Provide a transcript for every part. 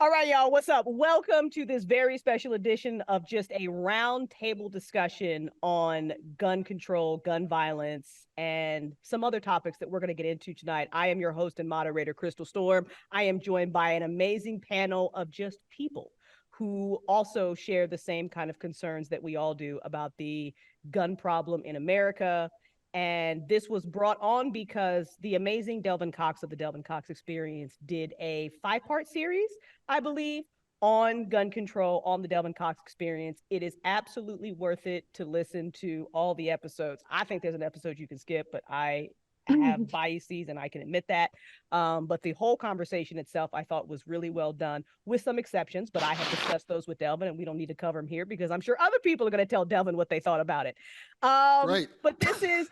All right, y'all, what's up? Welcome to this very special edition of just a round table discussion on gun control, gun violence, and some other topics that we're going to get into tonight. I am your host and moderator, Crystal Storm. I am joined by an amazing panel of just people who also share the same kind of concerns that we all do about the gun problem in America. And this was brought on because the amazing Delvin Cox of the Delvin Cox Experience did a 5-part series, I believe, on gun control on the Delvin Cox Experience. It is absolutely worth it to listen to all the episodes. I think there's an episode you can skip, but I have biases and I can admit that. But the whole conversation itself, I thought was really well done with some exceptions, but I have discussed those with Delvin and we don't need to cover them here because I'm sure other people are going to tell Delvin what they thought about it. Right. But this is,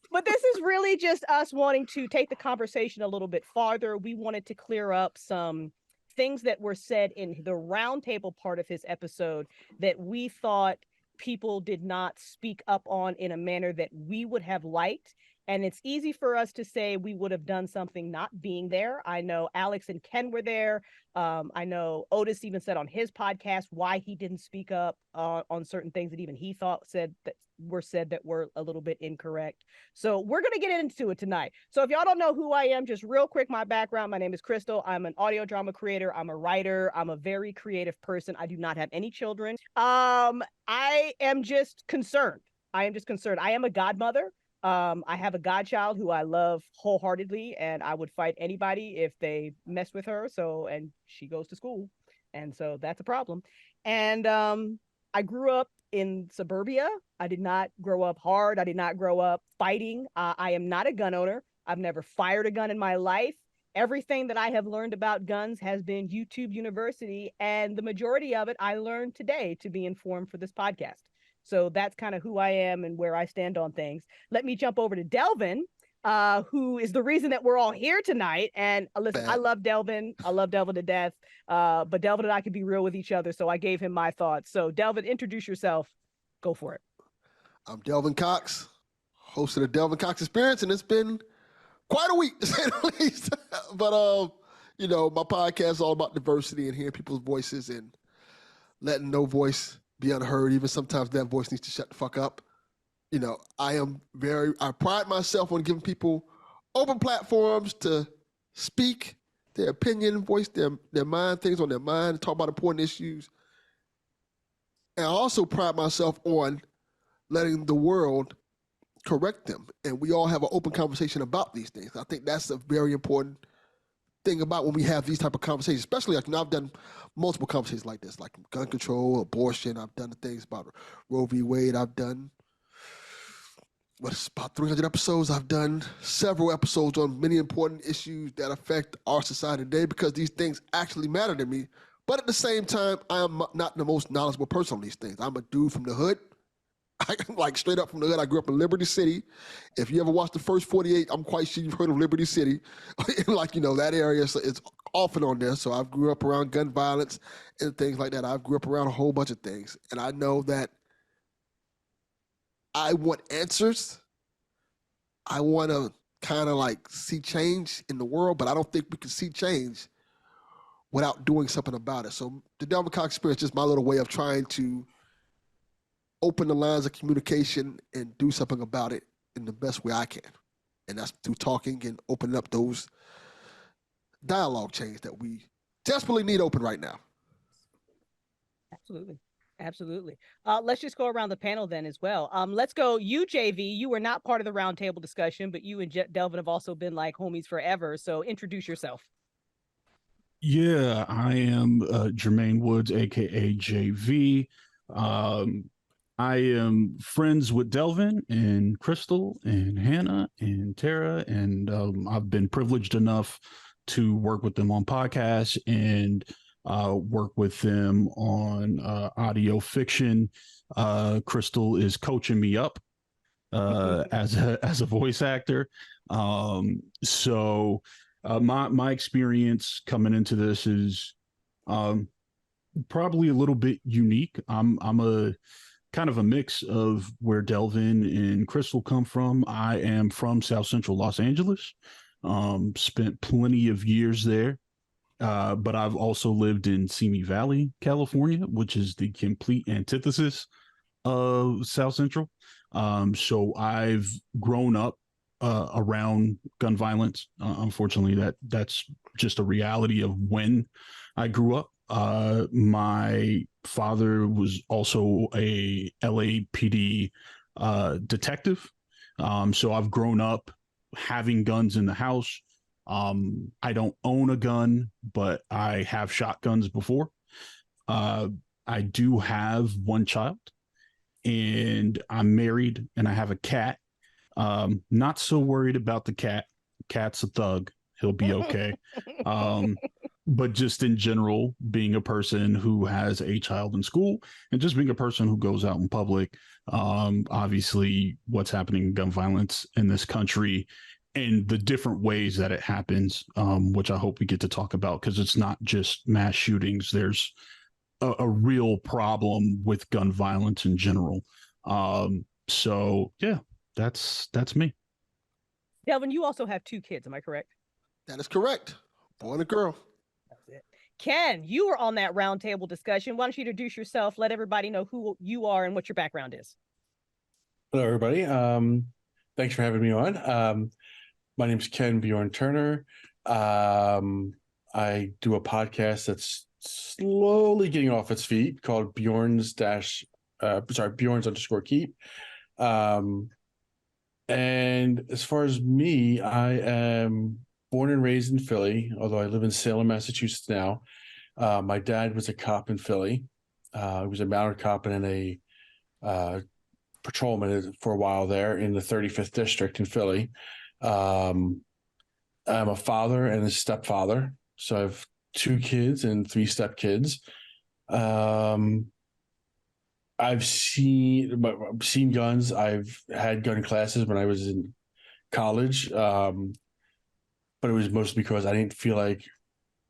but this is really just us wanting to take the conversation a little bit farther. We wanted to clear up some things that were said in the roundtable part of his episode that we thought people did not speak up on in a manner that we would have liked. And it's easy for us to say we would have done something not being there. I know Alex and Ken were there. I know Otis even said on his podcast why he didn't speak up on certain things that even he thought said that were a little bit incorrect. So we're going to get into it tonight. So if y'all don't know who I am, just real quick, my background, my name is Crystal. I'm an audio drama creator. I'm a writer. I'm a very creative person. I do not have any children. I am just concerned. I am a godmother. I have a godchild who I love wholeheartedly, and I would fight anybody if they mess with her. So, and she goes to school, and so that's a problem. And I grew up in suburbia. I did not grow up hard. I did not grow up fighting. I am not a gun owner. I've never fired a gun in my life. Everything that I have learned about guns has been YouTube University, and the majority of it I learned today to be informed for this podcast. So that's kind of who I am and where I stand on things. Let me jump over to Delvin, who is the reason that we're all here tonight. And listen, I love Delvin. I love Delvin to death. But Delvin and I can be real with each other. So I gave him my thoughts. So Delvin, introduce yourself. Go for it. I'm Delvin Cox, host of the Delvin Cox Experience, and it's been quite a week to say the least. But my podcast is all about diversity and hearing people's voices and letting no voice be unheard. Even sometimes that voice needs to shut the fuck up. I pride myself on giving people open platforms to speak their opinion, voice their mind, things on their mind, talk about important issues. And I also pride myself on letting the world correct them. And we all have an open conversation about these things. I think that's a very important thing about when we have these type of conversations, especially I've done multiple conversations like this, like gun control, abortion. I've done the things about Roe v. Wade. I've done about 300 episodes. I've done several episodes on many important issues that affect our society today because these things actually matter to me. But at the same time, I am not the most knowledgeable person on these things. I'm a dude from the hood. Like straight up from the hood. I grew up in Liberty City. If you ever watched the first 48, I'm quite sure you've heard of Liberty City. That area, so it's often on there. So I grew up around gun violence and things like that. I grew up around a whole bunch of things. And I know that I want answers. I want to kind of see change in the world, but I don't think we can see change without doing something about it. So the Delvin Cox Experience is just my little way of trying to open the lines of communication and do something about it in the best way I can. And that's through talking and opening up those dialogue chains that we desperately need open right now. Absolutely. Let's just go around the panel then as well. Let's go. You, JV, you were not part of the roundtable discussion, but you and Delvin have also been like homies forever. So introduce yourself. Yeah, I am Jermaine Woods, aka JV. I am friends with Delvin and Crystal and Hannah and Tarrah, and I've been privileged enough to work with them on podcasts and work with them on audio fiction. Crystal is coaching me up as a voice actor. So my experience coming into this is probably a little bit unique. I'm a kind of a mix of where Delvin and Crystal come from. I am from South Central Los Angeles. Spent plenty of years there. but I've also lived in Simi Valley, California, which is the complete antithesis of South Central. So I've grown up around gun violence. Unfortunately, that's just a reality of when I grew up. My father was also a LAPD detective. So I've grown up having guns in the house. I don't own a gun, but I have shotguns before. I do have one child, and I'm married, and I have a cat. Not so worried about the cat. Cat's a thug. He'll be okay. But just in general, being a person who has a child in school and just being a person who goes out in public, obviously what's happening in gun violence in this country and the different ways that it happens, which I hope we get to talk about, because it's not just mass shootings. There's a real problem with gun violence in general. So yeah, that's me. Delvin, you also have 2 kids, am I correct? That is correct. Boy and a girl. That's it. Ken, you were on that roundtable discussion. Why don't you introduce yourself? Let everybody know who you are and what your background is. Hello, everybody. Thanks for having me on. My name is Ken Bjorn Turner. I do a podcast that's slowly getting off its feet called Bjorns_Keep. And as far as me, I am born and raised in Philly, although I live in Salem, Massachusetts now. My dad was a cop in Philly. He was a mounted cop and a patrolman for a while there in the 35th district in Philly. I'm a father and a stepfather, so I have 2 kids and 3 stepkids. I've seen guns. I've had gun classes when I was in college, but it was mostly because I didn't feel like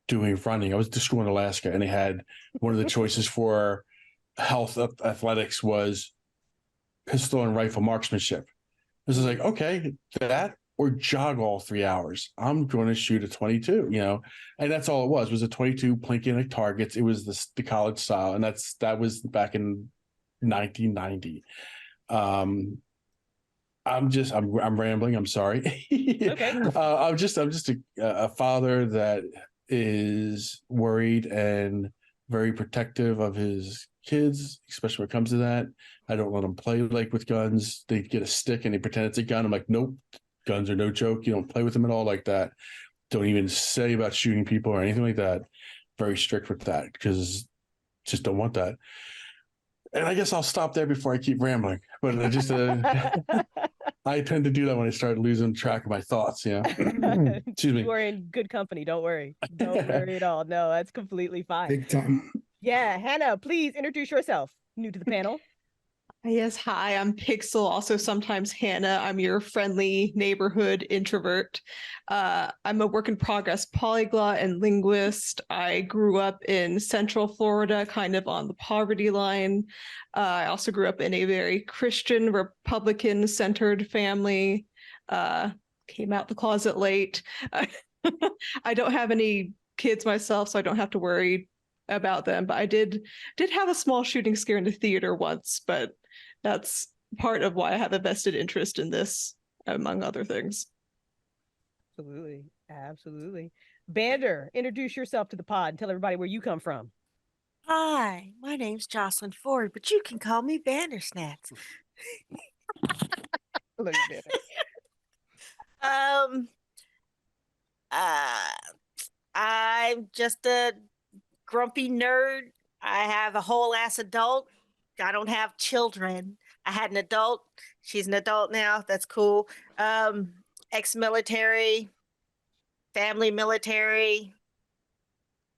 doing running. I was to school in Alaska, and they had one of the choices for health athletics was pistol and rifle marksmanship. This is like, okay, that or jog all 3 hours. I'm going to shoot a 22, and that's all it was a 22 plinking at targets. It was the college style, and that was back in 1990. I'm rambling. I'm sorry. Okay. I'm just a father that is worried and very protective of his kids, especially when it comes to that. I don't let them play with guns. They get a stick and they pretend it's a gun. I'm like, nope, guns are no joke. You don't play with them at all like that. Don't even say about shooting people or anything like that. Very strict with that because just don't want that. And I guess I'll stop there before I keep rambling. But I just I tend to do that when I start losing track of my thoughts. Excuse me. You are in good company. Don't worry. Don't worry at all. No, that's completely fine. Big time. Yeah, Hannah, please introduce yourself. New to the panel. Yes, hi, I'm Pixel, also sometimes Hannah. I'm your friendly neighborhood introvert. I'm a work in progress polyglot and linguist. I grew up in Central Florida, kind of on the poverty line. I also grew up in a very Christian, Republican-centered family. Came out the closet late. I don't have any kids myself, so I don't have to worry about them. But I did have a small shooting scare in the theater once, but that's part of why I have a vested interest in this, among other things. Absolutely. Absolutely. Bander, introduce yourself to the pod and tell everybody where you come from. Hi, my name's Jaucelynn Ford, but you can call me Bandersnatch. Hello, Bander. I'm just a grumpy nerd. I have a whole ass adult. I don't have children. I had an adult. She's an adult now. That's cool. Ex-military, family military,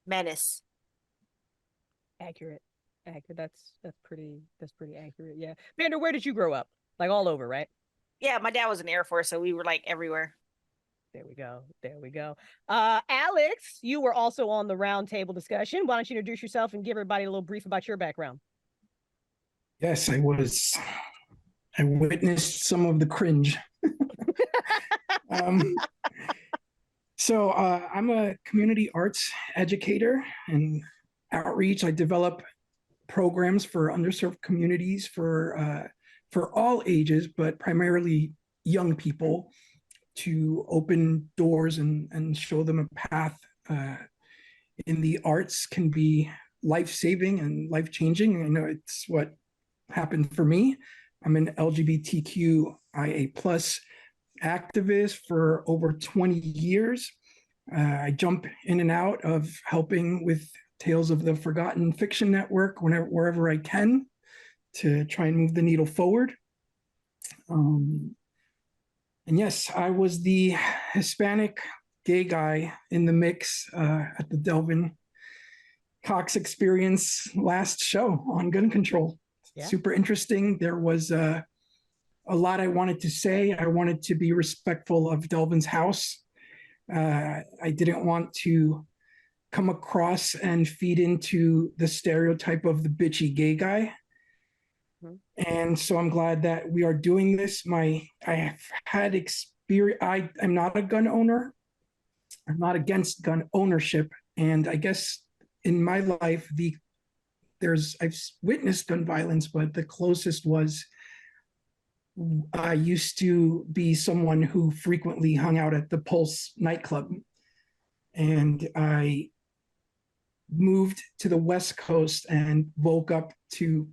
menace. Accurate. That's pretty accurate. Yeah. Bander, where did you grow up? Like all over, right? Yeah, my dad was in the Air Force, so we were like everywhere. There we go. Alex, you were also on the roundtable discussion. Why don't you introduce yourself and give everybody a little brief about your background? Yes, I was. I witnessed some of the cringe. So I'm a community arts educator and outreach. I develop programs for underserved communities for all ages, but primarily young people, to open doors and show them a path in the arts can be life-saving and life-changing. I know it's what happened for me. I'm an LGBTQIA plus activist for over 20 years. I jump in and out of helping with Tales of the Forgotten Fiction Network wherever I can to try and move the needle forward. And yes, I was the Hispanic gay guy in the mix at the Delvin Cox Experience last show on gun control. Yeah. Super interesting. There was a lot I wanted to say. I wanted to be respectful of Delvin's house. I didn't want to come across and feed into the stereotype of the bitchy gay guy. Mm-hmm. And so I'm glad that we are doing this. I have had experience. I'm not a gun owner. I'm not against gun ownership. And I guess in my life, I've witnessed gun violence, but the closest was I used to be someone who frequently hung out at the Pulse nightclub. And I moved to the West Coast and woke up to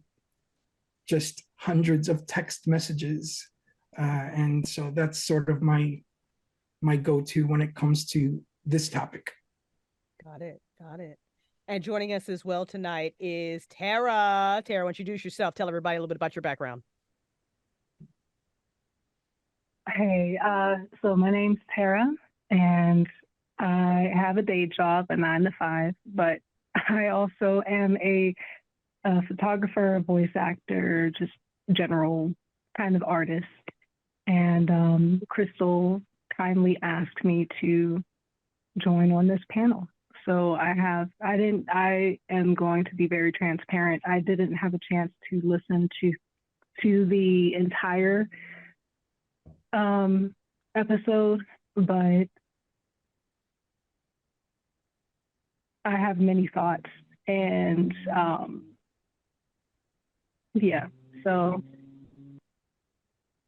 just hundreds of text messages. And so that's sort of my go-to when it comes to this topic. Got it. And joining us as well tonight is Tarrah. Tarrah, introduce yourself. Tell everybody a little bit about your background. Hey, so my name's Tarrah, and I have a day job, a 9 to 5, but I also am a photographer, voice actor, just general kind of artist. And Crystal kindly asked me to join on this panel. So I am going to be very transparent. I didn't have a chance to listen to the entire episode, but I have many thoughts, and yeah, so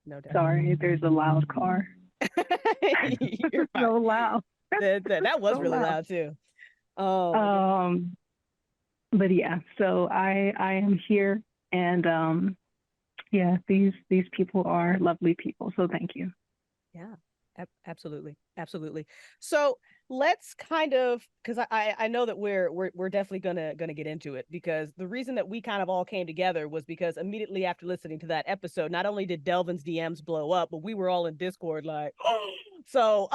no doubt. Sorry, there's a loud car. You're so loud. That was so really loud too. Oh. But yeah, so I am here, and yeah, these people are lovely people, so thank you. Yeah, absolutely. So let's kind of, because I know that we're definitely gonna get into it, because the reason that we kind of all came together was because immediately after listening to that episode, not only did Delvin's DMs blow up, but we were all in Discord like, oh. So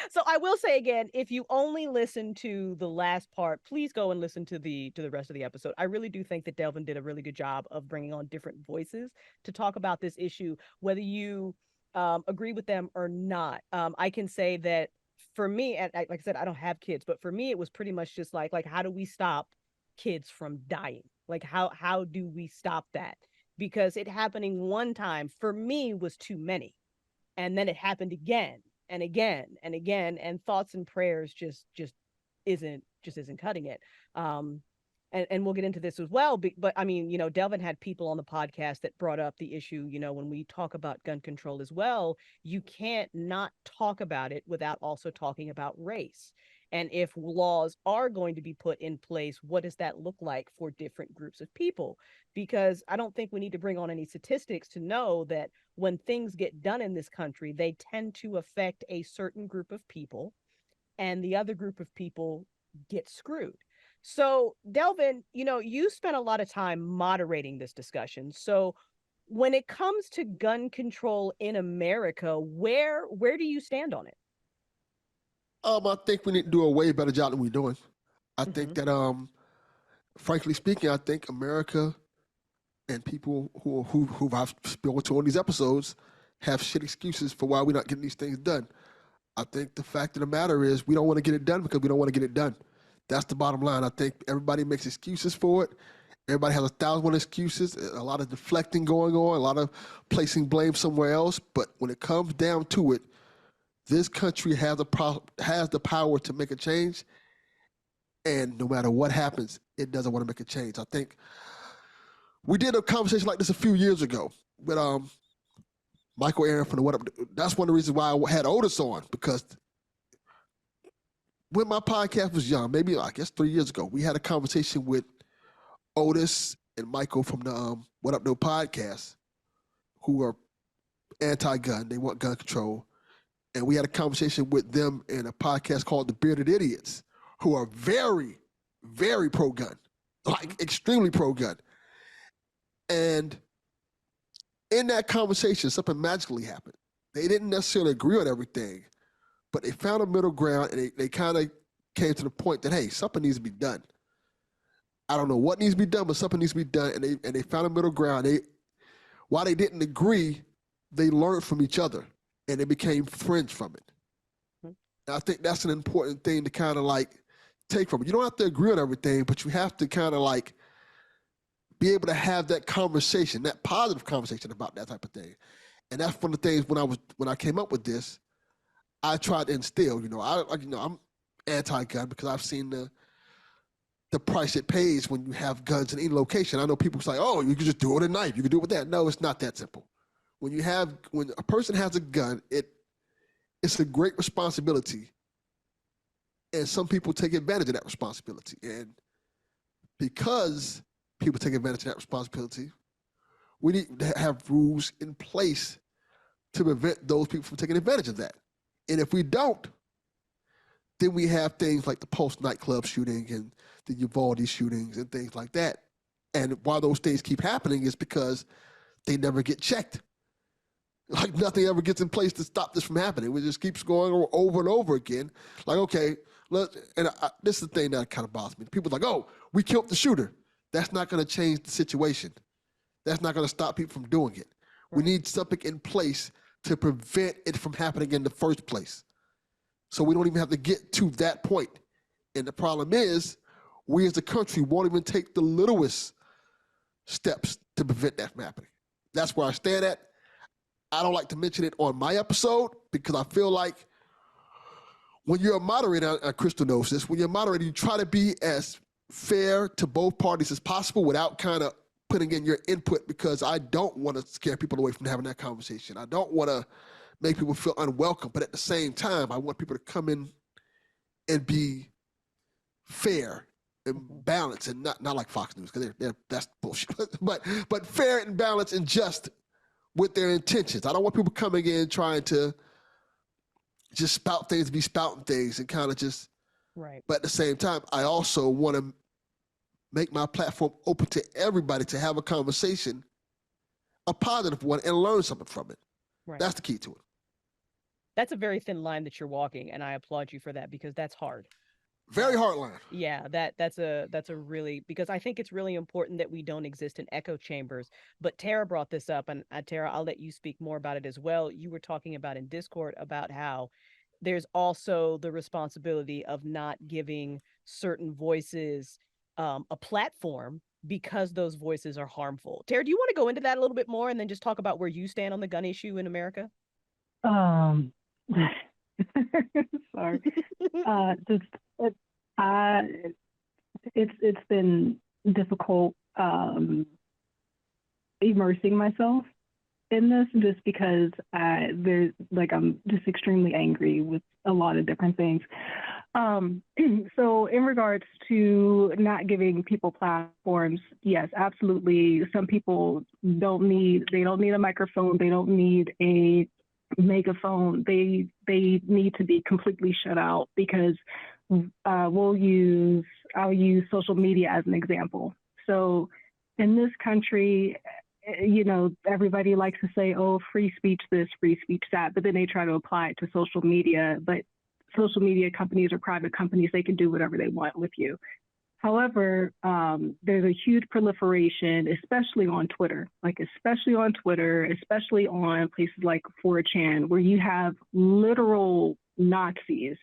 so I will say again, if you only listen to the last part, please go and listen to the rest of the episode. I really do think that Delvin did a really good job of bringing on different voices to talk about this issue, whether you agree with them or not. I can say that for me, and like I said, I don't have kids, but for me, it was pretty much just like how do we stop kids from dying? Like how do we stop that? Because it happening one time for me was too many, and then it happened again and again and again, and thoughts and prayers just isn't cutting it. And we'll get into this as well, but I mean, Delvin had people on the podcast that brought up the issue, when we talk about gun control as well, you can't not talk about it without also talking about race. And if laws are going to be put in place, what does that look like for different groups of people? Because I don't think we need to bring on any statistics to know that when things get done in this country, they tend to affect a certain group of people, and the other group of people get screwed. So Delvin, you spent a lot of time moderating this discussion. So when it comes to gun control in America, where do you stand on it? I think we need to do a way better job than we're doing. I think that, frankly speaking, I think America and people who I've spoken to on these episodes have shit excuses for why we're not getting these things done. I think the fact of the matter is we don't want to get it done because we don't want to get it done. That's the bottom line. I think everybody makes excuses for it. Everybody has 1,001 excuses, a lot of deflecting going on, a lot of placing blame somewhere else. But when it comes down to it, this country has the power to make a change, and no matter what happens, it doesn't want to make a change. I think we did a conversation like this a few years ago with Michael Aaron from the What Up. That's one of the reasons why I had Otis on, because when my podcast was young, maybe I guess 3 years ago, we had a conversation with Otis and Michael from the What Up No podcast, who are anti-gun. They want gun control. And we had a conversation with them in a podcast called The Bearded Idiots, who are very, very pro-gun, like extremely pro-gun. And in that conversation, something magically happened. They didn't necessarily agree on everything, but they found a middle ground, and they kind of came to the point that, hey, something needs to be done. I don't know what needs to be done, but something needs to be done. And they found a middle ground. While they didn't agree, they learned from each other, and they became friends from it. And I think that's an important thing to kind of like take from it. You don't have to agree on everything, but you have to kind of like be able to have that conversation, that positive conversation about that type of thing. And that's one of the things when I came up with this, I tried to instill. I'm anti-gun because I've seen the price it pays when you have guns in any location. I know people say, "Oh, you can just do it with a knife. You can do it with that." No, it's not that simple. When a person has a gun, it's a great responsibility, and some people take advantage of that responsibility. And because people take advantage of that responsibility, we need to have rules in place to prevent those people from taking advantage of that. And if we don't, then we have things like the Pulse nightclub shooting and the Uvalde shootings and things like that. And why those things keep happening is because they never get checked. Like nothing ever gets in place to stop this from happening. It just keeps going over and over again. Like, okay, this is the thing that kind of bothers me. People are like, oh, we killed the shooter. That's not going to change the situation. That's not going to stop people from doing it. Right. We need something in place to prevent it from happening in the first place. So we don't even have to get to that point. And the problem is, we as a country won't even take the littlest steps to prevent that from happening. That's where I stand at. I don't like to mention it on my episode because I feel like when you're a moderator, Crystal knows this, when you're a moderator, you try to be as fair to both parties as possible without kind of putting in your input, because I don't want to scare people away from having that conversation. I don't want to make people feel unwelcome, but at the same time, I want people to come in and be fair and balanced, and not like Fox News, because that's bullshit. but fair and balanced and just with their intentions. I don't want people coming in trying to just spout things to be spouting things and kind of just. Right. But at the same time, I also want to make my platform open to everybody to have a conversation, a positive one, and learn something from it. Right. That's the key to it. That's a very thin line that you're walking, and I applaud you for that, because that's hard. Very hard line. Yeah, that's a really, because I think it's really important that we don't exist in echo chambers. But Tarrah brought this up, and Tarrah, I'll let you speak more about it as well. You were talking about in Discord about how there's also the responsibility of not giving certain voices a platform because those voices are harmful. Tarrah, do you want to go into that a little bit more and then just talk about where you stand on the gun issue in America? Sorry. It's been difficult immersing myself in this, just because I'm just extremely angry with a lot of different things. So in regards to not giving people platforms, yes, absolutely. Some people don't need a microphone. They don't need a megaphone. They need to be completely shut out, because I'll use social media as an example. So in this country, everybody likes to say, oh, free speech this, free speech that, but then they try to apply it to social media. But social media companies are private companies. They can do whatever they want with you. However, there's a huge proliferation, especially on Twitter, especially on places like 4chan, where you have literal Nazis,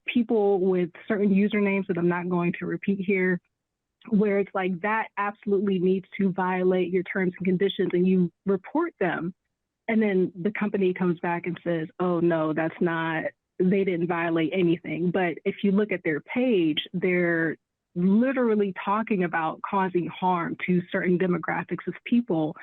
people with certain usernames that I'm not going to repeat here, where it's like that absolutely needs to violate your terms and conditions, and you report them and then the company comes back and says, oh no, that's not, they didn't violate anything. But if you look at their page, they're literally talking about causing harm to certain demographics of people.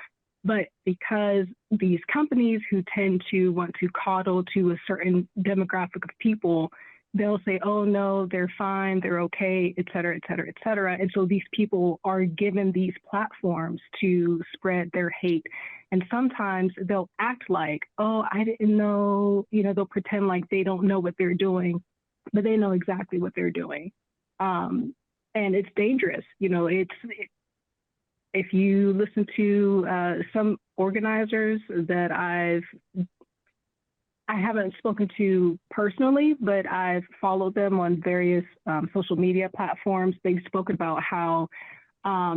But because these companies who tend to want to coddle to a certain demographic of people, they'll say, oh no, they're fine, they're okay, et cetera, et cetera, et cetera. And so these people are given these platforms to spread their hate. And sometimes they'll act like, oh, I didn't know, they'll pretend like they don't know what they're doing, but they know exactly what they're doing. And it's dangerous. If you listen to some organizers that I haven't spoken to personally, but I've followed them on various social media platforms. They've spoken about how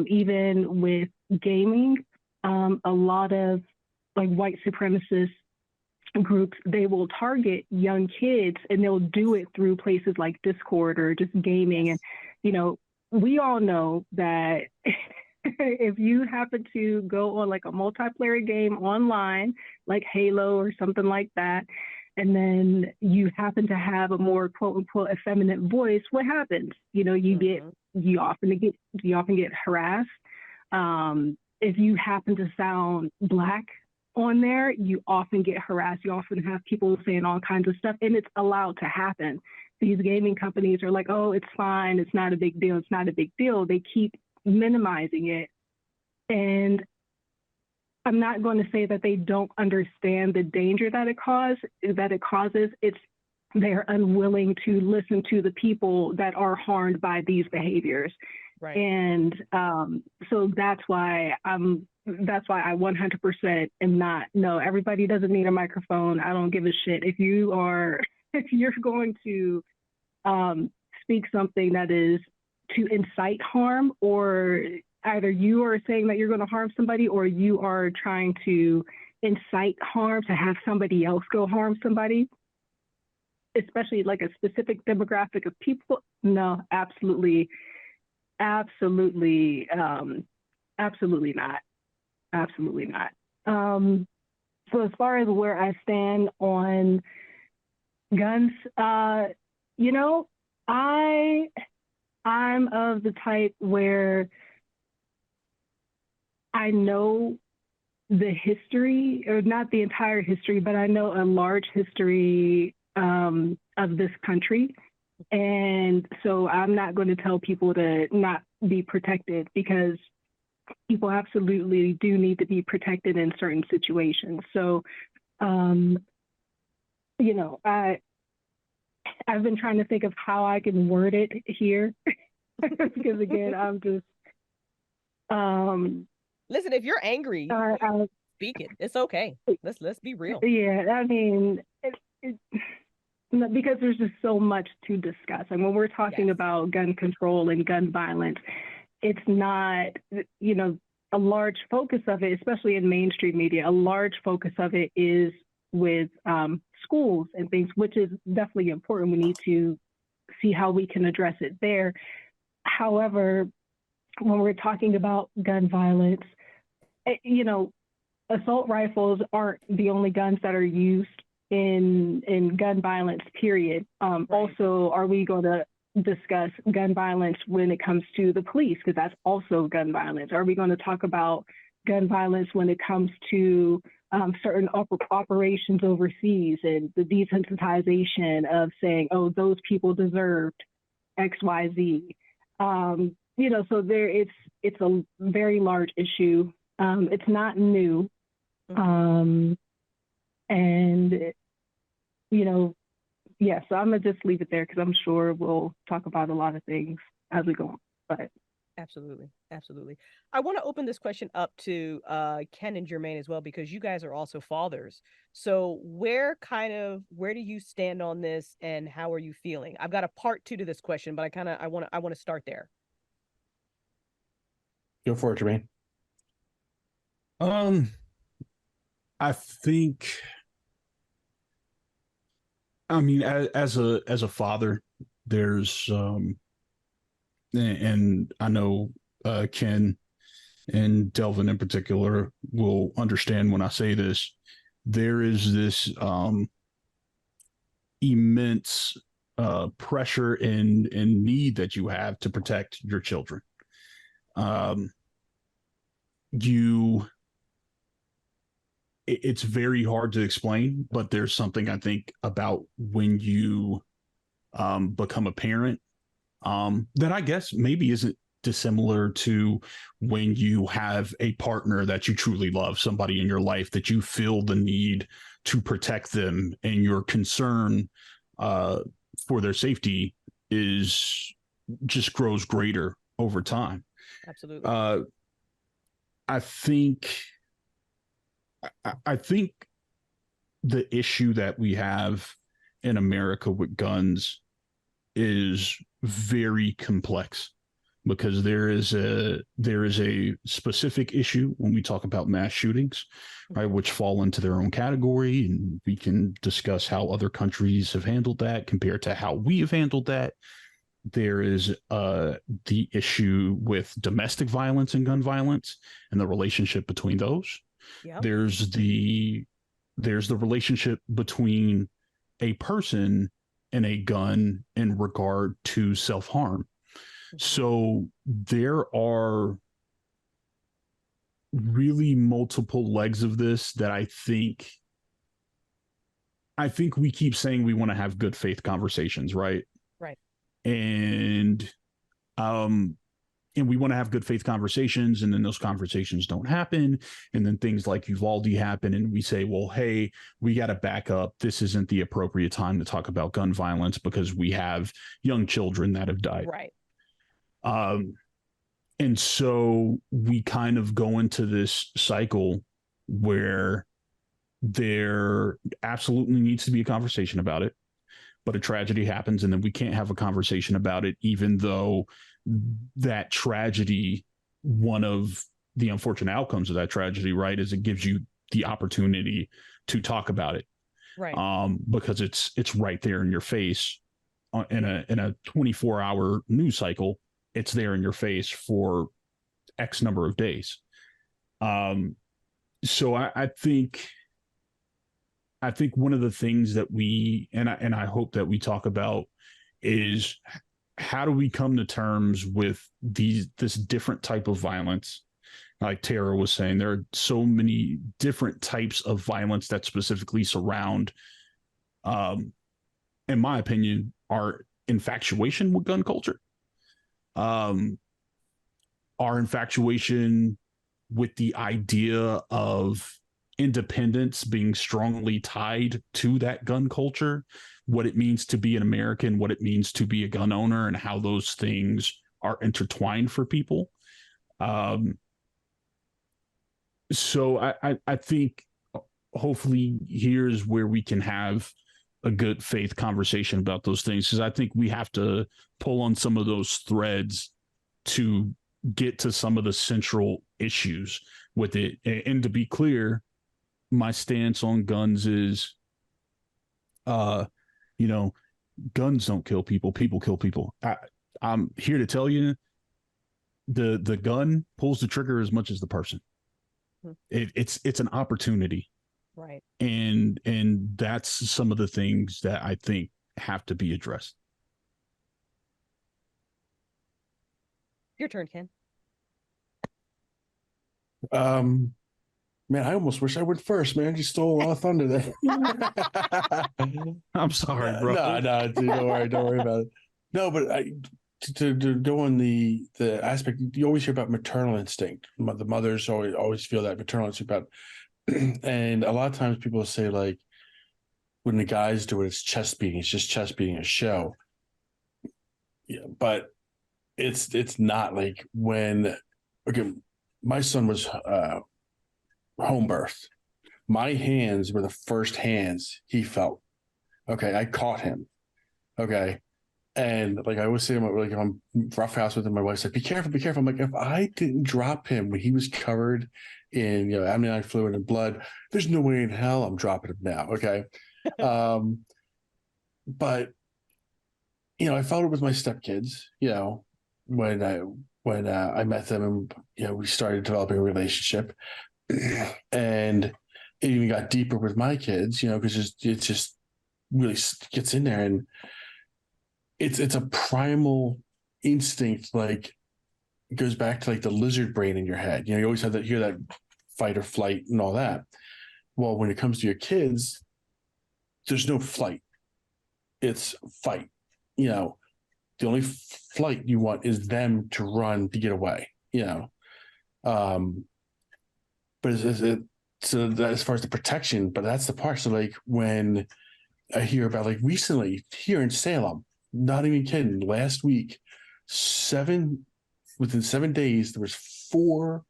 even with gaming, a lot of like white supremacist groups, they will target young kids, and they'll do it through places like Discord or just gaming. And, we all know that if you happen to go on like a multiplayer game online, like Halo or something like that, and then you happen to have a more quote unquote effeminate voice, what happens? You often get harassed. If you happen to sound Black on there, you often get harassed. You often have people saying all kinds of stuff, and it's allowed to happen. These gaming companies are like, oh, it's fine. It's not a big deal. It's not a big deal. They keep minimizing it. And I'm not going to say that they don't understand the danger that it causes. It's they're unwilling to listen to the people that are harmed by these behaviors. Right. And so that's why I 100% am not. No, everybody doesn't need a microphone. I don't give a shit. If you're going to speak something that is to incite harm, or either you are saying that you're going to harm somebody, or you are trying to incite harm to have somebody else go harm somebody, especially like a specific demographic of people. No, absolutely not. Absolutely not. So as far as where I stand on guns, I'm of the type where I know the history, or not the entire history, but I know a large history of this country. And so I'm not going to tell people to not be protected, because people absolutely do need to be protected in certain situations. So, I've been trying to think of how I can word it here, because again, I'm just. Listen, if you're angry, speak it. It's okay. Let's be real. Yeah, I mean, because there's just so much to discuss. And when we're talking about gun control and gun violence, it's not, a large focus of it, especially in mainstream media, a large focus of it is with schools and things, which is definitely important. We need to see how we can address it there. However, when we're talking about gun violence, assault rifles aren't the only guns that are used in gun violence, period. Right. Also, are we going to discuss gun violence when it comes to the police? Because that's also gun violence. Are we going to talk about gun violence when it comes to certain operations overseas and the desensitization of saying, oh, those people deserved X, Y, Z? So it's a very large issue. It's not new. So I'm gonna just leave it there, because I'm sure we'll talk about a lot of things as we go on. But absolutely. I want to open this question up to Ken and Jermaine as well, because you guys are also fathers. So where do you stand on this, and how are you feeling? I've got a part 2 to this question, but I want to start there. Go for it, Jermaine. I think, as a father, there's and I know Ken and Delvin in particular will understand when I say this. there is this immense pressure and need that you have to protect your children. It's very hard to explain, but there's something I think about when you become a parent that I guess maybe isn't dissimilar to when you have a partner that you truly love, somebody in your life that you feel the need to protect them, and your concern for their safety is just grows greater over time. Absolutely. I think the issue that we have in America with guns is very complex, because there is a specific issue when we talk about mass shootings, right, which fall into their own category, and we can discuss how other countries have handled that compared to how we have handled that. There is the issue with domestic violence and gun violence and the relationship between those. Yep. There's the relationship between a person and a gun in regard to self-harm. So there are really multiple legs of this that I think we keep saying we want to have good faith conversations, right? Right. And we want to have good faith conversations, and then those conversations don't happen, and then things like Uvalde happen, and we say, well, hey, we got to back up. This isn't the appropriate time to talk about gun violence because we have young children that have died. Right. And so we kind of go into this cycle where there absolutely needs to be a conversation about it, but a tragedy happens, and then we can't have a conversation about it, even though that tragedy, one of the unfortunate outcomes of that tragedy, right, is it gives you the opportunity to talk about it, right? Because it's right there in your face in a 24-hour news cycle. It's there in your face for X number of days. So I think one of the things that we and I hope that we talk about is, how do we come to terms with this different type of violence? Like Tarrah was saying, there are so many different types of violence that specifically surround, in my opinion, our infatuation with gun culture, our infatuation with the idea of independence being strongly tied to that gun culture, what it means to be an American, what it means to be a gun owner, and how those things are intertwined for people. So I think hopefully here's where we can have a good faith conversation about those things, because I think we have to pull on some of those threads to get to some of the central issues with it. And to be clear, my stance on guns is, guns don't kill people. People kill people. I'm here to tell you, the gun pulls the trigger as much as the person. It's an opportunity, right? And that's some of the things that I think have to be addressed. Your turn, Ken. Man, I almost wish I went first, man. You stole a lot of thunder there. I'm sorry, bro. No, dude, don't worry about it. No, but to go on the aspect, you always hear about maternal instinct. The mothers always feel that maternal instinct about, and a lot of times people say, like, when the guys do it, it's chest beating. It's just chest beating, a show. Yeah, but it's not. Like, when, okay, my son was home birth, my hands were the first hands he felt. Okay, I caught him. Okay, and like I always say, like, if I'm rough house with him, my wife's like, be careful. I'm like, if I didn't drop him when he was covered in amniotic fluid and blood, there's no way in hell I'm dropping him now. Okay. But I felt it with my stepkids, when I met them, and we started developing a relationship. And it even got deeper with my kids, because it just really gets in there, and it's a primal instinct. Like, it goes back to like the lizard brain in your head. You always have hear that fight or flight and all that. Well, when it comes to your kids, there's no flight. It's fight. The only flight you want is them to run to get away. But so that as far as the protection, but that's the part. So like when I hear about like recently here in Salem, not even kidding, last week, within 7 days, there was 4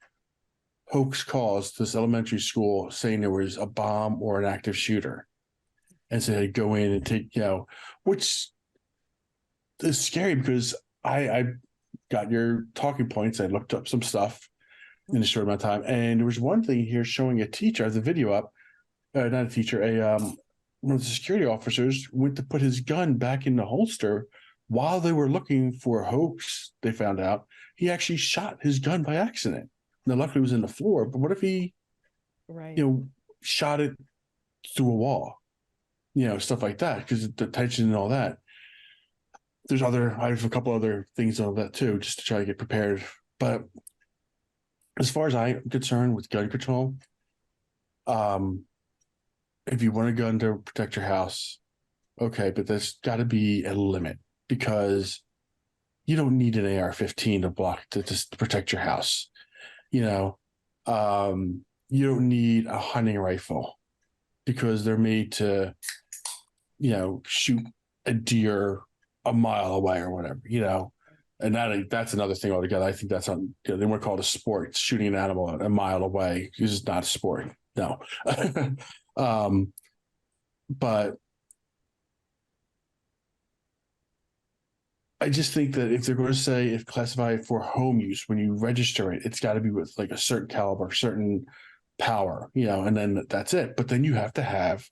hoax calls to this elementary school saying there was a bomb or an active shooter. And so they go in and take, which is scary because I got your talking points. I looked up some stuff in a short amount of time. And there was one thing here showing a teacher, I have the video up, not a teacher, one of the security officers went to put his gun back in the holster while they were looking for a hoax. They found out he actually shot his gun by accident. Now, luckily, it was in the floor. But what if he, shot it through a wall? Stuff like that, because the tension and all that. I have a couple other things on that too, just to try to get prepared. But as far as I'm concerned with gun control, if you want a gun to protect your house, okay, but there's got to be a limit, because you don't need an AR-15 to just protect your house. You don't need a hunting rifle because they're made to, shoot a deer a mile away or whatever, and that's another thing altogether. I think that's they want to call it a sport. It's shooting an animal a mile away is not a sport. No. But I just think that if they're going to classify it for home use, when you register it, it's got to be with like a certain caliber, certain power, and then that's it. But then you have to have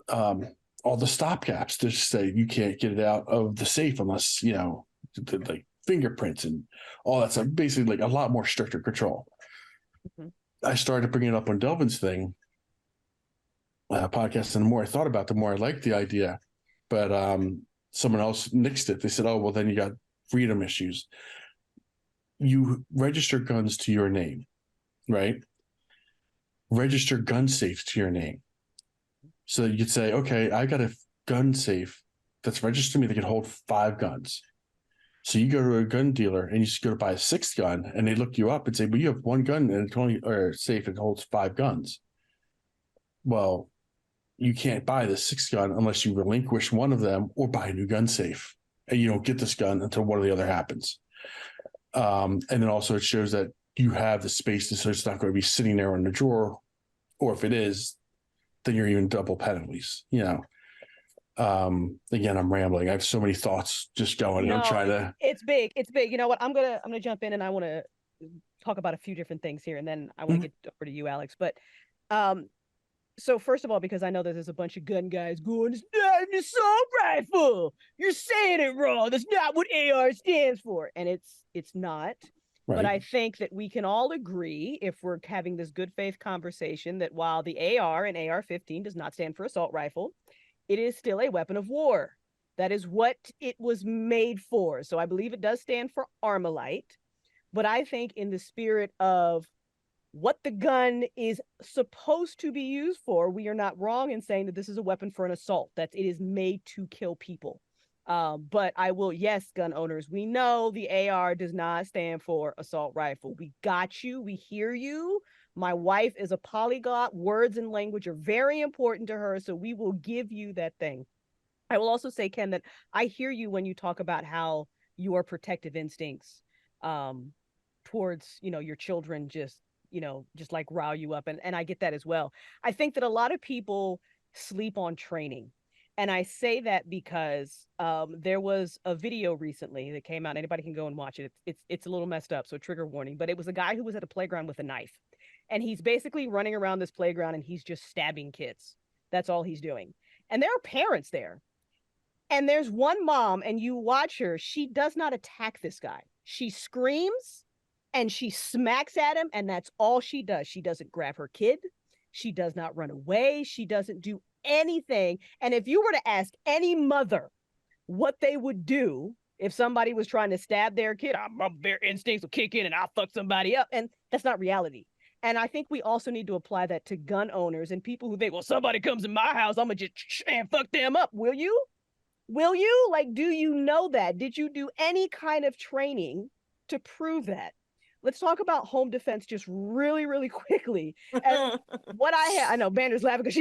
all the stopgaps to say you can't get it out of the safe unless, like fingerprints and all that stuff. Basically, like a lot more stricter control. Mm-hmm. I started bringing it up on Delvin's thing, podcast, and the more I thought about it, the more I liked the idea. But someone else nixed it. They said, oh, well, then you got freedom issues. You register guns to your name, right? Register gun safes to your name. So you could say, okay, I got a gun safe that's registered to me that can hold 5 guns. So you go to a gun dealer and you just go to buy a 6th gun, and they look you up and say, well, you have 1 gun and it's only safe that holds 5 guns. Well, you can't buy the 6th gun unless you relinquish one of them or buy a new gun safe. And you don't get this gun until one or the other happens. And then also it shows that you have the space, so it's not going to be sitting there in the drawer. Or if it is, then you're even double penalties, Again, I'm rambling. I have so many thoughts just going. I'm trying to. It's big. You know what? I'm gonna jump in, and I want to talk about a few different things here, and then I want to get over to you, Alex. But so first of all, because I know that there's a bunch of gun guys going, it's not an assault rifle. You're saying it wrong. That's not what AR stands for, and it's not. Right. But I think that we can all agree, if we're having this good faith conversation, that while the AR and AR-15 does not stand for assault rifle, it is still a weapon of war. That is what it was made for. So I believe it does stand for Armalite. But I think in the spirit of what the gun is supposed to be used for, we are not wrong in saying that this is a weapon for an assault, that it is made to kill people. But I will, yes, gun owners, we know the AR does not stand for assault rifle. We got you. We hear you. My wife is a polyglot. Words and language are very important to her. So we will give you that thing. I will also say, Ken, that I hear you when you talk about how your protective instincts towards, your children just like rile you up. And I get that as well. I think that a lot of people sleep on training. And I say that because there was a video recently that came out. Anybody can go and watch it. It's a little messed up, so trigger warning. But it was a guy who was at a playground with a knife. And he's basically running around this playground and he's just stabbing kids. That's all he's doing. And there are parents there. And there's one mom, and you watch her. She does not attack this guy. She screams and she smacks at him, and that's all she does. She doesn't grab her kid. She does not run away. She doesn't do anything. And if you were to ask any mother what they would do if somebody was trying to stab their kid, their instincts will kick in and I'll fuck somebody up. And that's not reality. And I think we also need to apply that to gun owners and people who think, well, somebody comes in my house, I'm going to just and fuck them up. Will you? Will you? Like, do you know that? Did you do any kind of training to prove that? Let's talk about home defense just really, really quickly. And what I know Bander's laughing because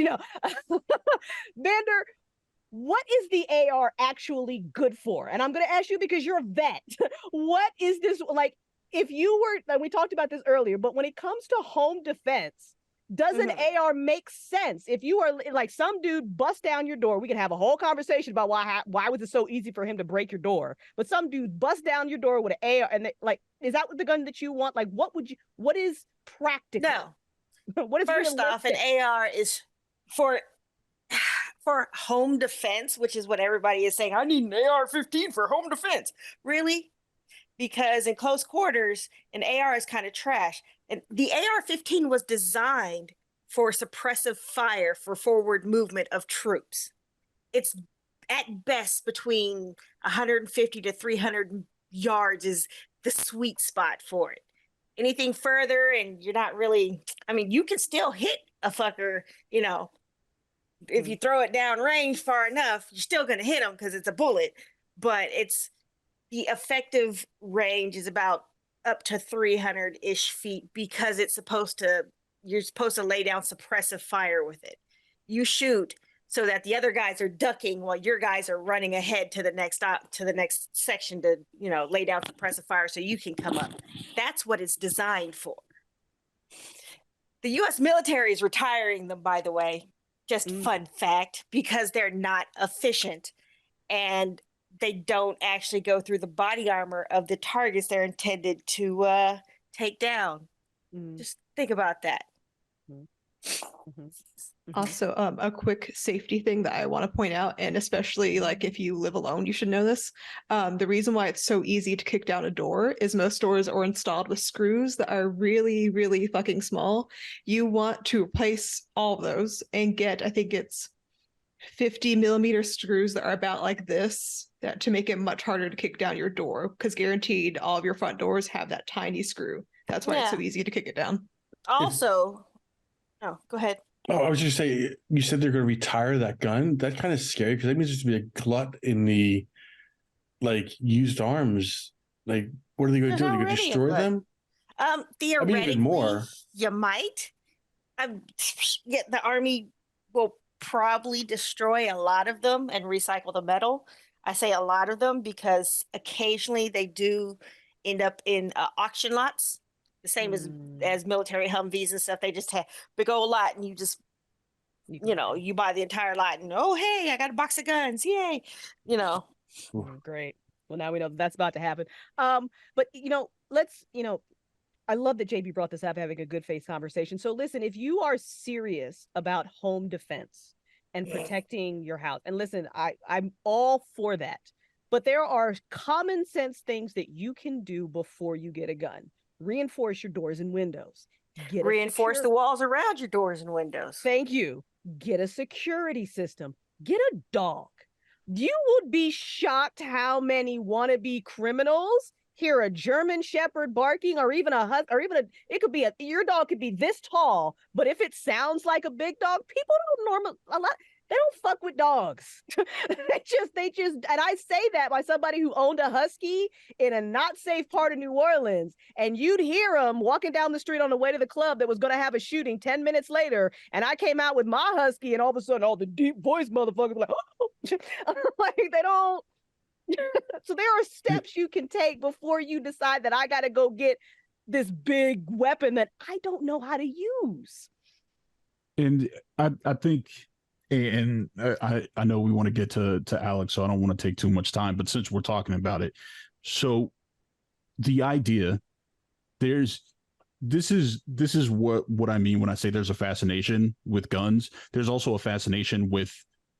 Bander, what is the AR actually good for? And I'm going to ask you because you're a vet. What is this like? If you were, and we talked about this earlier, but when it comes to home defense, does an AR make sense? If you are like some dude bust down your door, we can have a whole conversation about why was it so easy for him to break your door? But some dude bust down your door with an AR, and is that the gun that you want? Like, what is practical? No. What is first realistic? off, an AR is for home defense, which is what everybody is saying. I need an AR-15 for home defense. Really? Because in close quarters, an AR is kind of trash. And the AR-15 was designed for suppressive fire for forward movement of troops. It's at best between 150 to 300 yards is the sweet spot for it. Anything further and you're not really, I mean, you can still hit a fucker, if you throw it down range far enough, you're still going to hit them because it's a bullet. But the effective range is about up to 300-ish feet because you're supposed to lay down suppressive fire with it. You shoot so that the other guys are ducking while your guys are running ahead to the next section to, lay down suppressive fire so you can come up. That's what it's designed for. The U.S. military is retiring them, by the way. Just fun fact, because they're not efficient and they don't actually go through the body armor of the targets they're intended to take down. Just think about that. Also, a quick safety thing that I want to point out, and especially like if you live alone, you should know this. The reason why it's so easy to kick down a door is most doors are installed with screws that are really, really fucking small. You want to replace all of those and get, I think it's 50 millimeter screws that are about like this, that to make it much harder to kick down your door, because guaranteed all of your front doors have that tiny screw. That's why it's so easy to kick it down. Also, go ahead. Oh, I was just saying, you said they're going to retire that gun. That's kind of scary because that means there's going to be a glut in the used arms. Like, what are they going to do? Are they going to destroy them? Theoretically, even more. You might. The Army will probably destroy a lot of them and recycle the metal. I say a lot of them because occasionally they do end up in auction lots. The same as military Humvees and stuff. They just have big old lot and you just, you buy the entire lot and, oh, hey, I got a box of guns. Yay. Great. Well, now we know that's about to happen. But, let's, I love that JB brought this up, having a good faith conversation. So listen, if you are serious about home defense and protecting your house, and listen, I'm all for that, but there are common sense things that you can do before you get a gun. Reinforce your doors and windows. Reinforce the walls around your doors and windows. Thank you. Get a security system. Get a dog. You would be shocked how many wannabe criminals hear a German Shepherd barking, or even it could be your dog could be this tall, but if it sounds like a big dog, people they don't fuck with dogs. they just, and I say that by somebody who owned a husky in a not safe part of New Orleans, and you'd hear him walking down the street on the way to the club that was going to have a shooting 10 minutes later, and I came out with my husky, and all of a sudden, all the deep voice motherfuckers like, oh. Like they don't. So there are steps you can take before you decide that I got to go get this big weapon that I don't know how to use. And I think. And I know we want to get to Alex, so I don't want to take too much time, but since we're talking about it, so the idea, this is what I mean when I say there's a fascination with guns. There's also a fascination with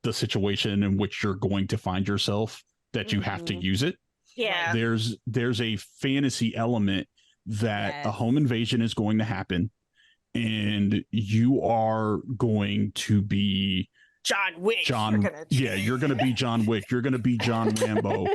the situation in which you're going to find yourself, that you have to use it. Yeah. There's a fantasy element that a home invasion is going to happen. and you are going to be John Wick. You're gonna be John Wick. You're gonna be John Rambo.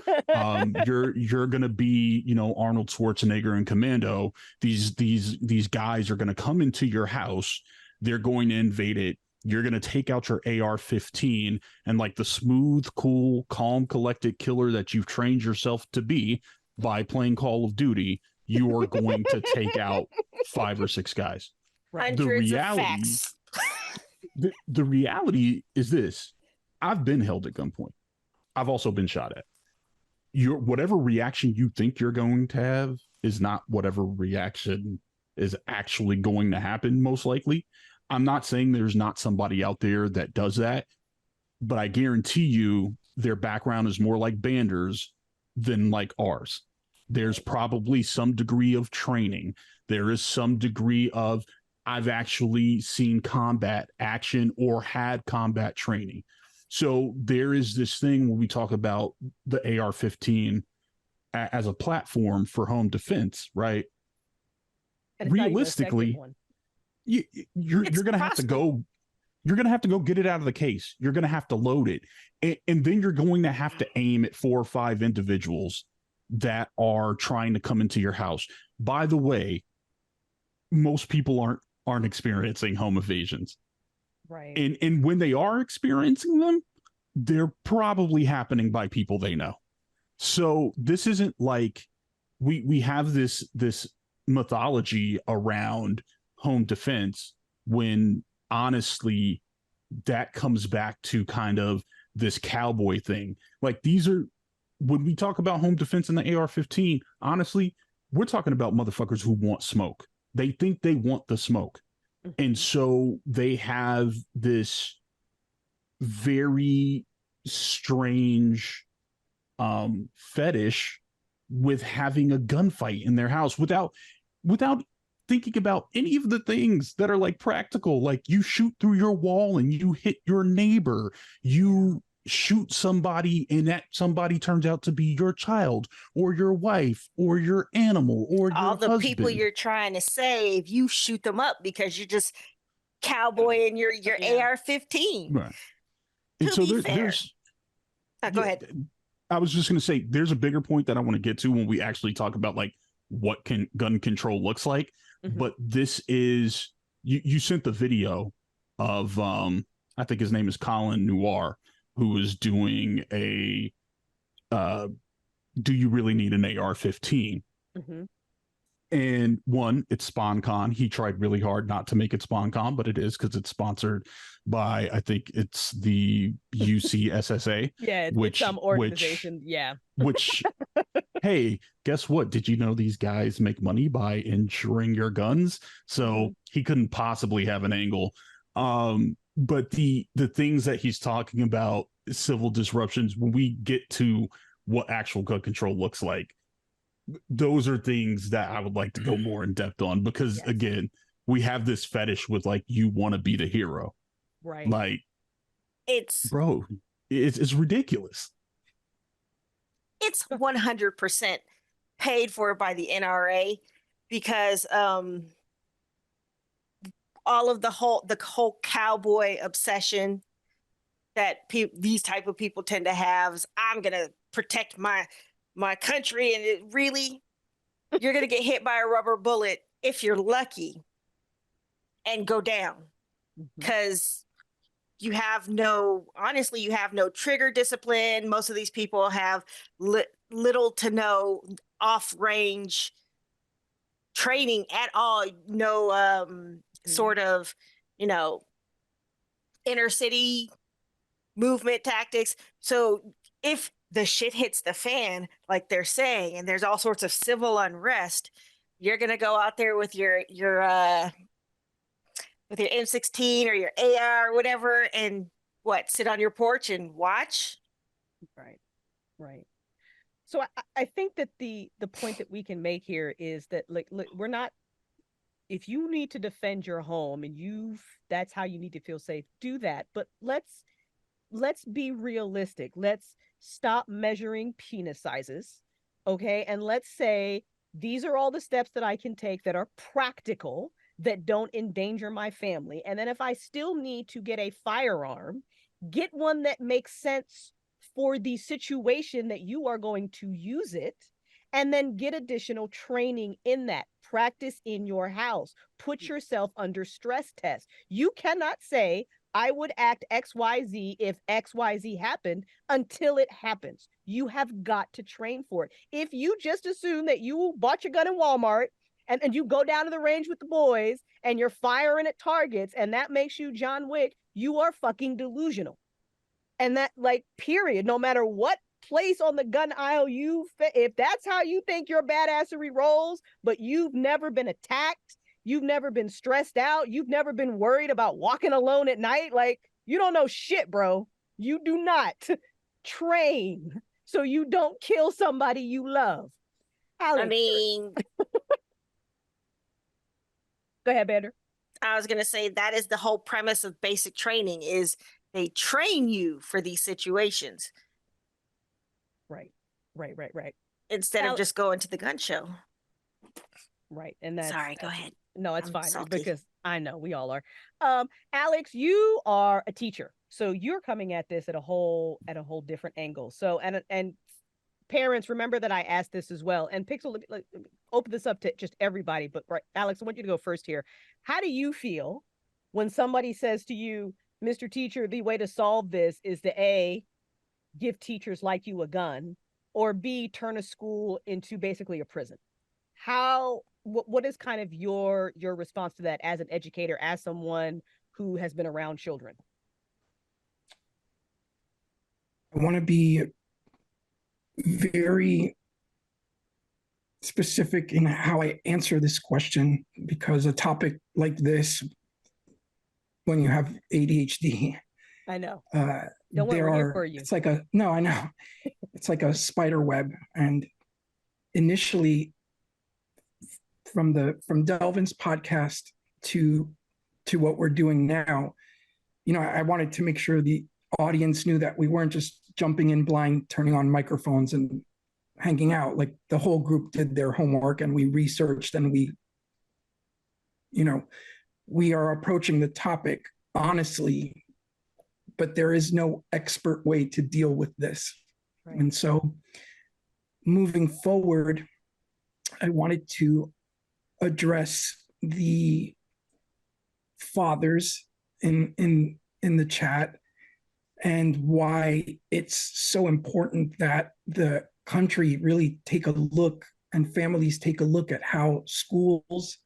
You're gonna be, Arnold Schwarzenegger in Commando. These guys are gonna come into your house. They're going to invade it. You're gonna take out your AR-15, and like the smooth, cool, calm, collected killer that you've trained yourself to be by playing Call of Duty, you are going to take out 5 or 6 guys. Right. The reality, the reality is this: I've been held at gunpoint. I've also been shot at. Whatever reaction you think you're going to have is not whatever reaction is actually going to happen, most likely. I'm not saying there's not somebody out there that does that, but I guarantee you their background is more like Bander's than like ours. There's probably some degree of training. There is some degree of, I've actually seen combat action or had combat training. So there is this thing when we talk about the AR-15 as a platform for home defense, right? Realistically, you're going to have to go. You're going to have to go get it out of the case. You're going to have to load it. And then you're going to have to aim at 4 or 5 individuals that are trying to come into your house. By the way, most people aren't experiencing home invasions. Right. And when they are experiencing them, they're probably happening by people they know. So this isn't like we have this mythology around home defense when honestly that comes back to kind of this cowboy thing. Like when we talk about home defense in the AR-15, honestly, we're talking about motherfuckers who want smoke. They think they want the smoke. Mm-hmm. And so they have this very strange fetish with having a gunfight in their house without thinking about any of the things that are like practical. Like you shoot through your wall and you hit your neighbor, you shoot somebody and that somebody turns out to be your child or your wife or your animal or all your the husband. People you're trying to save, you shoot them up because you're just cowboying your AR-15. Right. And so there's go ahead. I was just going to say there's a bigger point that I want to get to when we actually talk about like what gun control looks like. Mm-hmm. But this is you sent the video of I think his name is Colin Noir, who is doing a do you really need an AR-15? Mm-hmm. And one, it's SpawnCon. He tried really hard not to make it SpawnCon, but it is because it's sponsored by, I think it's the UCSSA. Yeah, it's some organization. Which hey, guess what? Did you know these guys make money by insuring your guns? So he couldn't possibly have an angle. But the things that he's talking about, civil disruptions, when we get to what actual gun control looks like, those are things that I would like to go more in depth on, because again, we have this fetish with like, you want to be the hero, right? Like it's ridiculous. It's 100% paid for by the NRA because all of the whole cowboy obsession that these type of people tend to have is, I'm gonna protect my country, and it really, you're gonna get hit by a rubber bullet if you're lucky and go down, because you have no trigger discipline. Most of these people have little to no off-range training at all. No sort of, inner city movement tactics. So if the shit hits the fan, like they're saying, and there's all sorts of civil unrest, you're gonna go out there with your M16 or your AR or whatever, and sit on your porch and watch? Right. So I think that the point that we can make here is that, like, look, we're not, if you need to defend your home and that's how you need to feel safe, do that. But let's be realistic. Let's stop measuring penis sizes. Okay. And let's say, these are all the steps that I can take that are practical, that don't endanger my family. And then if I still need to get a firearm, get one that makes sense for the situation that you are going to use it, and then get additional training in that. Practice in your house. Put yourself under stress tests. You cannot say, I would act XYZ if XYZ happened until it happens. You have got to train for it. If you just assume that you bought your gun in Walmart and you go down to the range with the boys and you're firing at targets and that makes you John Wick, you are fucking delusional. And that, like, period, no matter what place on the gun aisle if that's how you think your badassery rolls, but you've never been attacked, you've never been stressed out, you've never been worried about walking alone at night, like, you don't know shit, bro. You do not train so you don't kill somebody you love. Alex. I mean, go ahead, Bander. I was gonna say that is the whole premise of basic training, is they train you for these situations. Right. Instead of just going to the gun show. Right. And that's, sorry, go ahead. No, it's I'm fine salty. because I know we all are. Alex, you are a teacher, so you're coming at this at a whole different angle. So and parents, remember that I asked this as well. And Pixel, open this up to just everybody. But right, Alex, I want you to go first here. How do you feel when somebody says to you, Mr. Teacher, the way to solve this is to A, give teachers like you a gun, or B, turn a school into basically a prison? What is kind of your response to that as an educator, as someone who has been around children? I want to be very specific in how I answer this question, because a topic like this, when you have ADHD, I know. Don't worry, we're here for you. It's like I know. It's like a spider web. And initially, from Delvin's podcast to what we're doing now, I wanted to make sure the audience knew that we weren't just jumping in blind, turning on microphones and hanging out. Like, the whole group did their homework and we researched, and we are approaching the topic honestly, but there is no expert way to deal with this. Right. And so moving forward, I wanted to address the fathers in the chat and why it's so important that the country really take a look and families take a look at how schools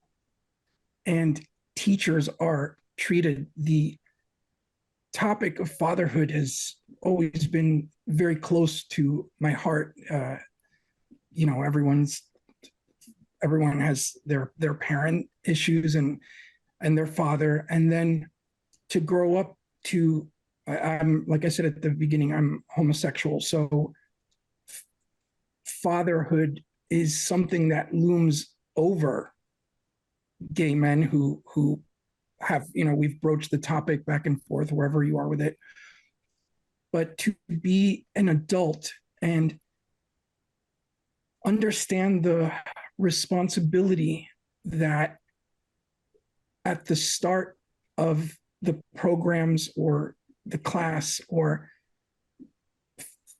and teachers are treated. The topic of fatherhood has always been very close to my heart. Everyone has their parent issues and their father, and then to grow up to, I'm, like I said at the beginning, I'm homosexual, so fatherhood is something that looms over gay men who have, we've broached the topic back and forth wherever you are with it. But to be an adult and understand the responsibility that at the start of the programs or the class, or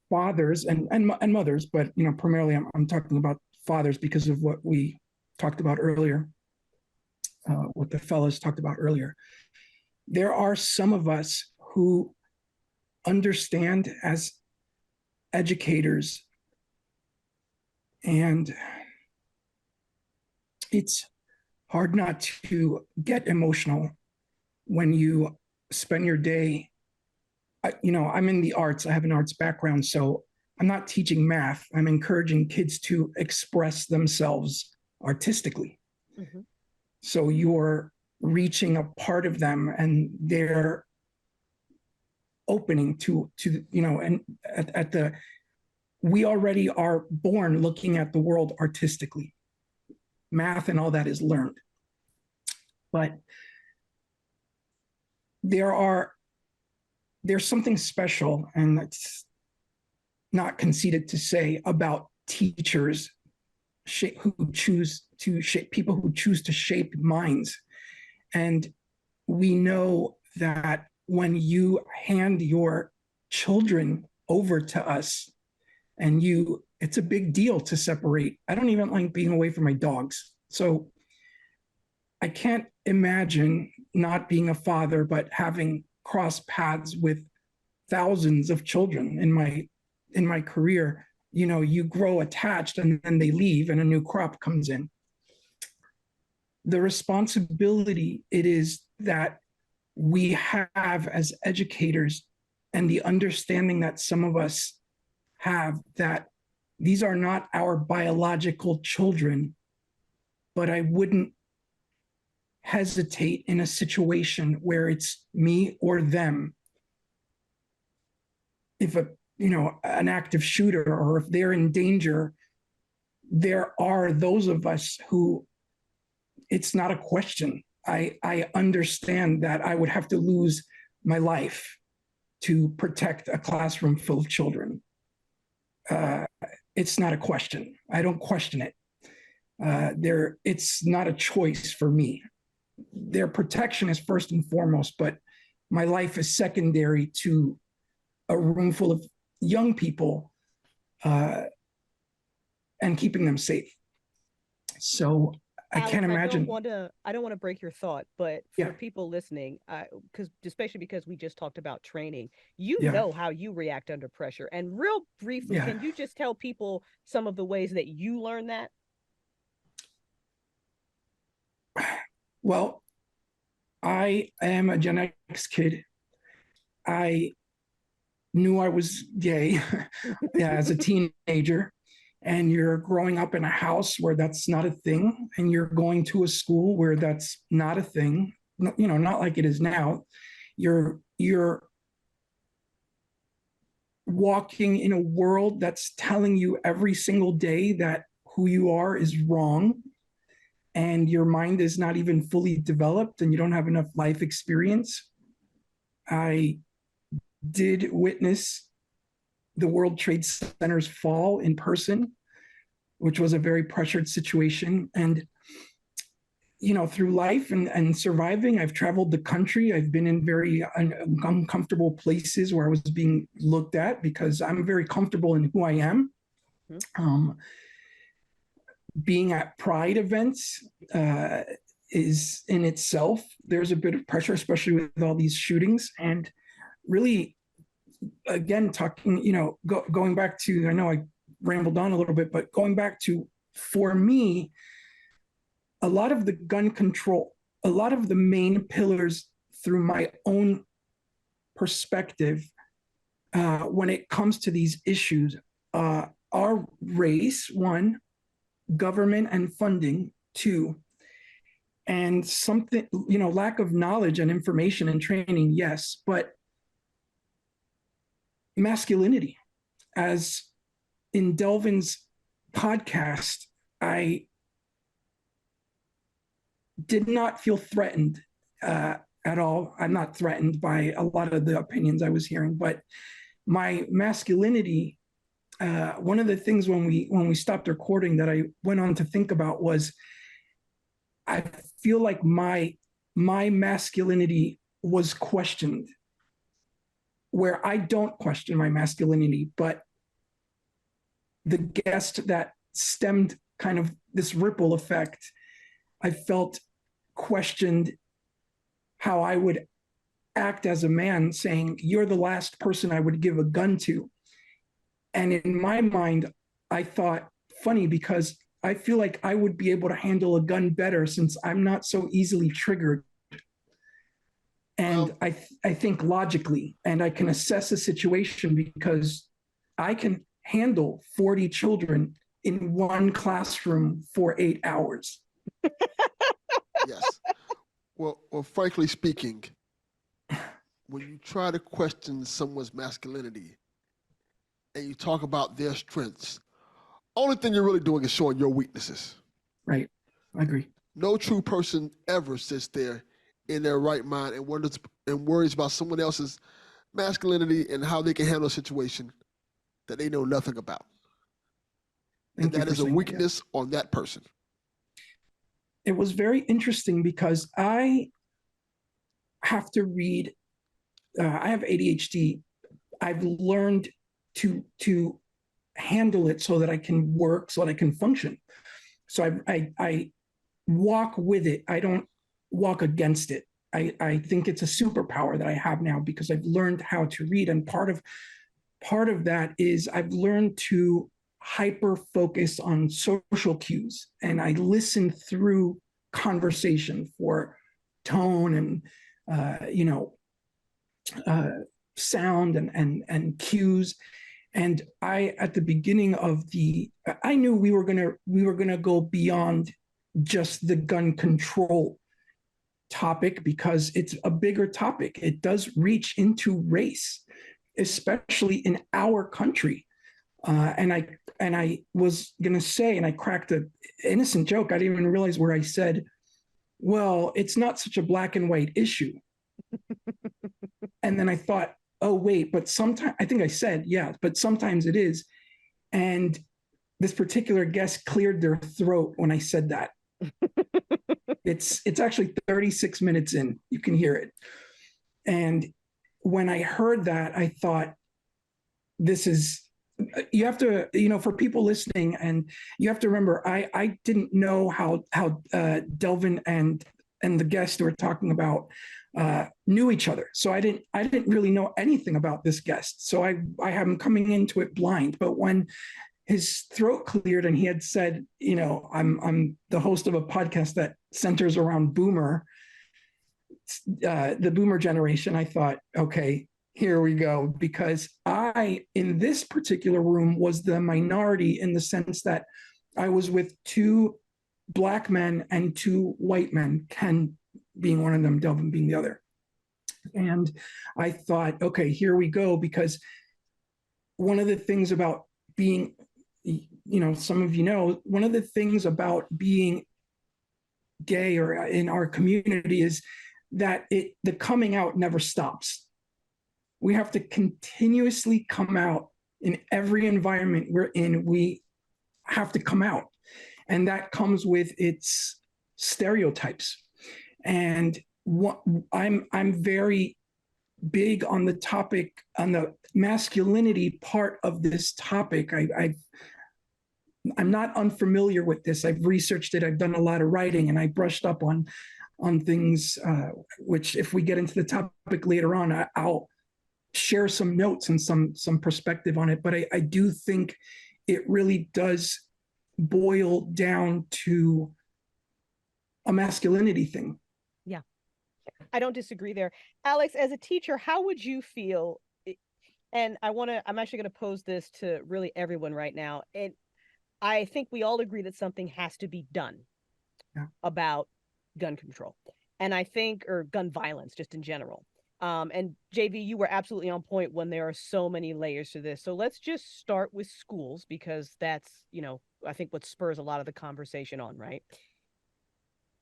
fathers and mothers, but primarily I'm talking about fathers because of what we talked about earlier, what the fellas talked about earlier. There are some of us who understand as educators, and it's hard not to get emotional when you spend your day. I'm in the arts. I have an arts background, so I'm not teaching math. I'm encouraging kids to express themselves artistically. Mm-hmm. So you're reaching a part of them, and they're opening to and we already are born looking at the world artistically. Math and all that is learned, but there's something special, and it's not conceited to say, about teachers who choose to shape, people who choose to shape minds. And we know that when you hand your children over to us and it's a big deal to separate. I don't even like being away from my dogs. So I can't imagine not being a father, but having crossed paths with thousands of children in my career. You know, you grow attached and then they leave and a new crop comes in. The responsibility it is that we have as educators, and the understanding that some of us have, that these are not our biological children, but I wouldn't hesitate in a situation where it's me or them. If an active shooter, or if they're in danger, there are those of us who it's not a question. I understand that I would have to lose my life to protect a classroom full of children. It's not a question. I don't question it. It's not a choice for me. Their protection is first and foremost, but my life is secondary to a room full of young people and keeping them safe. So I can't imagine. I don't want to break your thought, but for people listening, especially because we just talked about training, know how you react under pressure. And real briefly, can you just tell people some of the ways that you learn that? Well, I am a Gen X kid. I knew I was gay as a teenager. And you're growing up in a house where that's not a thing, and you're going to a school where that's not a thing, not like it is now. You're walking in a world that's telling you every single day that who you are is wrong, and your mind is not even fully developed, and you don't have enough life experience. I did witness the World Trade Center's fall in person, which was a very pressured situation. And, through life and surviving, I've traveled the country. I've been in very uncomfortable places where I was being looked at because I'm very comfortable in who I am. Being at Pride events is in itself, there's a bit of pressure, especially with all these shootings. And really, again, talking, going back to, I know I rambled on a little bit, but going back to, for me, a lot of the gun control, a lot of the main pillars through my own perspective, when it comes to these issues, are race, one, government and funding, two, and something, lack of knowledge and information and training, yes, but masculinity. As in Delvin's podcast, I did not feel threatened at all. I'm not threatened by a lot of the opinions I was hearing, but my masculinity, one of the things when we stopped recording that I went on to think about was, I feel like my masculinity was questioned, where I don't question my masculinity, but the guest that stemmed kind of this ripple effect, I felt questioned how I would act as a man, saying, you're the last person I would give a gun to. And in my mind, I thought, funny, because I feel like I would be able to handle a gun better since I'm not so easily triggered. And I think logically, and I can assess a situation because I can handle 40 children in one classroom for 8 hours. Yes. Well, frankly speaking, when you try to question someone's masculinity and you talk about their strengths, only thing you're really doing is showing your weaknesses. Right. I agree. No true person ever sits there in their right mind and wonders and worries about someone else's masculinity and how they can handle a situation that they know nothing about. And that is a weakness on that person. It was very interesting because I have to read. I have ADHD. I've learned to handle it so that I can work, so that I can function. So I walk with it. I don't walk against it. I think it's a superpower that I have now because I've learned how to read. And part of that is I've learned to hyper focus on social cues, and I listen through conversation for tone and sound and cues. And I, at the beginning of I knew we were gonna go beyond just the gun control topic because it's a bigger topic. It does reach into race, especially in our country. And I was gonna say, and I cracked an innocent joke. I didn't even realize where I said, "Well, it's not such a black and white issue." And then I thought, oh wait, but sometimes I think I said, yeah, but sometimes it is. And this particular guest cleared their throat when I said that. It's actually 36 minutes in, you can hear it. And when I heard that, I thought, this is, you have to, for people listening, and you have to remember, I didn't know how Delvin and the guest who were talking about knew each other. So I didn't really know anything about this guest. So I have him coming into it blind. But when his throat cleared and he had said, I'm the host of a podcast that centers around the boomer generation, I thought, okay, here we go. Because I, in this particular room, was the minority in the sense that I was with two Black men and two white men, Ken being one of them, Delvin being the other. And I thought, okay, here we go. Because one of the things about being, some of one of the things about being gay or in our community is that the coming out never stops. We have to continuously come out in every environment we're in. We have to come out, and that comes with its stereotypes. And I'm very big on the topic, on the masculinity part of this topic. I'm not unfamiliar with this. I've researched it. I've done a lot of writing, and I brushed up on things, which if we get into the topic later on, I'll share some notes and some perspective on it. But I do think it really does boil down to a masculinity thing. Yeah, I don't disagree there. Alex, as a teacher, how would you feel? And I'm actually going to pose this to really everyone right now. And I think we all agree that something has to be done about gun control. And I think, or gun violence, just in general. And JV, you were absolutely on point when there are so many layers to this. So let's just start with schools, because that's, I think what spurs a lot of the conversation on, right?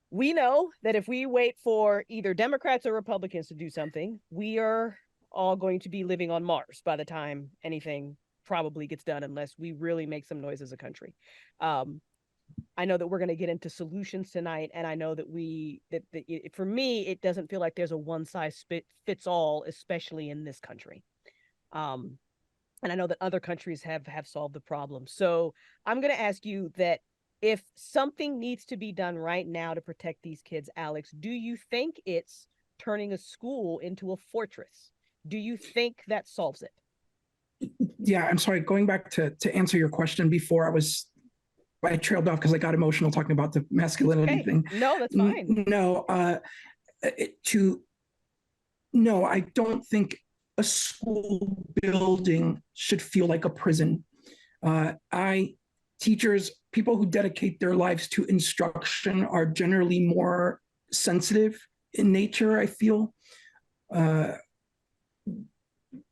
We know that if we wait for either Democrats or Republicans to do something, we are all going to be living on Mars by the time anything probably gets done, unless we really make some noise as a country. I know that we're going to get into solutions tonight, and I know that for me, it doesn't feel like there's a one size fits all, especially in this country. And I know that other countries have solved the problem. So I'm going to ask you that if something needs to be done right now to protect these kids, Alex, do you think it's turning a school into a fortress? Do you think that solves it? Yeah, I'm sorry. Going back to answer your question before, I trailed off because I got emotional talking about the masculinity thing. No, that's fine. No, I don't think a school building should feel like a prison. Teachers, people who dedicate their lives to instruction are generally more sensitive in nature, I feel,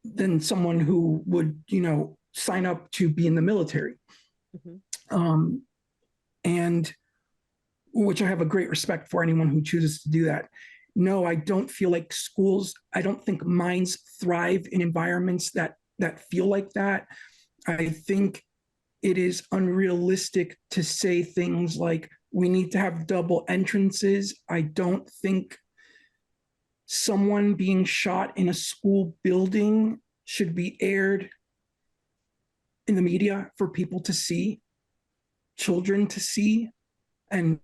than someone who would, sign up to be in the military. Mm-hmm. And which I have a great respect for anyone who chooses to do that. No, I don't feel like I don't think minds thrive in environments that feel like that. I think it is unrealistic to say things like we need to have double entrances. I don't think someone being shot in a school building should be aired in the media for people to see, children to see, and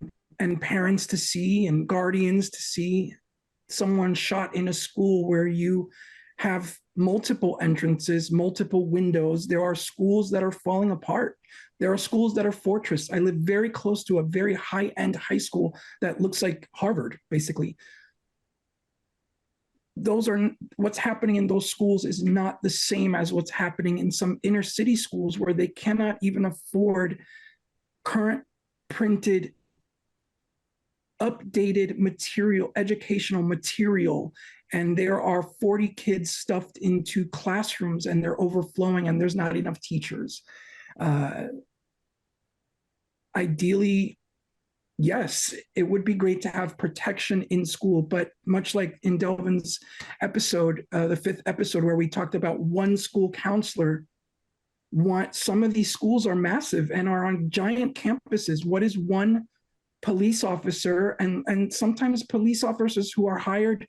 parents to see, and guardians to see. Someone shot in a school where you have multiple entrances, multiple windows. There are schools that are falling apart. There are schools that are fortress. I live very close to a very high-end high school that looks like Harvard, basically. Those are what's happening in those schools is not the same as what's happening in some inner city schools where they cannot even afford current printed updated material, educational material, and there are 40 kids stuffed into classrooms and they're overflowing and there's not enough teachers. Ideally, yes, it would be great to have protection in school, but much like in Delvin's episode, the 5th episode, where we talked about one school counselor, some of these schools are massive and are on giant campuses. What is one police officer? And sometimes police officers who are hired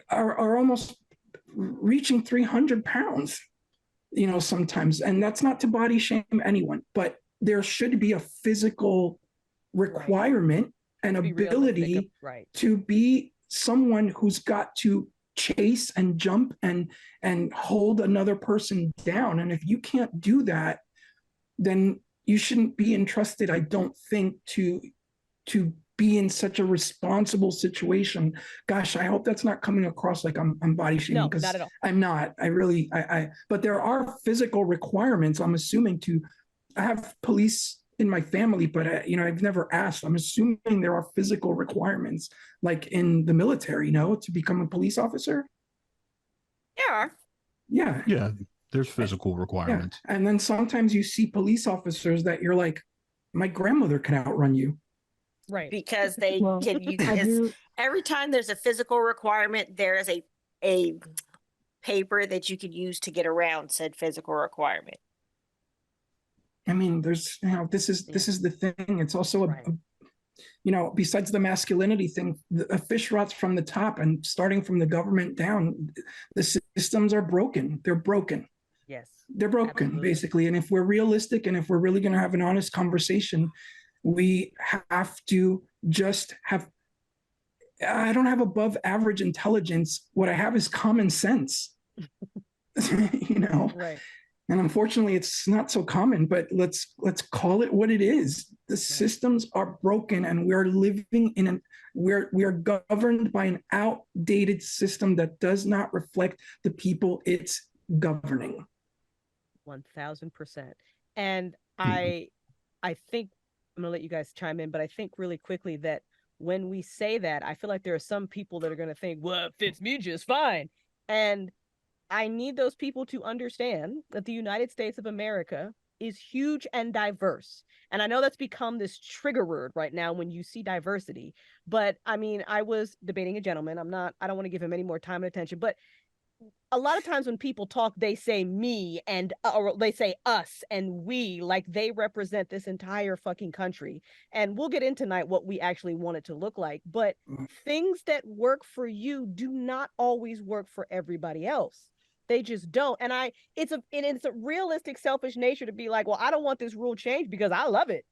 are almost reaching 300 pounds, sometimes. And that's not to body shame anyone, but there should be a physical requirement and ability to be someone who's got to chase and jump and hold another person down. And if you can't do that, then you shouldn't be entrusted, I don't think, to be in such a responsible situation. Gosh, I hope that's not coming across like I'm body shaming, because not at all. I'm not. But there are physical requirements, I'm assuming, I have police in my family, but I've never asked. I'm assuming there are physical requirements, like in the military, to become a police officer. Yeah. Yeah, there's physical requirements. Yeah. And then sometimes you see police officers that you're like, my grandmother can outrun you. Right. Because they can every time there's a physical requirement, there is a paper that you could use to get around said physical requirement. I mean, there's, this is the thing. It's also besides the masculinity thing, a fish rots from the top, and starting from the government down, the systems are broken. They're broken. Yes. They're broken, absolutely. Basically. And if we're realistic and if we're really going to have an honest conversation, we have to just have, I don't have above average intelligence. What I have is common sense, Right. And unfortunately, it's not so common, but let's call it what it is. The systems are broken, and we're living in we're governed by an outdated system that does not reflect the people it's governing. 1000%. And I think I'm gonna let you guys chime in, but I think really quickly that when we say that, I feel like there are some people that are gonna think, well, it fits me just fine. And I need those people to understand that the United States of America is huge and diverse. And I know that's become this trigger word right now when you see diversity. But I mean, I was debating a gentleman. I don't want to give him any more time and attention. But a lot of times when people talk, they say me and or they say us and we, like they represent this entire fucking country. And we'll get into tonight what we actually want it to look like. But things that work for you do not always work for everybody else. They just don't. And it's a realistic, selfish nature to be like, well, I don't want this rule changed because I love it.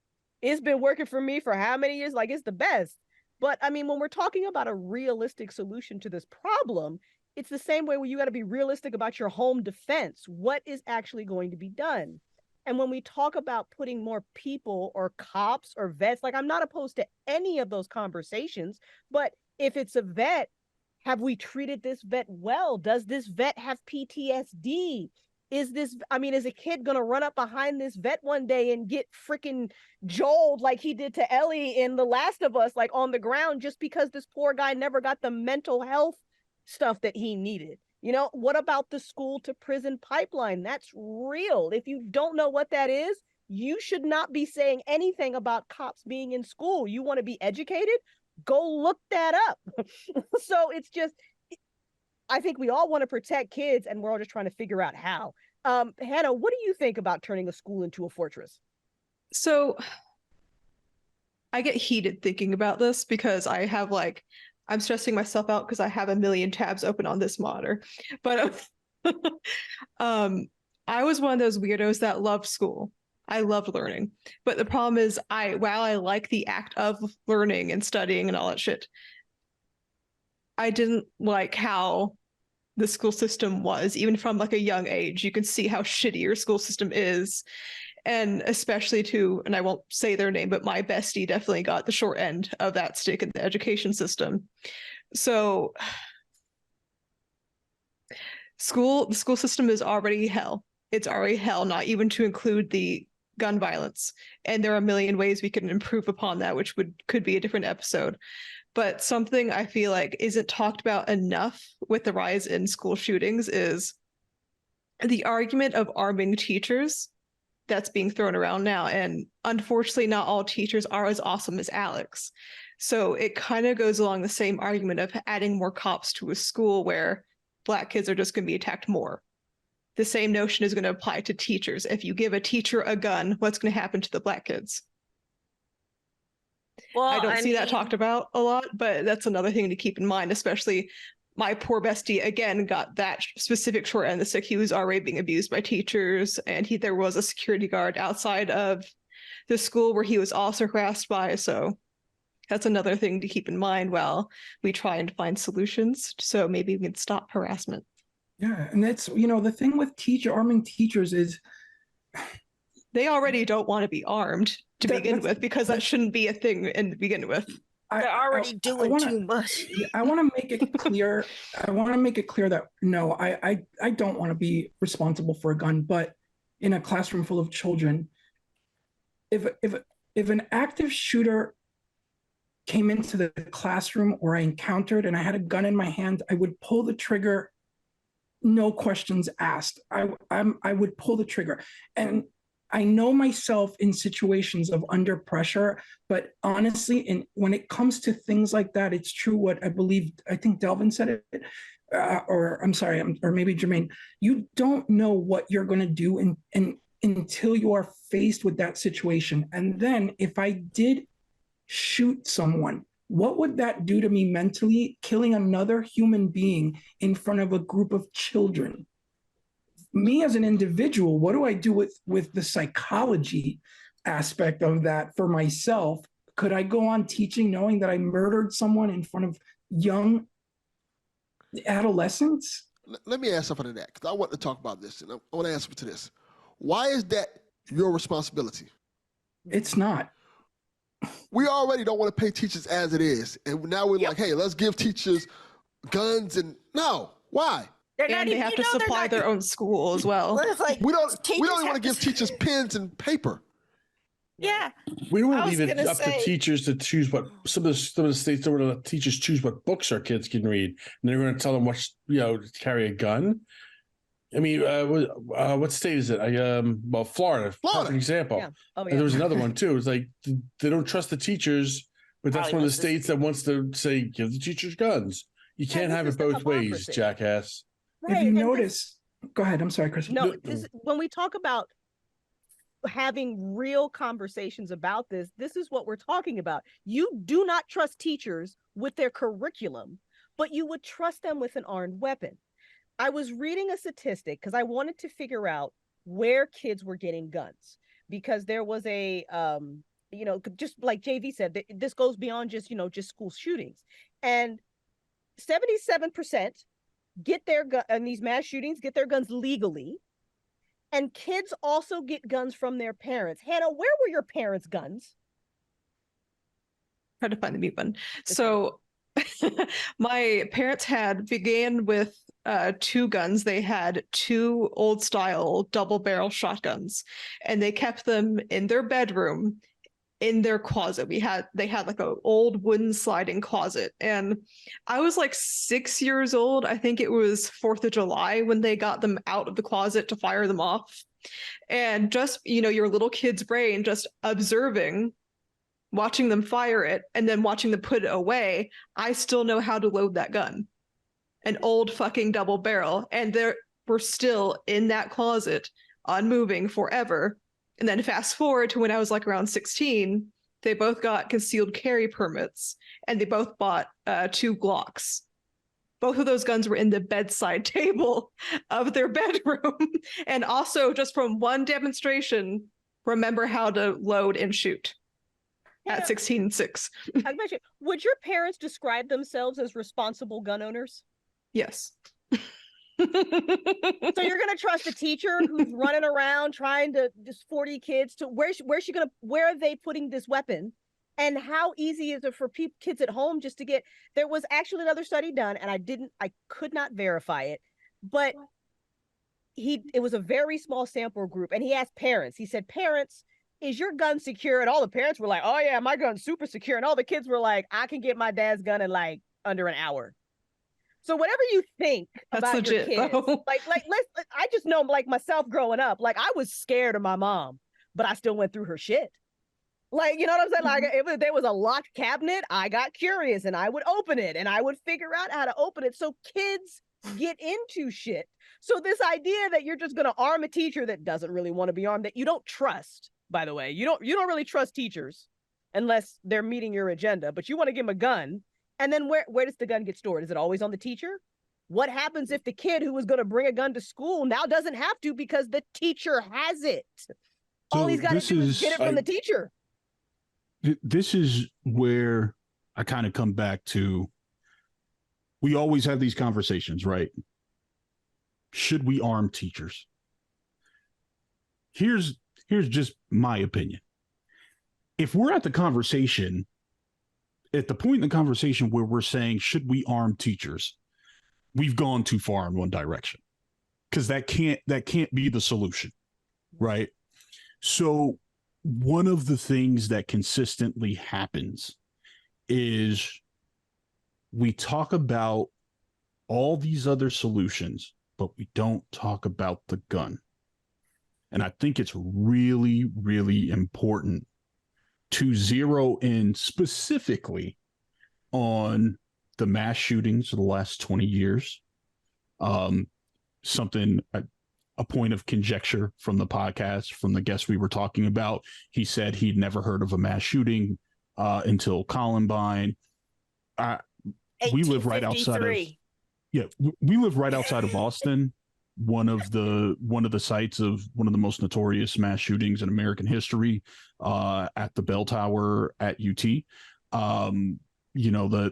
It's been working for me for how many years? Like, it's the best. But I mean, when we're talking about a realistic solution to this problem, it's the same way where you got to be realistic about your home defense. What is actually going to be done? And when we talk about putting more people or cops or vets, like I'm not opposed to any of those conversations, but if it's a vet, have we treated this vet well? Does this vet have PTSD? Is a kid going to run up behind this vet one day and get freaking Joel'd like he did to Ellie in The Last of Us, like on the ground, just because this poor guy never got the mental health stuff that he needed? What about the school to prison pipeline? That's real. If you don't know what that is, you should not be saying anything about cops being in school. You want to be educated? Go look that up. So it's just, I think we all want to protect kids, and we're all just trying to figure out how. Hannah, what do you think about turning a school into a fortress? So I get heated thinking about this because I have I'm stressing myself out because I have a million tabs open on this monitor. But I was one of those weirdos that loved school. I loved learning. But the problem is while I like the act of learning and studying and all that shit, I didn't like how the school system was, even from like a young age. You can see how shitty your school system is. And especially and I won't say their name, but my bestie definitely got the short end of that stick in the education system. So the school system is already hell. It's already hell, not even to include the gun violence. And there are a million ways we can improve upon that, which could be a different episode. But something I feel like isn't talked about enough with the rise in school shootings is the argument of arming teachers that's being thrown around now. And unfortunately, not all teachers are as awesome as Alex. So it kind of goes along the same argument of adding more cops to a school where Black kids are just going to be attacked more. The same notion is going to apply to teachers. If you give a teacher a gun, what's going to happen to the Black kids? Well, I don't see that talked about a lot, but that's another thing to keep in mind, especially my poor bestie, again, got that specific short end of the stick. He was already being abused by teachers, and there was a security guard outside of the school where he was also harassed by. So that's another thing to keep in mind while we try and find solutions. So maybe we can stop harassment. Yeah, and that's, the thing with arming teachers is they already don't want to be armed to begin with, because that shouldn't be a thing in the begin with. They're already doing too much. I want to make it clear. I want to make it clear that no, I don't want to be responsible for a gun. But in a classroom full of children, if an active shooter came into the classroom or I encountered and I had a gun in my hand, I would pull the trigger, no questions asked. I would pull the trigger. And I know myself in situations of under pressure, but honestly, when it comes to things like that, it's true what I think Delvin said it, or I'm sorry, or maybe Jermaine, you don't know what you're going to do until you are faced with that situation. And then if I did shoot someone, what would that do to me mentally, killing another human being in front of a group of children? Me as an individual, what do I do with the psychology aspect of that for myself? Could I go on teaching knowing that I murdered someone in front of young adolescents? Let me ask something to that, because I want to talk about this, and I want to answer to this. Why is that your responsibility? It's not. We already don't want to pay teachers as it is, and now we're like, hey, let's give teachers guns, and no, why? And they have to supply their own school as well. Like, we don't even want to give teachers pens and paper. Yeah. We don't want to leave it up to teachers to choose what some of the states don't want to let teachers choose what books our kids can read, and they're going to tell them what to carry a gun. I mean, what state is it? Florida. For example. Yeah. Oh, yeah. And there was another one too. It's like they don't trust the teachers, but that's one of the states that wants to say give the teachers guns. You can't have it both ways, jackass. Right. If you notice, go ahead. I'm sorry, Chris. No, when we talk about having real conversations about this is what we're talking about. You do not trust teachers with their curriculum, but you would trust them with an armed weapon. I was reading a statistic because I wanted to figure out where kids were getting guns, because there was a, just like JV said, this goes beyond just school shootings, and 77% get their gun in these mass shootings, get their guns legally. And kids also get guns from their parents. Hannah, where were your parents' guns? Try to find the mute button. Okay. So my parents began with 2 guns. They had 2 old style double barrel shotguns, and they kept them in their bedroom, in their closet. They had like an old wooden sliding closet, and I was like 6 years old. I think it was 4th of July when they got them out of the closet to fire them off. And just, your little kid's brain just observing, watching them fire it, and then watching them put it away. I still know how to load that gun. An old fucking double barrel. And they were still in that closet, unmoving forever. And then fast forward to when I was like around 16, They both got concealed carry permits, and they both bought 2 Glocks. Both of those guns were in the bedside table of their bedroom. And also, just from one demonstration, remember how to load and shoot at 16 and 6. I mentioned, would your parents describe themselves as responsible gun owners? Yes. So you're gonna trust a teacher who's running around trying to just 40 kids to where are they putting this weapon, and how easy is it for kids at home just to get? There was actually another study done, and I could not verify it, but it was a very small sample group, and he asked parents. He said, "Parents, is your gun secure?" And all the parents were like, "Oh yeah, my gun's super secure," and all the kids were like, "I can get my dad's gun in like under an hour." So whatever you think about legit, your kids, I just know, like myself growing up, like I was scared of my mom, but I still went through her shit. Like, you know what I'm saying? Like if there was a locked cabinet, I got curious and I would open it and I would figure out how to open it. So kids get into shit. So this idea that you're just going to arm a teacher that doesn't really want to be armed, that you don't trust, by the way, you don't really trust teachers unless they're meeting your agenda, but you want to give them a gun. And then where does the gun get stored? Is it always on the teacher? What happens if the kid who was going to bring a gun to school now doesn't have to because the teacher has it? So all he's got to do is get it from the teacher. This is where I kind of come back to, we always have these conversations, right? Should we arm teachers? Here's just my opinion. If we're at the conversation, at the point in the conversation where we're saying, should we arm teachers? We've gone too far in one direction, because that can't be the solution, right? So one of the things that consistently happens is we talk about all these other solutions, but we don't talk about the gun. And I think it's really, really important to zero in specifically on the mass shootings of the last 20 years. A point of conjecture from the podcast, from the guest we were talking about, he said he'd never heard of a mass shooting until Columbine. We live right outside of, we live right outside of Austin, one of the sites of one of the most notorious mass shootings in American history, at the Bell Tower at UT.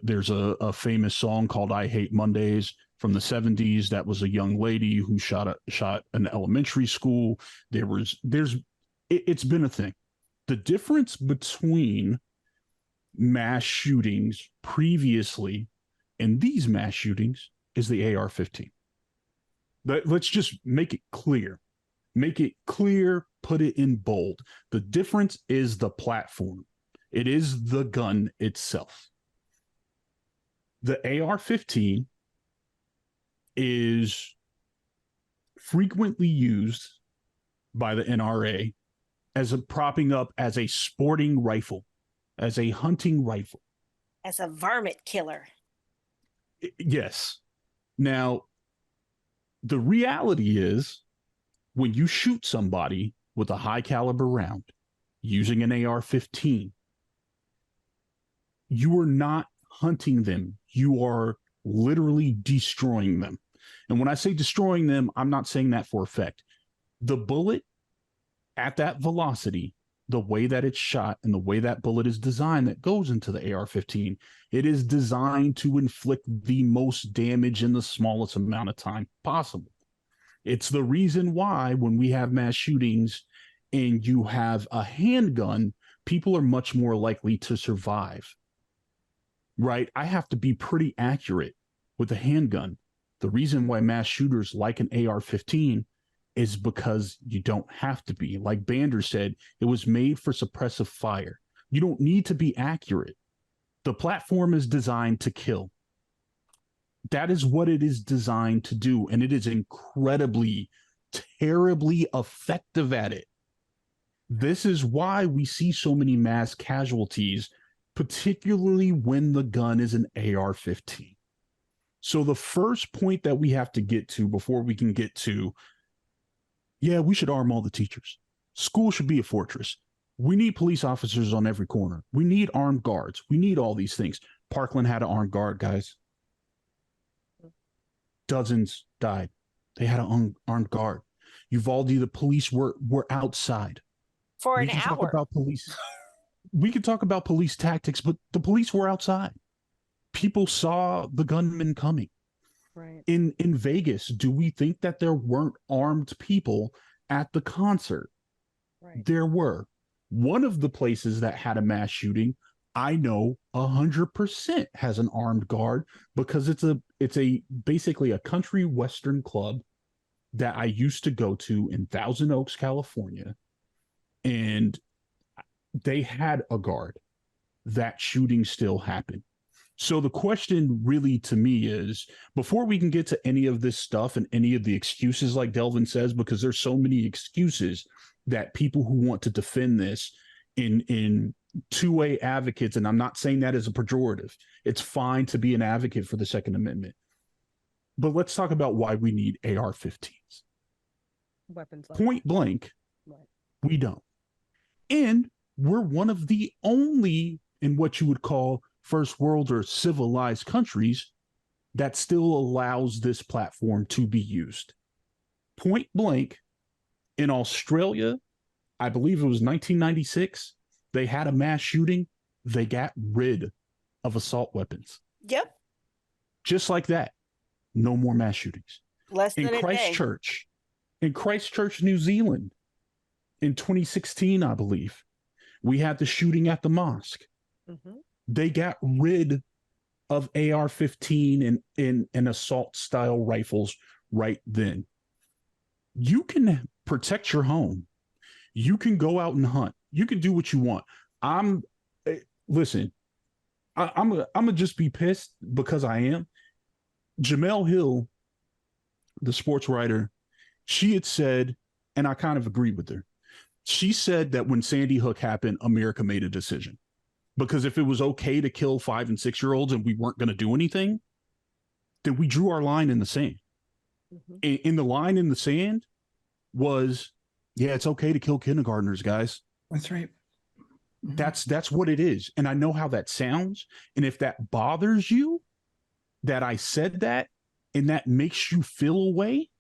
There's a famous song called "I Hate Mondays" from the 70s. That was a young lady who shot an elementary school. It's been a thing. The difference between mass shootings previously and these mass shootings is the AR-15. Let's just make it clear. Make it clear, put it in bold. The difference is the platform. It is the gun itself. The AR-15 is frequently used by the NRA as propping up as a sporting rifle, as a hunting rifle. As a varmint killer. Yes. Now, the reality is, when you shoot somebody with a high caliber round using an AR-15, you are not hunting them. You are literally destroying them. And when I say destroying them, I'm not saying that for effect. The bullet at that velocity, the way that it's shot and the way that bullet is designed that goes into the AR-15, it is designed to inflict the most damage in the smallest amount of time possible. It's the reason why when we have mass shootings and you have a handgun, people are much more likely to survive, right? I have to be pretty accurate with a handgun. The reason why mass shooters like an AR-15 is because you don't have to be. Like Bander said, it was made for suppressive fire. You don't need to be accurate. The platform is designed to kill. That is what it is designed to do, and it is incredibly, terribly effective at it. This is why we see so many mass casualties, particularly when the gun is an AR-15. So the first point that we have to get to before we can get to, we should arm all the teachers. School should be a fortress. We need police officers on every corner. We need armed guards. We need all these things. Parkland had an armed guard, guys. Dozens died. They had an armed guard. Uvalde, the police were outside. For We an can talk hour. about police. We can talk about police tactics, but the police were outside. People saw the gunmen coming. Right. In Vegas, do we think that there weren't armed people at the concert? Right. There were. One of the places that had a mass shooting, I know 100% has an armed guard, because it's a basically a country western club that I used to go to in Thousand Oaks, California, and they had a guard. That shooting still happened. So the question really to me is, before we can get to any of this stuff and any of the excuses like Delvin says, because there's so many excuses that people who want to defend this in two-way advocates, and I'm not saying that as a pejorative. It's fine to be an advocate for the Second Amendment. But let's talk about why we need AR-15s. Weapons. Like Point blank, right. we don't. And we're one of the only, in what you would call first world or civilized countries, that still allows this platform to be used. Point blank, in Australia, I believe it was 1996, they had a mass shooting. They got rid of assault weapons. Yep. Just like that. No more mass shootings. Less than a day. In Christchurch, New Zealand, in 2016, I believe, we had the shooting at the mosque. Mm-hmm. They got rid of AR-15 and assault style rifles right then. You can protect your home. You can go out and hunt. You can do what you want. Listen, I'm gonna just be pissed because I am. Jamel Hill, the sports writer, she had said, and I kind of agreed with her. She said that when Sandy Hook happened, America made a decision. Because if it was okay to kill 5 and 6 year olds and we weren't going to do anything, then we drew our line in the sand. Mm-hmm. In the line in the sand was, yeah, it's okay to kill kindergartners, guys. That's right. Mm-hmm. That's what it is. And I know how that sounds. And if that bothers you, that I said that, and that makes you feel a way,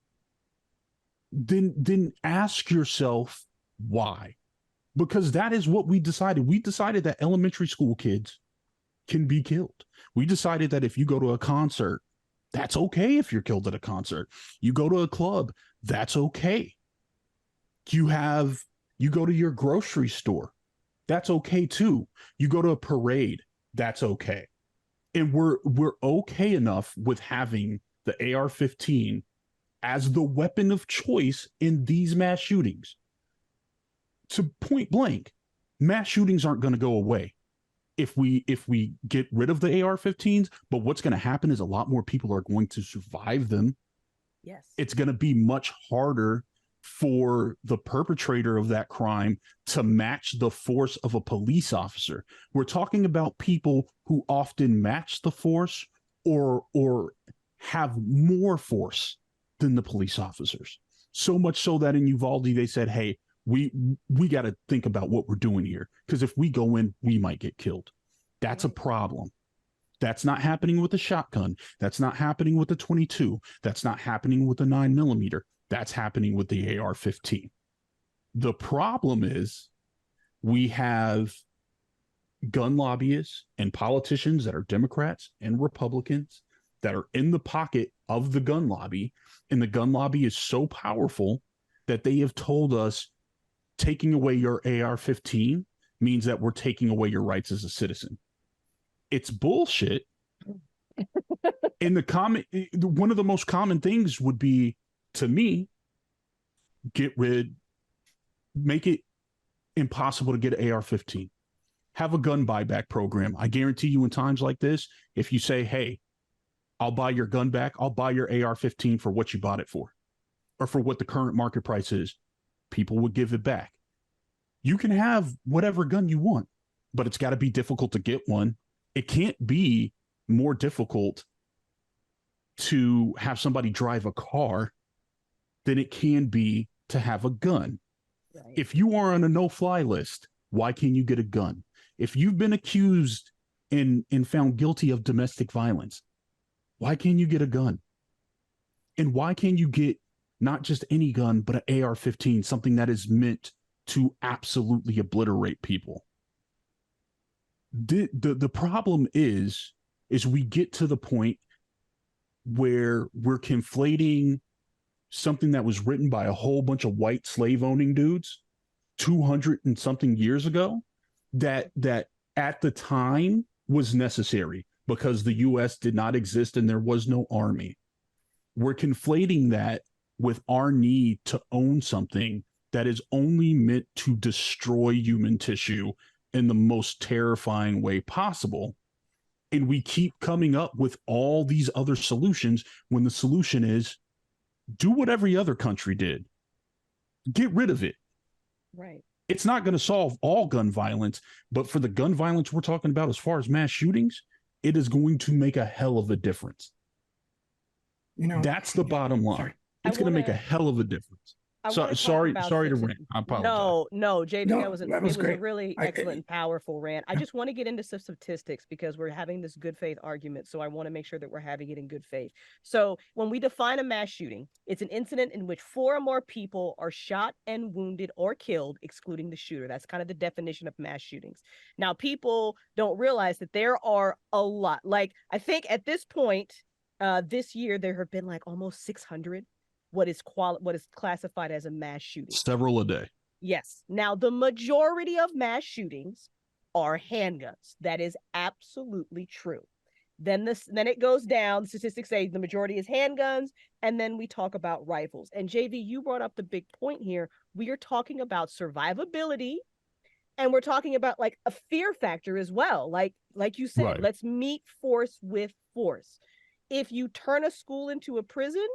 then ask yourself why. Because that is what we decided. We decided that elementary school kids can be killed. We decided that if you go to a concert, that's okay if you're killed at a concert. You go to a club, that's okay. You go to your grocery store, that's okay too. You go to a parade, that's okay. And we're okay enough with having the AR-15 as the weapon of choice in these mass shootings. To point blank, mass shootings aren't going to go away if we get rid of the AR-15s, but what's going to happen is a lot more people are going to survive them. Yes. It's going to be much harder for the perpetrator of that crime to match the force of a police officer. We're talking about people who often match the force or have more force than the police officers. So much so that in Uvalde, they said, hey, we got to think about what we're doing here, because if we go in, we might get killed. That's a problem. That's not happening with the shotgun. That's not happening with the 22. That's not happening with the 9mm. That's happening with the AR-15. The problem is we have gun lobbyists and politicians that are Democrats and Republicans that are in the pocket of the gun lobby, and the gun lobby is so powerful that they have told us taking away your AR-15 means that we're taking away your rights as a citizen. It's bullshit. And one of the most common things would be, to me, make it impossible to get an AR-15. Have a gun buyback program. I guarantee you in times like this, if you say, hey, I'll buy your gun back, I'll buy your AR-15 for what you bought it for, or for what the current market price is, people would give it back. You can have whatever gun you want, but it's got to be difficult to get one. It can't be more difficult to have somebody drive a car than it can be to have a gun. Right. If you are on a no-fly list, why can't you get a gun? If you've been accused and found guilty of domestic violence, why can't you get a gun? And why can't you get not just any gun, but an AR-15, something that is meant to absolutely obliterate people? The problem is we get to the point where we're conflating something that was written by a whole bunch of white slave owning dudes 200 and something years ago that at the time was necessary because the US did not exist and there was no army. We're conflating that with our need to own something that is only meant to destroy human tissue in the most terrifying way possible. And we keep coming up with all these other solutions when the solution is do what every other country did. Get rid of it. Right. It's not going to solve all gun violence, but for the gun violence we're talking about as far as mass shootings, it is going to make a hell of a difference. You know, that's the bottom line. Sorry. It's going to make a hell of a difference. Sorry to rant. I apologize. No, JB, No, that was great. a really excellent and powerful rant. I just want to get into some statistics because we're having this good faith argument. So I want to make sure that we're having it in good faith. So when we define a mass shooting, it's an incident in which 4 or more people are shot and wounded or killed, excluding the shooter. That's kind of the definition of mass shootings. Now, people don't realize that there are a lot. Like, I think at this point, this year, there have been like almost 600 what is classified as a mass shooting. Several a day. Yes. Now, the majority of mass shootings are handguns. That is absolutely true. Then it goes down. Statistics say the majority is handguns, and then we talk about rifles. And JV, you brought up the big point here. We are talking about survivability, and we're talking about like a fear factor as well. Like you said, right. Let's meet force with force. If you turn a school into a prison,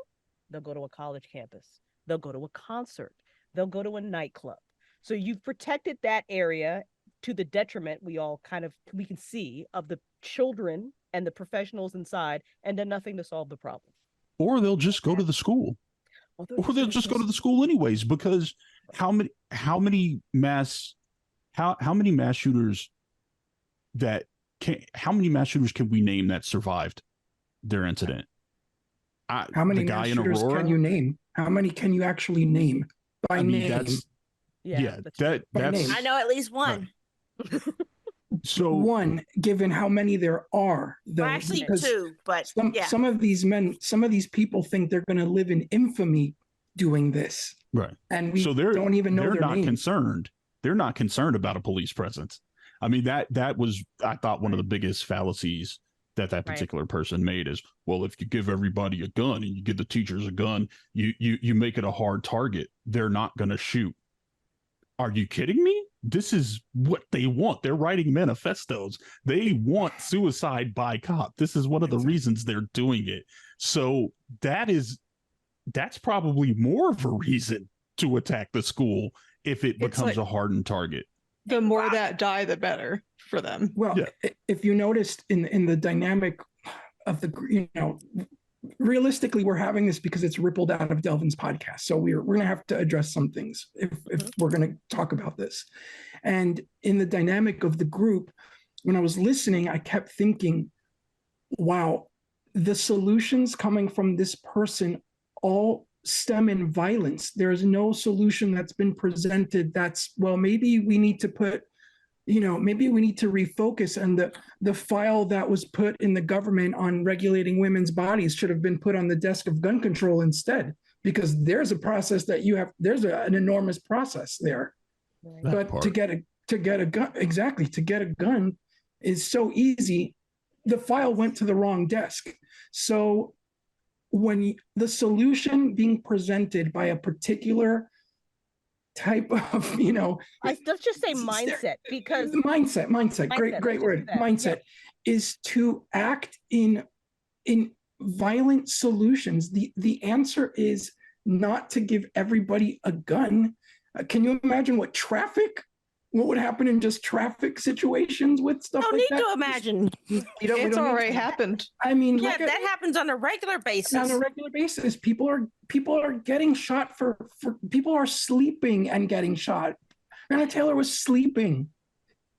they'll go to a college campus. They'll go to a concert. They'll go to a nightclub. So you've protected that area to the detriment we can see of the children and the professionals inside, and done nothing to solve the problem. Or they'll just go to the school. Or they'll just go to the school anyways, because how many mass shooters can we name that survived their incident? How many mass shooters can you name? How many can you actually name by name? That's I know at least one. Right. So one, given how many there are, though, actually 2, but some of these people think they're going to live in infamy doing this, right? And we don't even know their name. Concerned. They're not concerned about a police presence. I mean, that was, I thought, one of the biggest fallacies that particular person made is, well, if you give everybody a gun and you give the teachers a gun, you make it a hard target. They're not going to shoot. Are you kidding me? This is what they want. They're writing manifestos. They want suicide by cop. This is one of the reasons they're doing it. So that's probably more of a reason to attack the school if it becomes a hardened target. The more that die, the better for them. Well, if you noticed in the dynamic of the, realistically, we're having this because it's rippled out of Delvin's podcast. So we're going to have to address some things if we're going to talk about this. And in the dynamic of the group, when I was listening, I kept thinking, wow, the solutions coming from this person all stem in violence. There's no solution that's been presented that's, well, maybe we need to put, maybe we need to refocus, and the file that was put in the government on regulating women's bodies should have been put on the desk of gun control instead, because there's a process that there's an enormous process there. But to get a gun is so easy. The file went to the wrong desk. So when the solution being presented by a particular type of, let's just say mindset, because mindset, great word. Mindset is to act in violent solutions. The answer is not to give everybody a gun. Can you imagine what would happen in just traffic situations with stuff like that? Don't need to imagine. It's already happened. I mean, that happens on a regular basis. On a regular basis, people are getting shot for people are sleeping and getting shot. Breonna Taylor was sleeping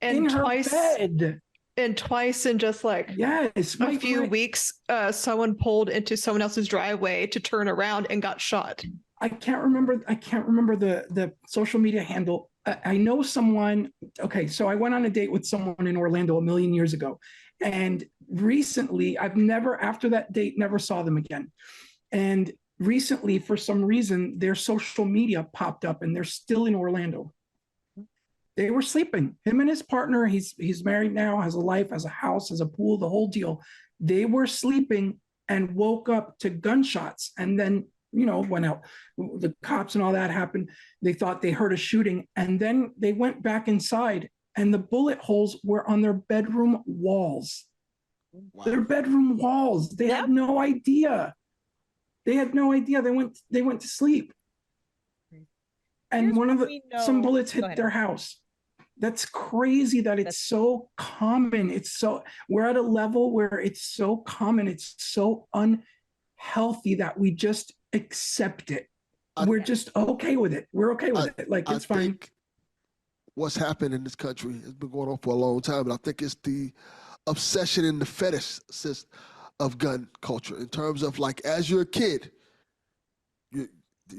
And in her twice, bed. and twice in just like Yes, a few weeks, someone pulled into someone else's driveway to turn around and got shot. I can't remember the social media handle. I know someone. Okay, so I went on a date with someone in Orlando a million years ago, and recently after that date never saw them again. And recently, for some reason, their social media popped up, and they're still in Orlando. They were sleeping. Him and his partner. He's married now, has a life, has a house, has a pool, the whole deal. They were sleeping and woke up to gunshots, and then went out. The cops and all that happened. They thought they heard a shooting, and then they went back inside, and the bullet holes were on their bedroom walls. Wow. Their bedroom walls. They had no idea. They had no idea. They went to sleep, and some bullets hit their house. That's crazy that it's so common. We're at a level where it's so common. It's so unhealthy that we just accept it. We're just okay with it. We're okay with it. Like, it's fine. What's happened in this country has been going on for a long time, and I think it's the obsession and the fetish of gun culture. In terms of, like, as you're a kid, you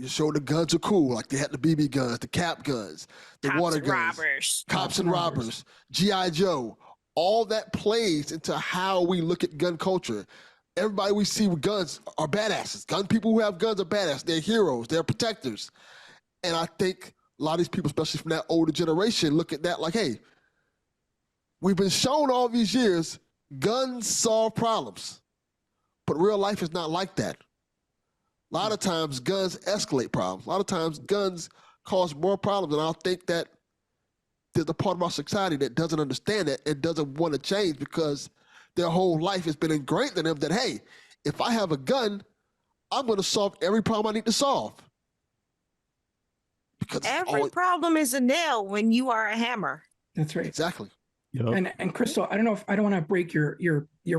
show the guns are cool. Like, they had the BB guns, the cap guns, the water guns, cops and robbers, G.I. Joe. All that plays into how we look at gun culture. Everybody we see with guns are badasses. Gun people who have guns are badass. They're heroes. They're protectors. And I think a lot of these people, especially from that older generation, look at that like, hey, we've been shown all these years guns solve problems. But real life is not like that. A lot of times guns escalate problems. A lot of times guns cause more problems. And I think that there's a part of our society that doesn't understand that and doesn't want to change because their whole life has been ingrained in them that, hey, if I have a gun, I'm going to solve every problem I need to solve. Because every problem is a nail when you are a hammer. That's right. Exactly. Yep. And Crystal, I don't want to break your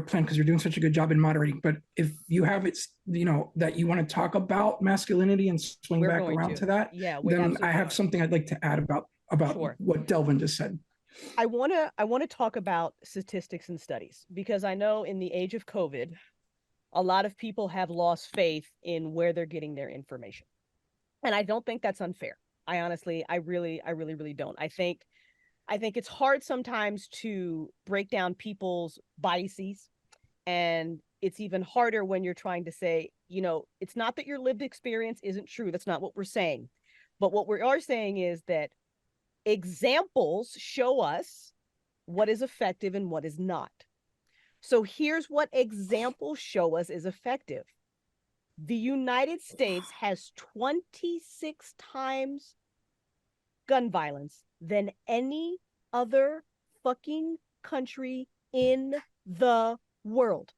plan because you're doing such a good job in moderating, but if you have it, that you want to talk about masculinity and swing back around to that, then I have something I'd like to add about what Delvin just said. I want to talk about statistics and studies because I know in the age of COVID, a lot of people have lost faith in where they're getting their information. And I don't think that's unfair. I really don't. I think it's hard sometimes to break down people's biases. And it's even harder when you're trying to say, it's not that your lived experience isn't true. That's not what we're saying. But what we are saying is that examples show us what is effective and what is not. So here's what examples show us is effective. The United States has 26 times gun violence than any other fucking country in the world.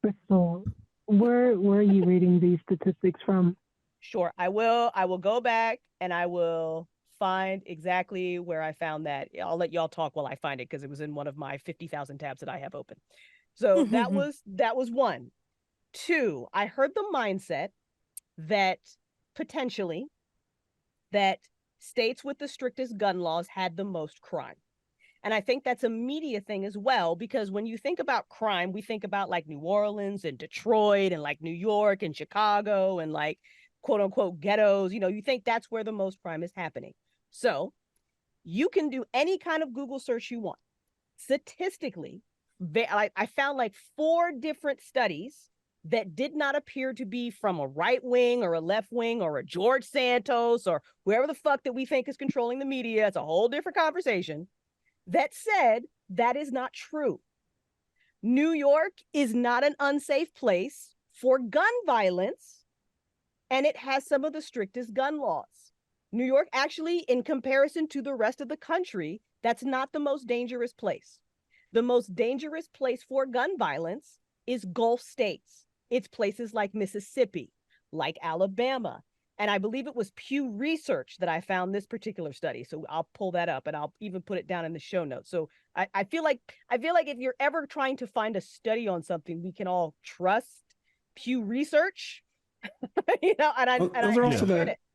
Crystal, where are you reading these statistics from? Sure, I will go back and I will find exactly where I found that. I'll let y'all talk while I find it because it was in one of my 50,000 tabs that I have open. So that was one. Two, I heard the mindset that potentially that states with the strictest gun laws had the most crime. And I think that's a media thing as well, because when you think about crime, we think about like New Orleans and Detroit and like New York and Chicago and like quote unquote ghettos. You think that's where the most crime is happening. So you can do any kind of Google search you want. Statistically, I found like 4 different studies that did not appear to be from a right wing or a left wing or a George Santos or whoever the fuck that we think is controlling the media. It's a whole different conversation. That said, that is not true. New York is not an unsafe place for gun violence, and it has some of the strictest gun laws. New York actually, in comparison to the rest of the country, that's not the most dangerous place. The most dangerous place for gun violence is Gulf states. It's places like Mississippi, like Alabama. And I believe it was Pew Research that I found this particular study. So I'll pull that up and I'll even put it down in the show notes. So I feel like if you're ever trying to find a study on something, we can all trust Pew Research.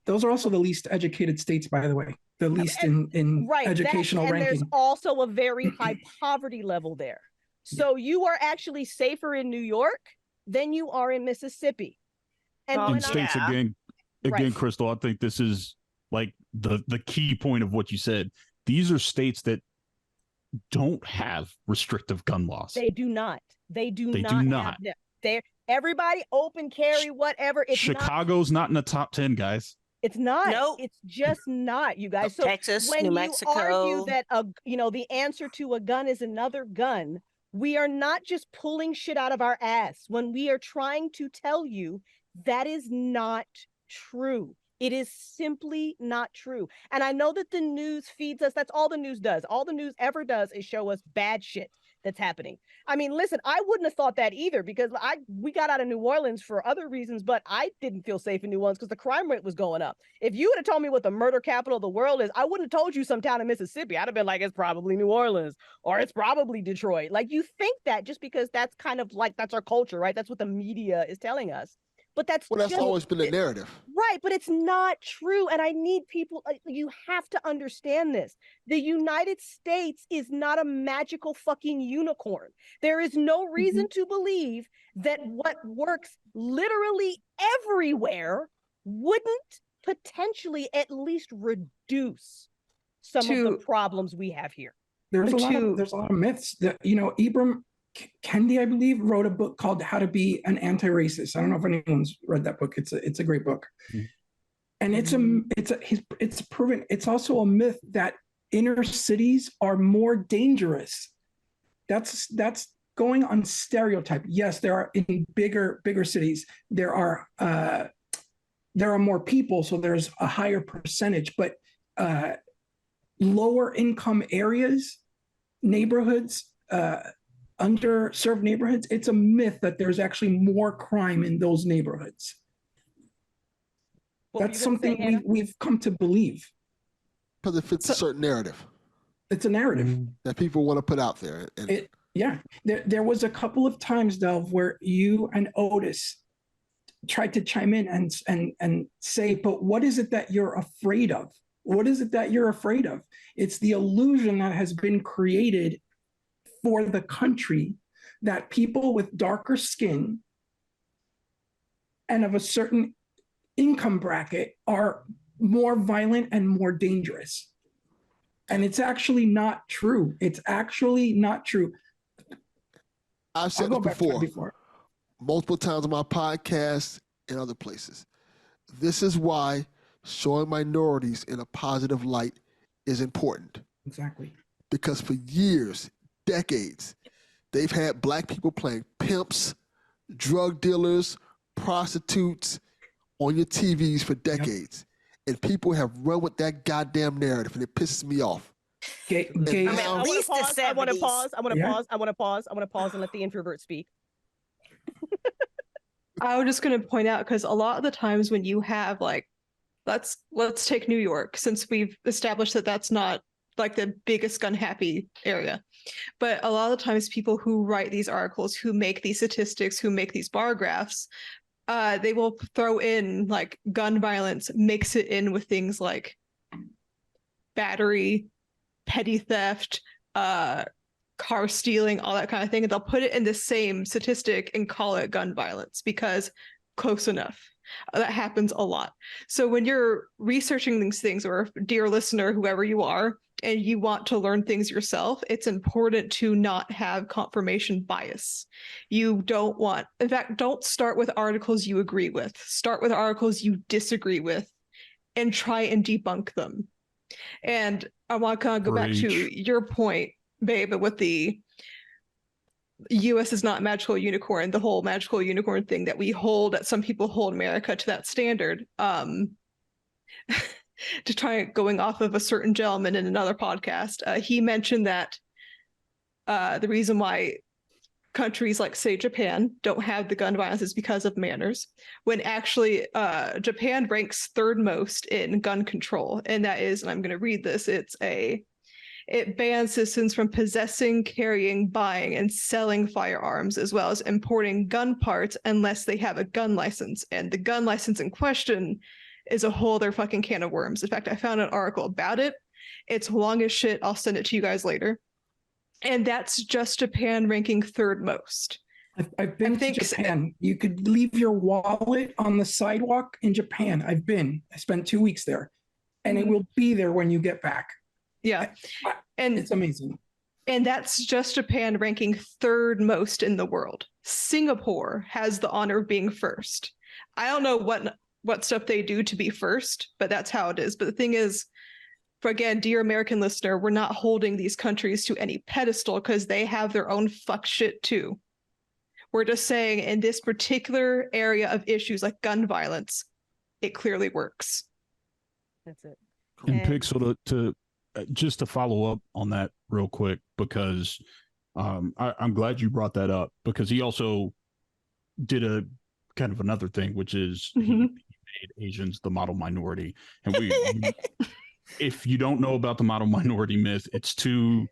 Those are also the least educated states, by the way. The least in right, educational and ranking. There's also a very high poverty level there. So you are actually safer in New York than you are in Mississippi. And in states again, right. Crystal, I think this is like the key point of what you said. These are states that don't have restrictive gun laws. They do not. They do not. They're everybody open carry, whatever. It's Chicago's not in the top 10, guys. It's not. Nope. It's just not, you guys. So Texas, when New you Mexico. argue that the answer to a gun is another gun, we are not just pulling shit out of our ass when we are trying to tell you that is not true. It is simply not true. And I know that the news feeds us. That's all the news does. All the news ever does is show us bad shit that's happening. I mean, listen, I wouldn't have thought that either because we got out of New Orleans for other reasons, but I didn't feel safe in New Orleans because the crime rate was going up. If you would have told me what the murder capital of the world is, I wouldn't have told you some town in Mississippi. I'd have been like, it's probably New Orleans or it's probably Detroit. Like, you think that just because that's kind of like, that's our culture, right? That's what the media is telling us. But that's always been the narrative. Right, but it's not true. And I need people, you have to understand this. The United States is not a magical fucking unicorn. There is no reason to believe that what works literally everywhere wouldn't potentially at least reduce some of the problems we have here. There's a lot of myths that, Ibram Kendi, I believe, wrote a book called How to Be an Anti-Racist. I don't know if anyone's read that book. It's a great book. And it's proven. It's also a myth that inner cities are more dangerous. That's going on stereotype. Yes, there are in bigger cities. There are more people, so there's a higher percentage. But lower income areas, neighborhoods, underserved neighborhoods, it's a myth that there's actually more crime in those neighborhoods. That's something we've come to believe. Because it fits a certain narrative. It's a narrative that people want to put out there. There was a couple of times, Delv, where you and Otis tried to chime in and say, but what is it that you're afraid of? What is it that you're afraid of? It's the illusion that has been created for the country that people with darker skin and of a certain income bracket are more violent and more dangerous. And it's actually not true. It's actually not true. I've said this before, multiple times on my podcast and other places. This is why showing minorities in a positive light is important. Exactly. Because for years, decades, they've had black people playing pimps, drug dealers, prostitutes on your TVs for decades. And people have run with that goddamn narrative, and it pisses me off. I want to pause and let the introvert speak. I was just going to point out, because a lot of the times when you have let's take New York, since we've established that that's not like the biggest gun happy area. But a lot of the times people who write these articles, who make these statistics, who make these bar graphs, they will throw in like gun violence, mix it in with things like battery, petty theft, car stealing, all that kind of thing. And they'll put it in the same statistic and call it gun violence because close enough. That happens a lot. So when you're researching these things, or dear listener, whoever you are, and you want to learn things yourself, it's important to not have confirmation bias. You don't want, in fact, don't start with articles you agree with. Start with articles you disagree with and try and debunk them. And I want to kind of go back to your point, babe, with the US is not magical unicorn, the whole magical unicorn thing that we hold, that some people hold America to that standard. To try going off of a certain gentleman in another podcast, he mentioned that the reason why countries like, say, Japan don't have the gun violence is because of manners, when actually Japan ranks third most in gun control. And that is, and I'm going to read this, it bans citizens from possessing, carrying, buying, and selling firearms, as well as importing gun parts unless they have a gun license. And the gun license in question is a whole other fucking can of worms. In fact, I found an article about it. It's long as shit. I'll send it to you guys later. And that's just Japan ranking third most. I've been to Japan. You could leave your wallet on the sidewalk in Japan. I've been. I spent 2 weeks there, and it will be there when you get back. Yeah, and it's amazing. And that's just Japan ranking third most in the world. Singapore has the honor of being first. I don't know what stuff they do to be first, but that's how it is. But the thing is, for again, dear American listener, we're not holding these countries to any pedestal because they have their own fuck shit too. We're just saying in this particular area of issues like gun violence, it clearly works. That's it. And Pixel, to just to follow up on that real quick, because I'm glad you brought that up, because he also did a kind of another thing, which is he made Asians the model minority. And we if you don't know about the model minority myth, it's too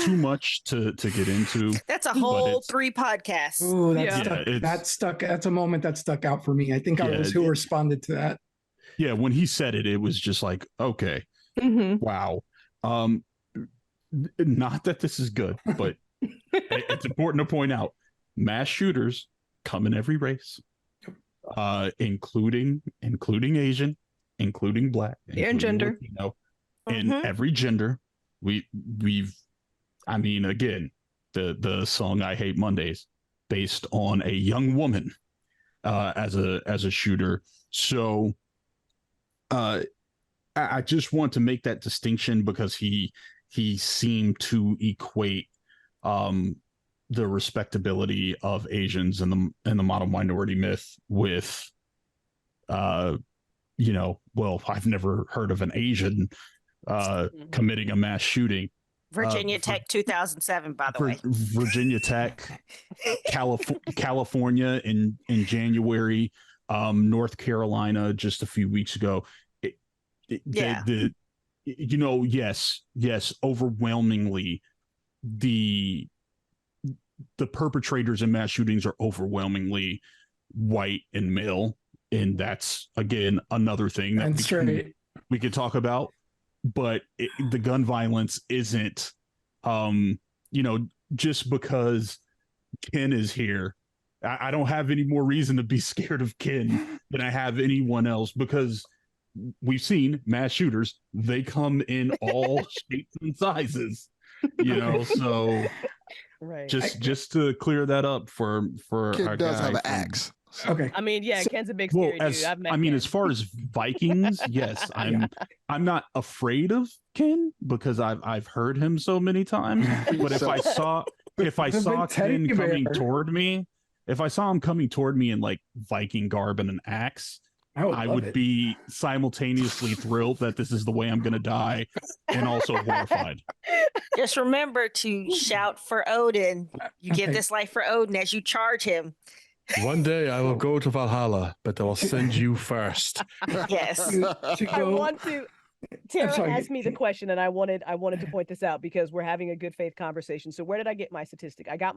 much to get into. That's a whole 3 podcasts. Ooh, that's a moment that stuck out for me. I think I was who responded to that. Yeah, when he said it, it was just like, okay, wow. Not that this is good, but it's important to point out mass shooters come in every race, including Asian, including Black, and gender, Latino, in every gender. I mean, again, the song "I Hate Mondays" based on a young woman as a shooter. So I just want to make that distinction, because he seemed to equate the respectability of Asians in the model minority myth with well, I've never heard of an Asian committing a mass shooting. Virginia Tech 2007, by the way. Virginia Tech, California in January, North Carolina just a few weeks ago. Yes, overwhelmingly, the perpetrators in mass shootings are overwhelmingly white and male, and that's again another thing that we could talk about. But the gun violence isn't, just because Ken is here, I don't have any more reason to be scared of Ken than I have anyone else, because we've seen mass shooters, they come in all shapes and sizes, so right. Just to clear that up for Ken our does guy have an axe. Okay. I mean, Ken's a big scary dude. As far as Vikings, yes, I'm not afraid of Ken because I've heard him so many times. But if I saw Ken coming toward me, if I saw him coming toward me in like Viking garb and an axe, I would be simultaneously thrilled that this is the way I'm going to die, and also horrified. Just remember to shout for Odin. You give this life for Odin as you charge him. One day I will go to Valhalla, but I will send you first. Yes. I want to. Tarrah asked me the question, and I wanted to point this out because we're having a good faith conversation. So where did I get my statistic? I got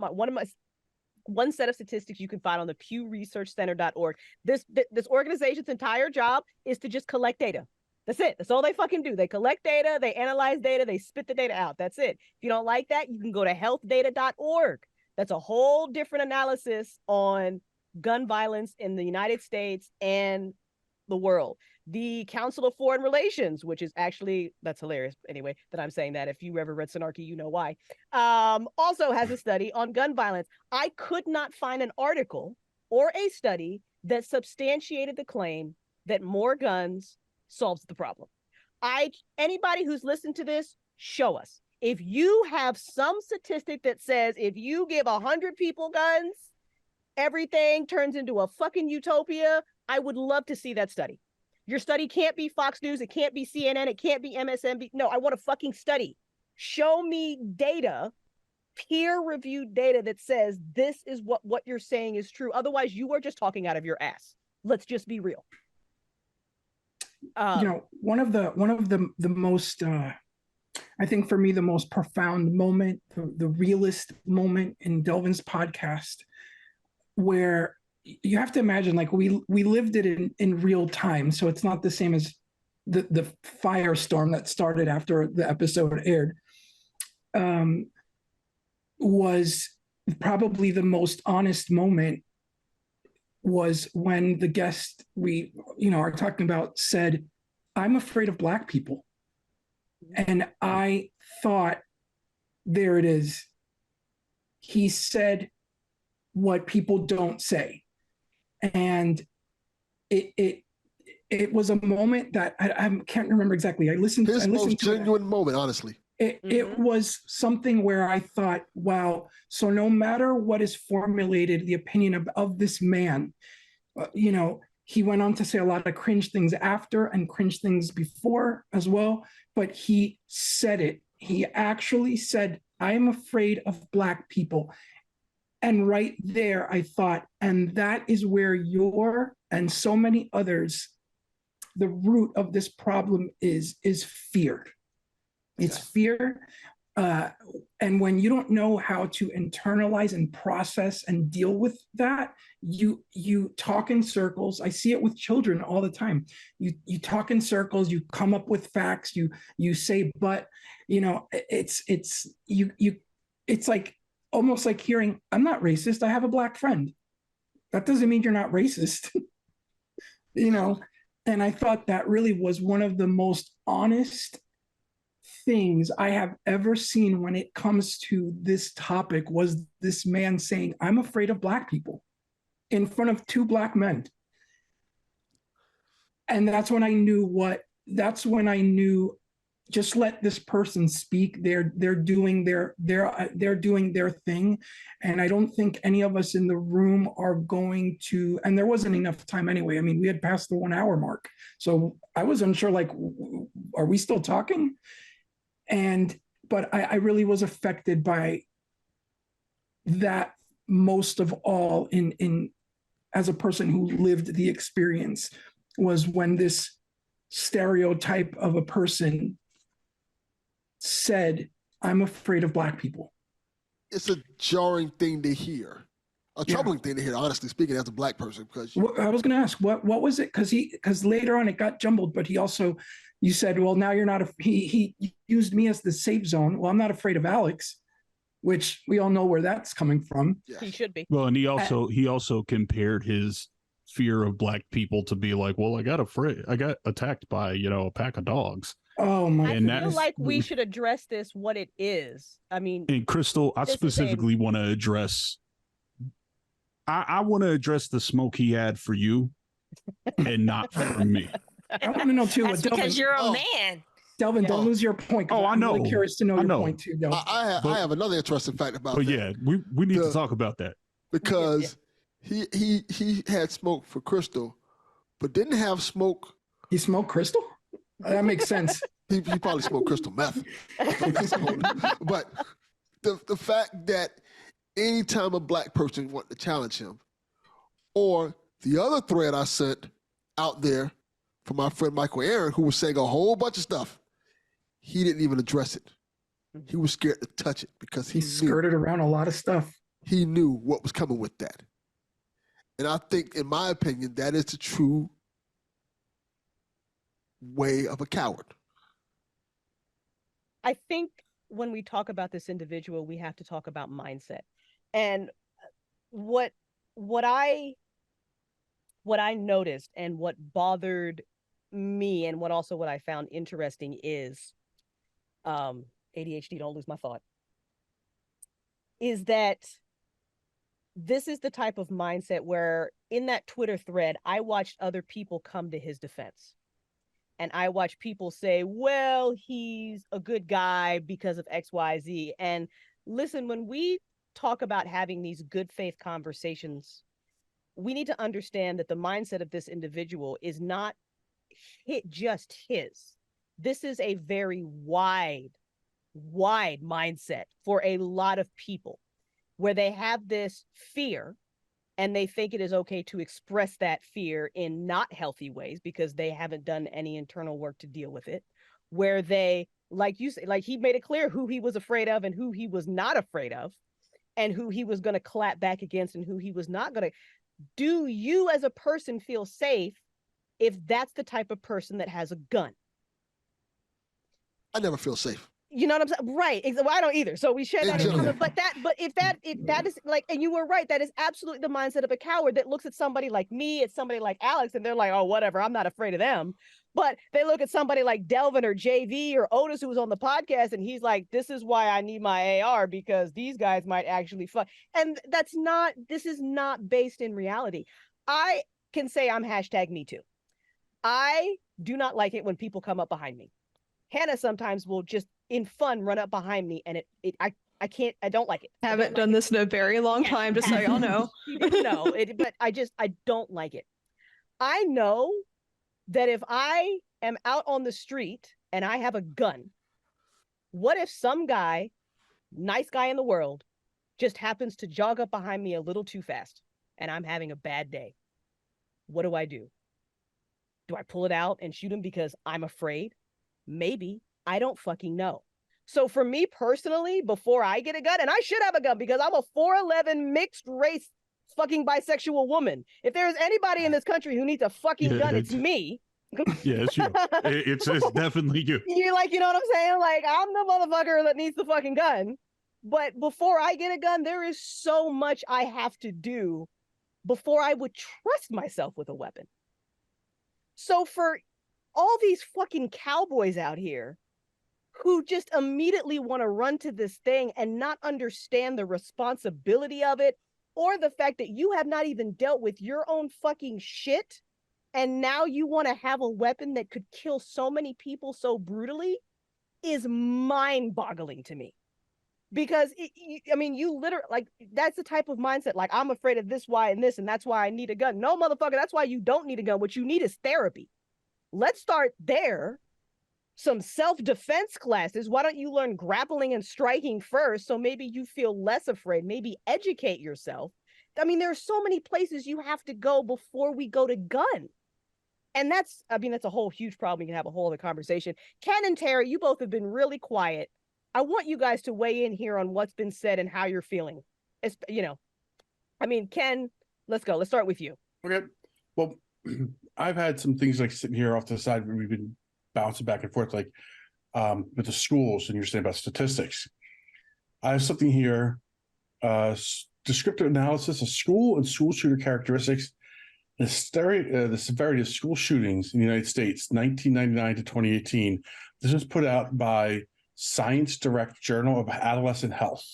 one set of statistics you can find on the PewResearchCenter.org. This organization's entire job is to just collect data. That's it. That's all they fucking do. They collect data, they analyze data, they spit the data out. That's it. If you don't like that, you can go to healthdata.org. That's a whole different analysis on gun violence in the United States and the world. The Council of Foreign Relations, which is actually, that's hilarious anyway, that I'm saying that. If you ever read Synarchy, you know why. Also has a study on gun violence. I could not find an article or a study that substantiated the claim that more guns solves the problem. Anybody who's listened to this, show us. If you have some statistic that says if you give 100 people guns, everything turns into a fucking utopia, I would love to see that study. Your study can't be Fox News. It can't be CNN. It can't be MSNBC. No, I want a fucking study. Show me data, peer-reviewed data that says this is what you're saying is true. Otherwise, you are just talking out of your ass. Let's just be real. One of the most I think for me the most profound moment, the realest moment in Delvin's podcast, where you have to imagine, like, we lived it in real time, so it's not the same as the firestorm that started after the episode aired. Was probably the most honest moment was when the guest we are talking about said, "I'm afraid of Black people." And I thought, there it is. He said what people don't say. And it was a moment that I can't remember exactly. I listened His to most it. genuine moment, honestly. It was something where I thought, wow, so no matter what is formulated, the opinion of this man, he went on to say a lot of cringe things after and cringe things before as well, but he said it. He actually said, "I'm afraid of Black people." And right there, I thought, and that is where your and so many others, the root of this problem is fear. It's fear. And when you don't know how to internalize and process and deal with that, you talk in circles. I see it with children all the time. You talk in circles, you come up with facts, you say, but it's like almost like hearing, "I'm not racist, I have a Black friend." That doesn't mean you're not racist. And I thought that really was one of the most honest things I have ever seen when it comes to this topic, was this man saying, "I'm afraid of Black people," in front of two Black men. And that's when I knew, just let this person speak. They're doing their thing. And I don't think any of us in the room are going to, and there wasn't enough time anyway. I mean, we had passed the 1 hour mark. So I was unsure, like, are we still talking? But I really was affected by that most of all, in as a person who lived the experience, was when this stereotype of a person said, "I'm afraid of Black people." It's a jarring thing to hear, a troubling thing to hear, honestly speaking, as a Black person. Because I was going to ask, what was it? Because later on it got jumbled, but you said, well, now you're not he used me as the safe zone. Well, I'm not afraid of Alex, which we all know where that's coming from. Yeah. He should be. Well, and he also compared his fear of Black people to be like, well, I got attacked by a pack of dogs. Oh my! I feel like we should address this, what it is. I mean, and Crystal, I specifically want to address. I want to address the smoke he had for you, and not for me. I want to know too. That's because you're a man. Delvin, don't lose your point. Oh, I know. I'm really curious to know your point too, Delvin. I have another interesting fact about that. But yeah, we need to talk about that. Because he had smoke for Crystal, but didn't have smoke. He smoked Crystal? That makes sense. He probably smoked crystal meth. But the fact that anytime a Black person wanted to challenge him, or the other thread I sent out there from my friend Michael Aaron, who was saying a whole bunch of stuff, he didn't even address it. He was scared to touch it because he skirted around a lot of stuff. He knew what was coming with that. And I think, in my opinion, that is the true way of a coward. I think when we talk about this individual, we have to talk about mindset. And what I noticed and what bothered me, and what I found interesting is ADHD, don't lose my thought, is that this is the type of mindset where in that Twitter thread, I watched other people come to his defense. And I watch people say, well, he's a good guy because of X, Y, Z. And listen, when we talk about having these good faith conversations, we need to understand that the mindset of this individual is not just his. This is a very wide mindset for a lot of people, where they have this fear and they think it is okay to express that fear in not healthy ways because they haven't done any internal work to deal with it, where they, like you say, like he made it clear who he was afraid of and who he was not afraid of, and who he was going to clap back against and who he was not going to. Do you as a person feel safe if that's the type of person that has a gun? I never feel safe. You know what I'm saying? Right. Well, I don't either. So we share that in common. But if that is like, and you were right, that is absolutely the mindset of a coward that looks at somebody like me, at somebody like Alex, and they're like, oh, whatever, I'm not afraid of them. But they look at somebody like Delvin or JV or Otis, who was on the podcast, and he's like, this is why I need my AR, because these guys might actually fuck. And this is not based in reality. I can say I'm #MeToo. I do not like it when people come up behind me. Hannah sometimes will just in fun run up behind me, and I don't like it. Haven't done this in a very long time, just so y'all know. No, but I don't like it. I know that if I am out on the street and I have a gun, what if some guy, nice guy in the world, just happens to jog up behind me a little too fast and I'm having a bad day? What do I do? Do I pull it out and shoot him because I'm afraid? Maybe. I don't fucking know. So for me personally, before I get a gun, and I should have a gun because I'm a 4'11" mixed race fucking bisexual woman. If there's anybody in this country who needs a fucking gun, it's me. Yeah, it's you. It's definitely you. You know what I'm saying? Like, I'm the motherfucker that needs the fucking gun. But before I get a gun, there is so much I have to do before I would trust myself with a weapon. So for all these fucking cowboys out here who just immediately want to run to this thing and not understand the responsibility of it, or the fact that you have not even dealt with your own fucking shit, and now you want to have a weapon that could kill so many people so brutally, is mind-boggling to me. Because you literally, like, that's the type of mindset, like, I'm afraid of this, why, and this, and that's why I need a gun. No, motherfucker, that's why you don't need a gun. What you need is therapy. Let's start there. Some self-defense classes. Why don't you learn grappling and striking first, so maybe you feel less afraid? Maybe educate yourself. I mean, there are so many places you have to go before we go to gun. And that's a whole huge problem. You can have a whole other conversation. Ken and Tarrah, you both have been really quiet. I want you guys to weigh in here on what's been said and how you're feeling. Ken, let's go. Let's start with you. Okay. Well, I've had some things like sitting here off to the side where we've been bouncing back and forth, like with the schools, and you're saying about statistics. I have something here, descriptive analysis of school and school shooter characteristics, the severity of school shootings in the United States, 1999 to 2018. This was put out by Science Direct Journal of Adolescent Health.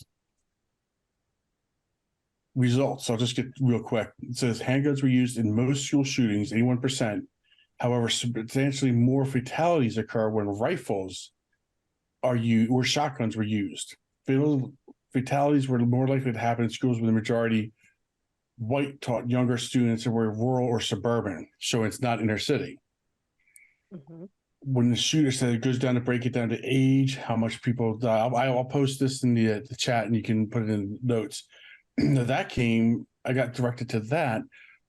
Results, I'll just get real quick. It says handguns were used in most school shootings, 81%. However, substantially more fatalities occur when rifles are used or shotguns were used. Fatalities were more likely to happen in schools with the majority white taught younger students who were rural or suburban, so it's not inner city. Mm-hmm. When the shooter said it goes down to break it down to age, how much people die. I'll post this in the chat and you can put it in notes. I got directed to that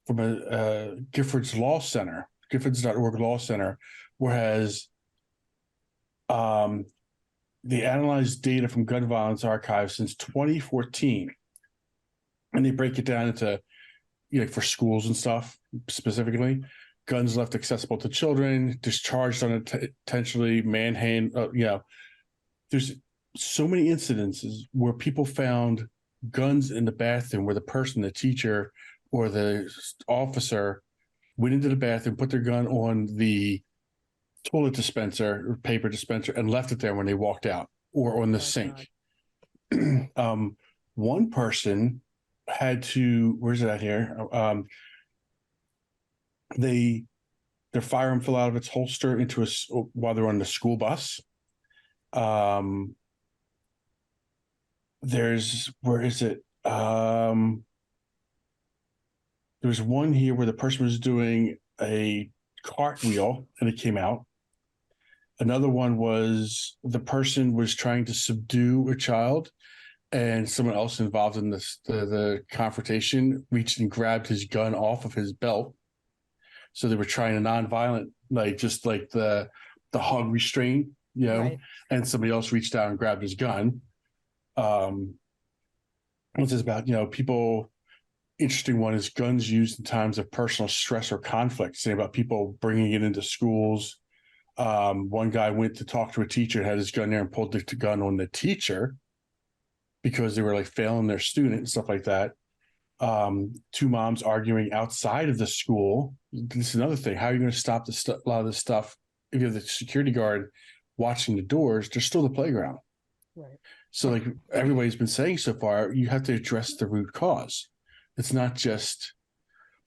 from a Giffords Law Center, Giffords.org Law Center, whereas they analyzed data from gun violence archives since 2014. And they break it down into, for schools and stuff specifically, guns left accessible to children, discharged unintentionally, manhandle, there's so many incidences where people found guns in the bathroom where the teacher or the officer went into the bathroom, put their gun on the toilet dispenser or paper dispenser and left it there when they walked out, or on the sink. One person had to, where's it at here? Their firearm fell out of its holster while they're on the school bus. Where is it? There's one here where the person was doing a cartwheel and it came out. Another one was the person was trying to subdue a child, and someone else involved in the confrontation reached and grabbed his gun off of his belt. So they were trying a nonviolent, just like the hug restraint, right. And somebody else reached out and grabbed his gun. This is about, people interesting one is guns used in times of personal stress or conflict, saying about people bringing it into schools. One guy went to talk to a teacher, had his gun there and pulled the gun on the teacher because they were like failing their student and stuff like that. Two moms arguing outside of the school. This is another thing. How are you going to stop a lot of this stuff? If you have the security guard watching the doors, there's still the playground. Right. So like everybody's been saying so far, you have to address the root cause. It's not just,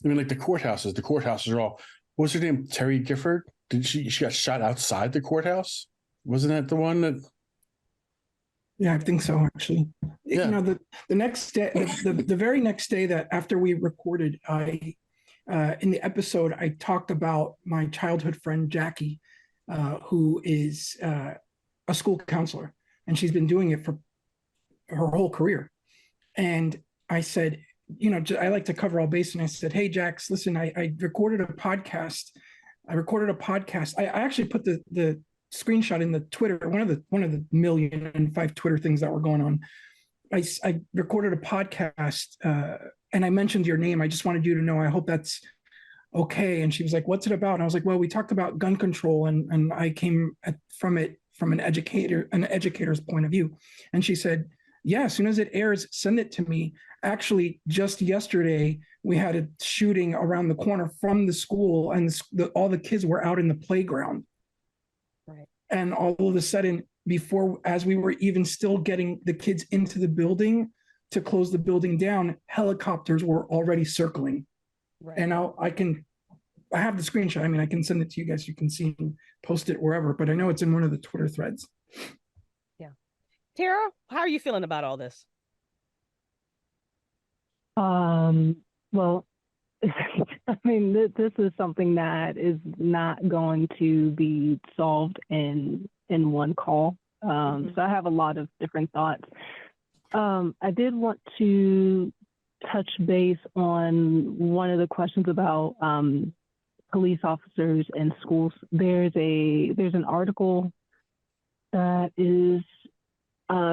I mean, like the courthouses are all, what's her name? Terry Gifford? She got shot outside the courthouse? Wasn't that the one that? Yeah, I think so, actually. Yeah. You know, the next day, the very next day that after we recorded, in the episode, I talked about my childhood friend, Jackie, who is a school counselor, and she's been doing it for her whole career. And I said, you know, I like to cover all bases. And I said, hey, Jax, listen, I recorded a podcast. I actually put the screenshot in the Twitter, one of the 1,000,005 Twitter things that were going on. I recorded a podcast and I mentioned your name. I just wanted you to know, I hope that's okay. And she was like, what's it about? And I was like, well, we talked about gun control and I came from it from an educator's point of view. And she said, yeah, as soon as it airs, send it to me. Actually, just yesterday, we had a shooting around the corner from the school and all the kids were out in the playground. Right. And all of a sudden, as we were even still getting the kids into the building to close the building down, helicopters were already circling. Right. And I have the screenshot. I mean, I can send it to you guys. You can see and post it wherever, but I know it's in one of the Twitter threads. Yeah. Tarrah, how are you feeling about all this? Well, I mean, this is something that is not going to be solved in one call. So I have a lot of different thoughts. I did want to touch base on one of the questions about police officers and schools. There's an article that is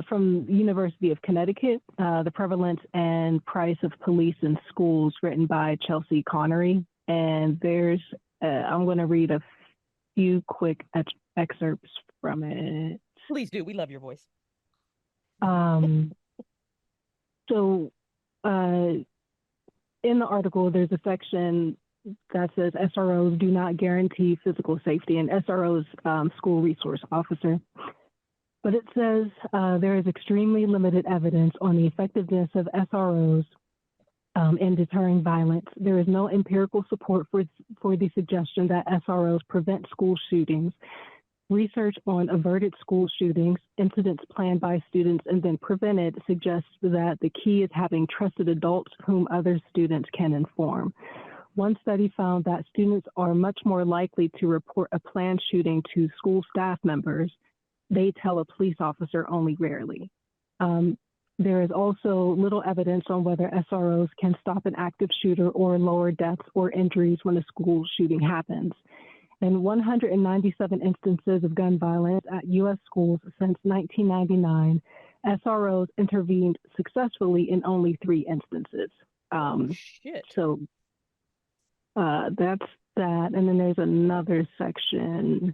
from the University of Connecticut, The Prevalence and Price of Police in Schools, written by Chelsea Connery. And I'm going to read a few quick excerpts from it. Please do. We love your voice. So in the article, there's a section that says SROs do not guarantee physical safety, and SROs, school resource officer. But it says there is extremely limited evidence on the effectiveness of SROs in deterring violence. There is no empirical support for the suggestion that SROs prevent school shootings. Research on averted school shootings, incidents planned by students and then prevented, suggests that the key is having trusted adults whom other students can inform. One study found that students are much more likely to report a planned shooting to school staff members. They tell a police officer only rarely. There is also little evidence on whether SROs can stop an active shooter or lower deaths or injuries when a school shooting happens. In 197 instances of gun violence at U.S. schools since 1999, SROs intervened successfully in only 3 instances. Shit. So that's that. And then there's another section.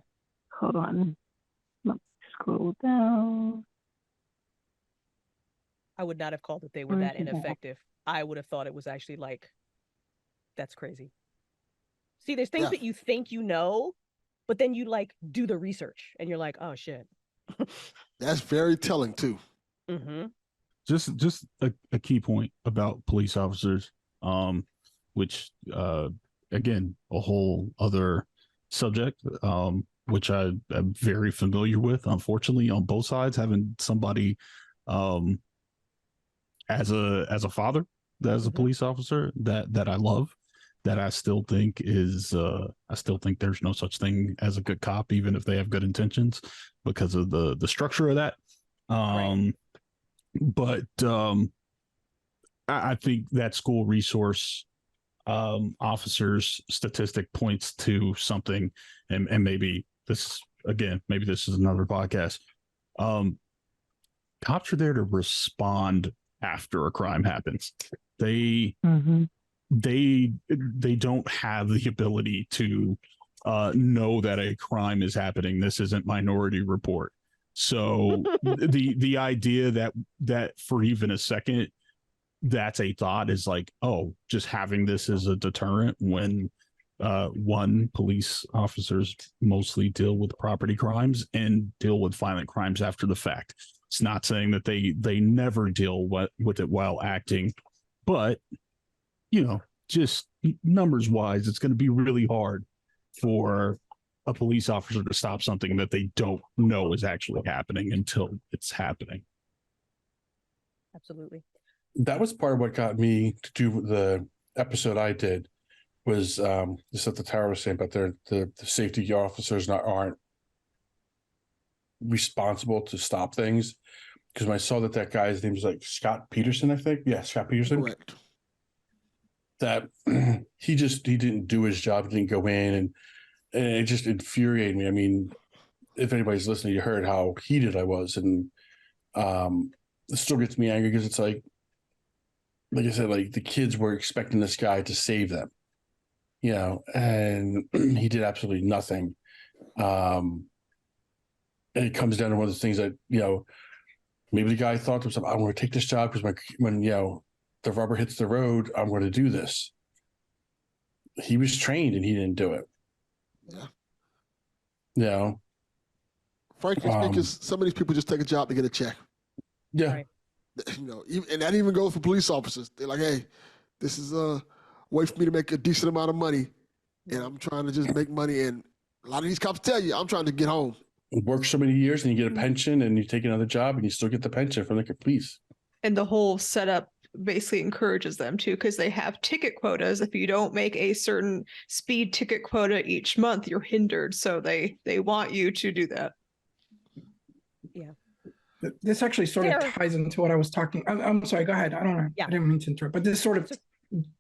Hold on. Let me scroll down. I would not have called it they were that ineffective. I would have thought it was actually like, that's crazy. See, there's things that you think you know, but then you like do the research and you're like, oh shit. That's very telling too. Mm-hmm. Just a key point about police officers, which again, a whole other subject, which I am very familiar with, unfortunately, on both sides, having somebody as a father, as a police officer that I love, that I still think is I still think there's no such thing as a good cop, even if they have good intentions, because of the structure of that. Right. But I think that school resource officers statistic points to something, and maybe this is another podcast. Cops are there to respond after a crime happens. They Mhm. they don't have the ability to know that a crime is happening. This isn't Minority Report. So the idea that for even a second that's a thought is like, oh, just having this as a deterrent when one, police officers mostly deal with property crimes and deal with violent crimes after the fact. It's not saying that they never deal with it while acting, but just numbers wise, it's going to be really hard for a police officer to stop something that they don't know is actually happening until it's happening. Absolutely. That was part of what got me to do the episode I did, was just what the Tarrah was saying about the safety officers aren't responsible to stop things. Because when I saw that guy's name was like Scott Peterson, I think. Yeah, Scott Peterson. Correct. That he didn't do his job, he didn't go in, and it just infuriated me. I mean, if anybody's listening, you heard how heated I was, and it still gets me angry because it's like I said, like the kids were expecting this guy to save them, and he did absolutely nothing. And it comes down to one of the things that, maybe the guy thought to himself, I'm going to take this job because when the rubber hits the road, I'm going to do this. He was trained and he didn't do it. Yeah. Frankly speaking, some of these people just take a job to get a check. Yeah. Right. And that even goes for police officers. They're like, hey, this is a way for me to make a decent amount of money, and I'm trying to just make money. And a lot of these cops tell you, I'm trying to get home. Work so many years and you get a pension, and you take another job and you still get the pension from the police. And the whole setup basically encourages them to, because they have ticket quotas. If you don't make a certain speed ticket quota each month, you're hindered. So they want you to do that. Yeah. This actually sort of ties into what I was talking. I'm sorry, go ahead. I don't know. Yeah. I didn't mean to interrupt, but this sort of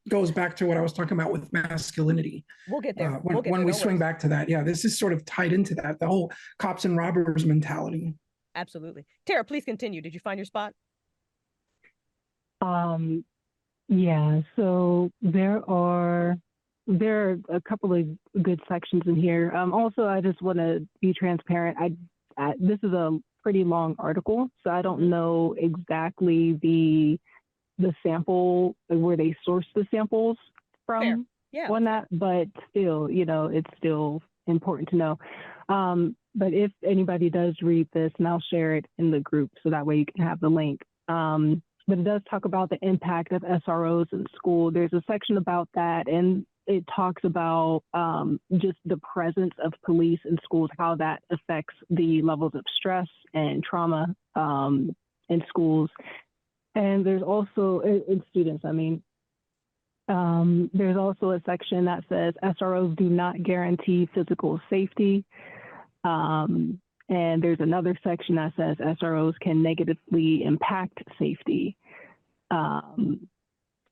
goes back to what I was talking about with masculinity. We'll get there. When we swing back to that. Yeah, this is sort of tied into that, the whole cops and robbers mentality. Absolutely. Tarrah, please continue. Did you find your spot? Yeah, so there are a couple of good sections in here. Also, I just want to be transparent. This is a pretty long article, so I don't know exactly the sample, where they source the samples from. Yeah. On that, but still, it's still important to know. But if anybody does read this, and I'll share it in the group so that way you can have the link. But it does talk about the impact of SROs in school. There's a section about that, and it talks about just the presence of police in schools, how that affects the levels of stress and trauma in schools. And there's also, in students, there's also a section that says SROs do not guarantee physical safety. And there's another section that says SROs can negatively impact safety.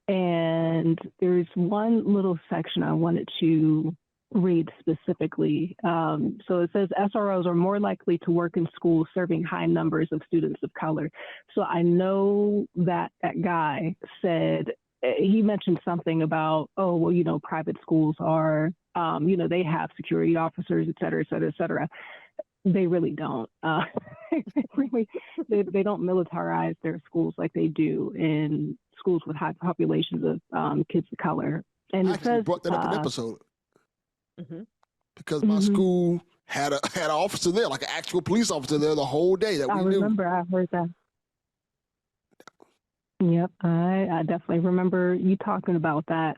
And there's one little section I wanted to read specifically. So it says SROs are more likely to work in schools serving high numbers of students of color. So I know that guy said, he mentioned something about, private schools are, they have security officers, et cetera, et cetera, et cetera. They really don't. They don't militarize their schools like they do in schools with high populations of kids of color. And it says, brought that up in an episode. Because my school had an officer there, like an actual police officer there the whole day that we knew. I remember, I heard that. Yep, I definitely remember you talking about that.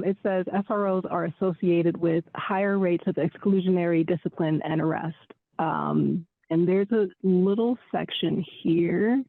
It says SROs are associated with higher rates of exclusionary discipline and arrest. And there's a little section here.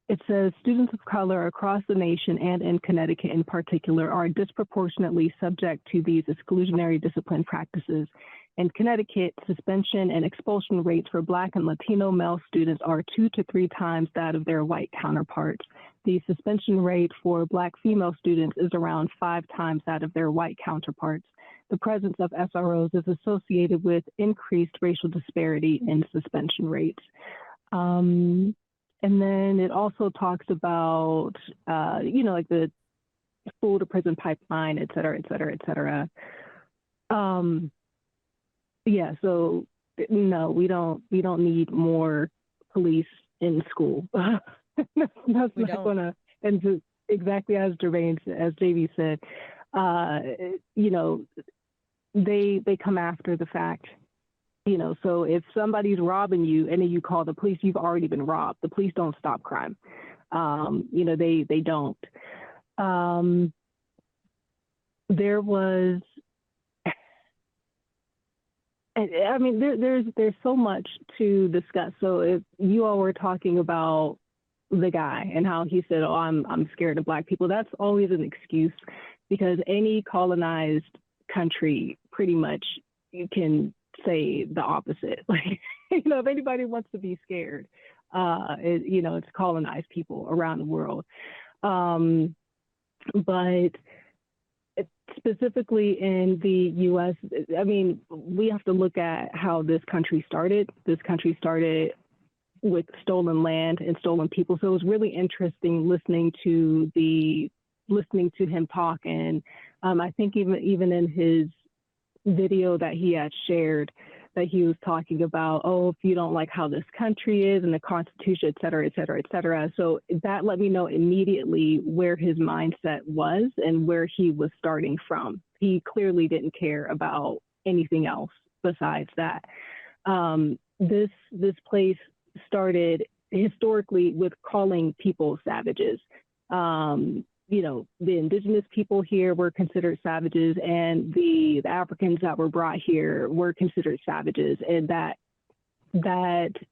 It says students of color across the nation and in Connecticut in particular are disproportionately subject to these exclusionary discipline practices. In Connecticut, suspension and expulsion rates for Black and Latino male students are 2 to 3 times that of their white counterparts. The suspension rate for Black female students is around 5 times that of their white counterparts. the presence of SROs is associated with increased racial disparity in suspension rates. And then it also talks about, like the school to prison pipeline, et cetera, et cetera, et cetera. Yeah, so no, we don't need more police in school. That's not gonna, and to, exactly as Jermaine, as JV said, they come after the fact. So if somebody's robbing you and then you call the police, you've already been robbed. The police don't stop crime. They don't. There was, I mean, there's so much to discuss. So if you all were talking about the guy and how he said, "Oh, I'm scared of Black people," that's always an excuse, because any colonized country, pretty much, you can say the opposite. Like, if anybody wants to be scared, it's colonized people around the world. But specifically in the U.S., I mean, we have to look at how this country started. This country started with stolen land and stolen people. So it was really interesting listening to him talk. And I think even in his video that he had shared, that he was talking about, oh, if you don't like how this country is and the Constitution, et cetera, et cetera, et cetera. So that let me know immediately where his mindset was and where he was starting from. He clearly didn't care about anything else besides that. This place started historically with calling people savages. The indigenous people here were considered savages, and the Africans that were brought here were considered savages, and that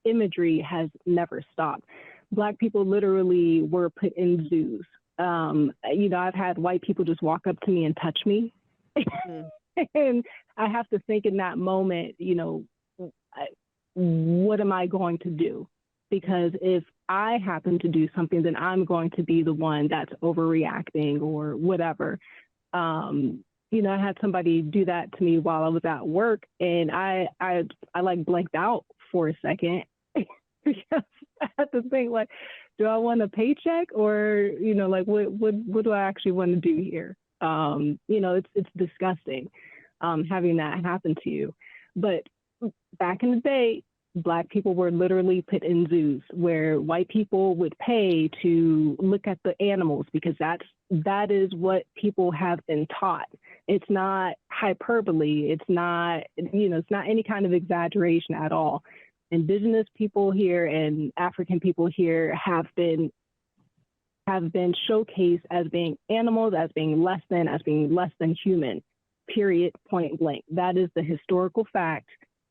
imagery has never stopped. Black people literally were put in zoos. I've had white people just walk up to me and touch me. And I have to think in that moment, what am I going to do? Because if I happen to do something, then I'm going to be the one that's overreacting or whatever. I had somebody do that to me while I was at work, and I like blanked out for a second because I had to think, like, do I want a paycheck, or what do I actually want to do here? It's disgusting having that happen to you. But back in the day, Black people were literally put in zoos where white people would pay to look at the animals, because that is what people have been taught. It's not hyperbole. It's not any kind of exaggeration at all. Indigenous people here and African people here have been showcased as being animals, as being less than human, period, point blank. That is the historical fact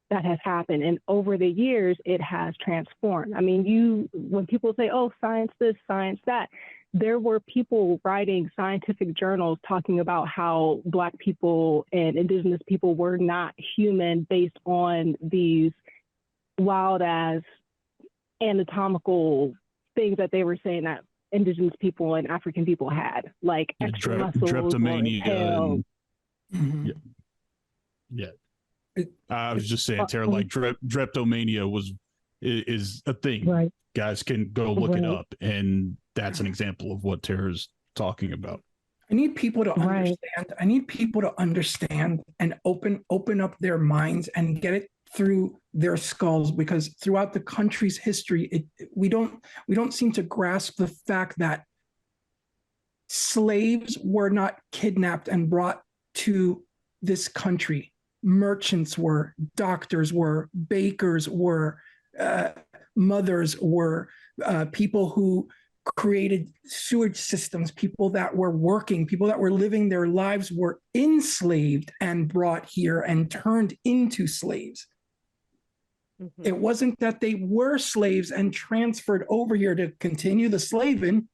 that has happened. And over the years, it has transformed. I mean, when people say, oh, science this, science that, there were people writing scientific journals talking about how Black people and indigenous people were not human based on these wild ass anatomical things that they were saying that indigenous people and African people had, like extra muscles, drapetomania. Yeah. I was just saying, Tarrah, like drapetomania is a thing. Right. Guys can go look it up, and that's an example of what Tarrah's talking about. I need people to understand. I need people to understand and open up their minds and get it through their skulls, because throughout the country's history, we don't seem to grasp the fact that slaves were not kidnapped and brought to this country. Merchants were, doctors were, bakers were, mothers were, people who created sewage systems, people that were working, people that were living their lives were enslaved and brought here and turned into slaves. Mm-hmm. It wasn't that they were slaves and transferred over here to continue the slaving.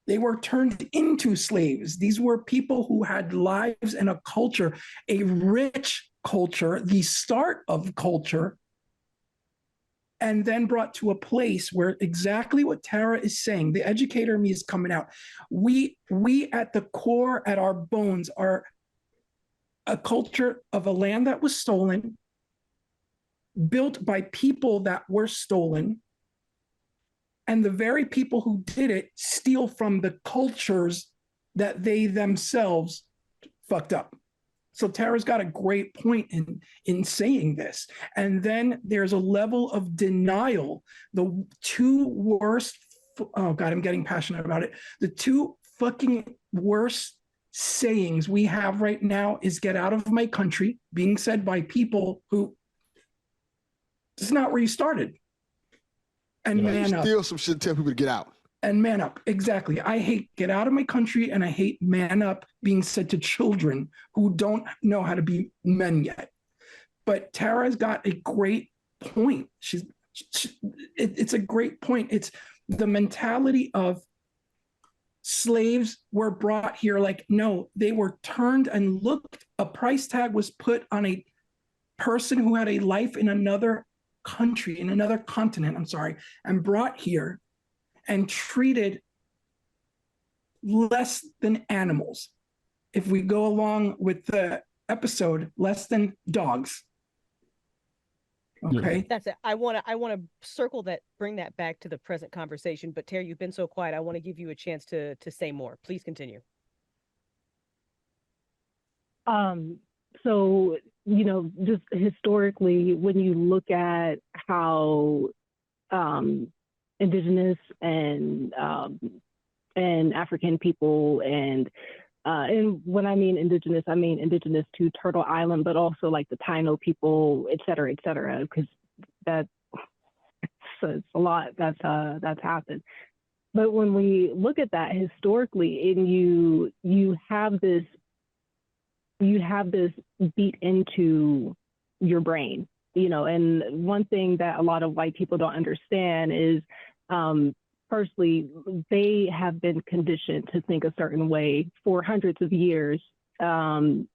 They were turned into slaves. These were people who had lives and a culture, a rich culture, the start of culture, and then brought to a place where exactly what Tarrah is saying, the educator in me is coming out. We at the core, at our bones, are a culture of a land that was stolen, built by people that were stolen, and the very people who did it steal from the cultures that they themselves fucked up. So Tarrah's got a great point in saying this. And then there's a level of denial. The two worst, oh God, I'm getting passionate about it. The two fucking worst sayings we have right now is "get out of my country," being said by people who, this is not where you started. And man up. Steal some shit and tell people to get out. And man up. Exactly. I hate "get out of my country," and I hate "man up" being said to children who don't know how to be men yet. But Tarrah's got a great point. It's a great point. It's the mentality of slaves were brought here. Like, no, they were turned and looked. A price tag was put on a person who had a life in another country, in another continent, and brought here and treated less than animals. If we go along with the episode, less than dogs. Okay. That's it. I want to circle that, bring that back to the present conversation. But Tarrah, you've been so quiet. I want to give you a chance to say more. Please continue. So, just historically, when you look at how Indigenous and African people and when I mean Indigenous to Turtle Island, but also like the Taino people, et cetera, because that's a lot that's happened. But when we look at that historically, and you have this beat into your brain, and one thing that a lot of white people don't understand is, firstly, they have been conditioned to think a certain way for hundreds of years, and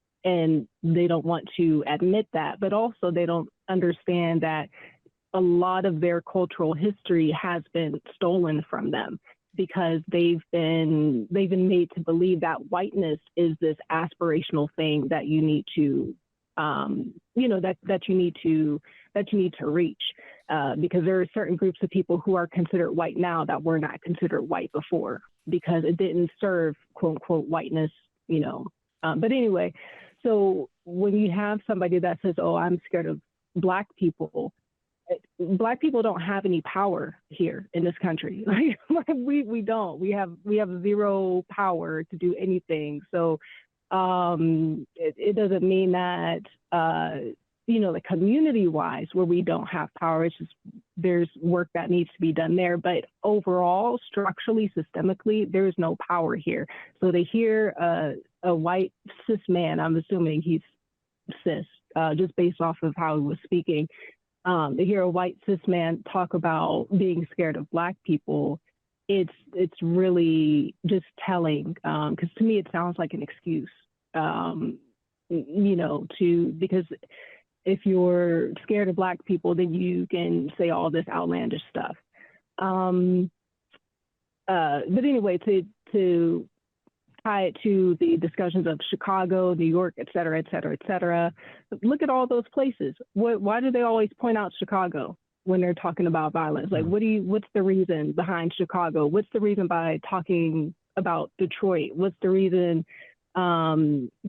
they don't want to admit that, but also they don't understand that a lot of their cultural history has been stolen from them, because they've been made to believe that whiteness is this aspirational thing that you need to, that you need to reach, because there are certain groups of people who are considered white now that were not considered white before, because it didn't serve quote unquote whiteness, But anyway, so when you have somebody that says, "Oh, I'm scared of Black people," Black people don't have any power here in this country. we don't. We have zero power to do anything. So it doesn't mean that like community-wise, where we don't have power. It's just there's work that needs to be done there. But overall, structurally, systemically, there is no power here. So they hear a white cis man. I'm assuming he's cis, just based off of how he was speaking. To hear a white cis man talk about being scared of Black people, it's really just telling, because to me it sounds like an excuse, because if you're scared of Black people, then you can say all this outlandish stuff. But anyway, to tie it to the discussions of Chicago, New York, et cetera, et cetera, et cetera. Look at all those places. Why do they always point out Chicago when they're talking about violence? Like, what's the reason behind Chicago? What's the reason by talking about Detroit? What's the reason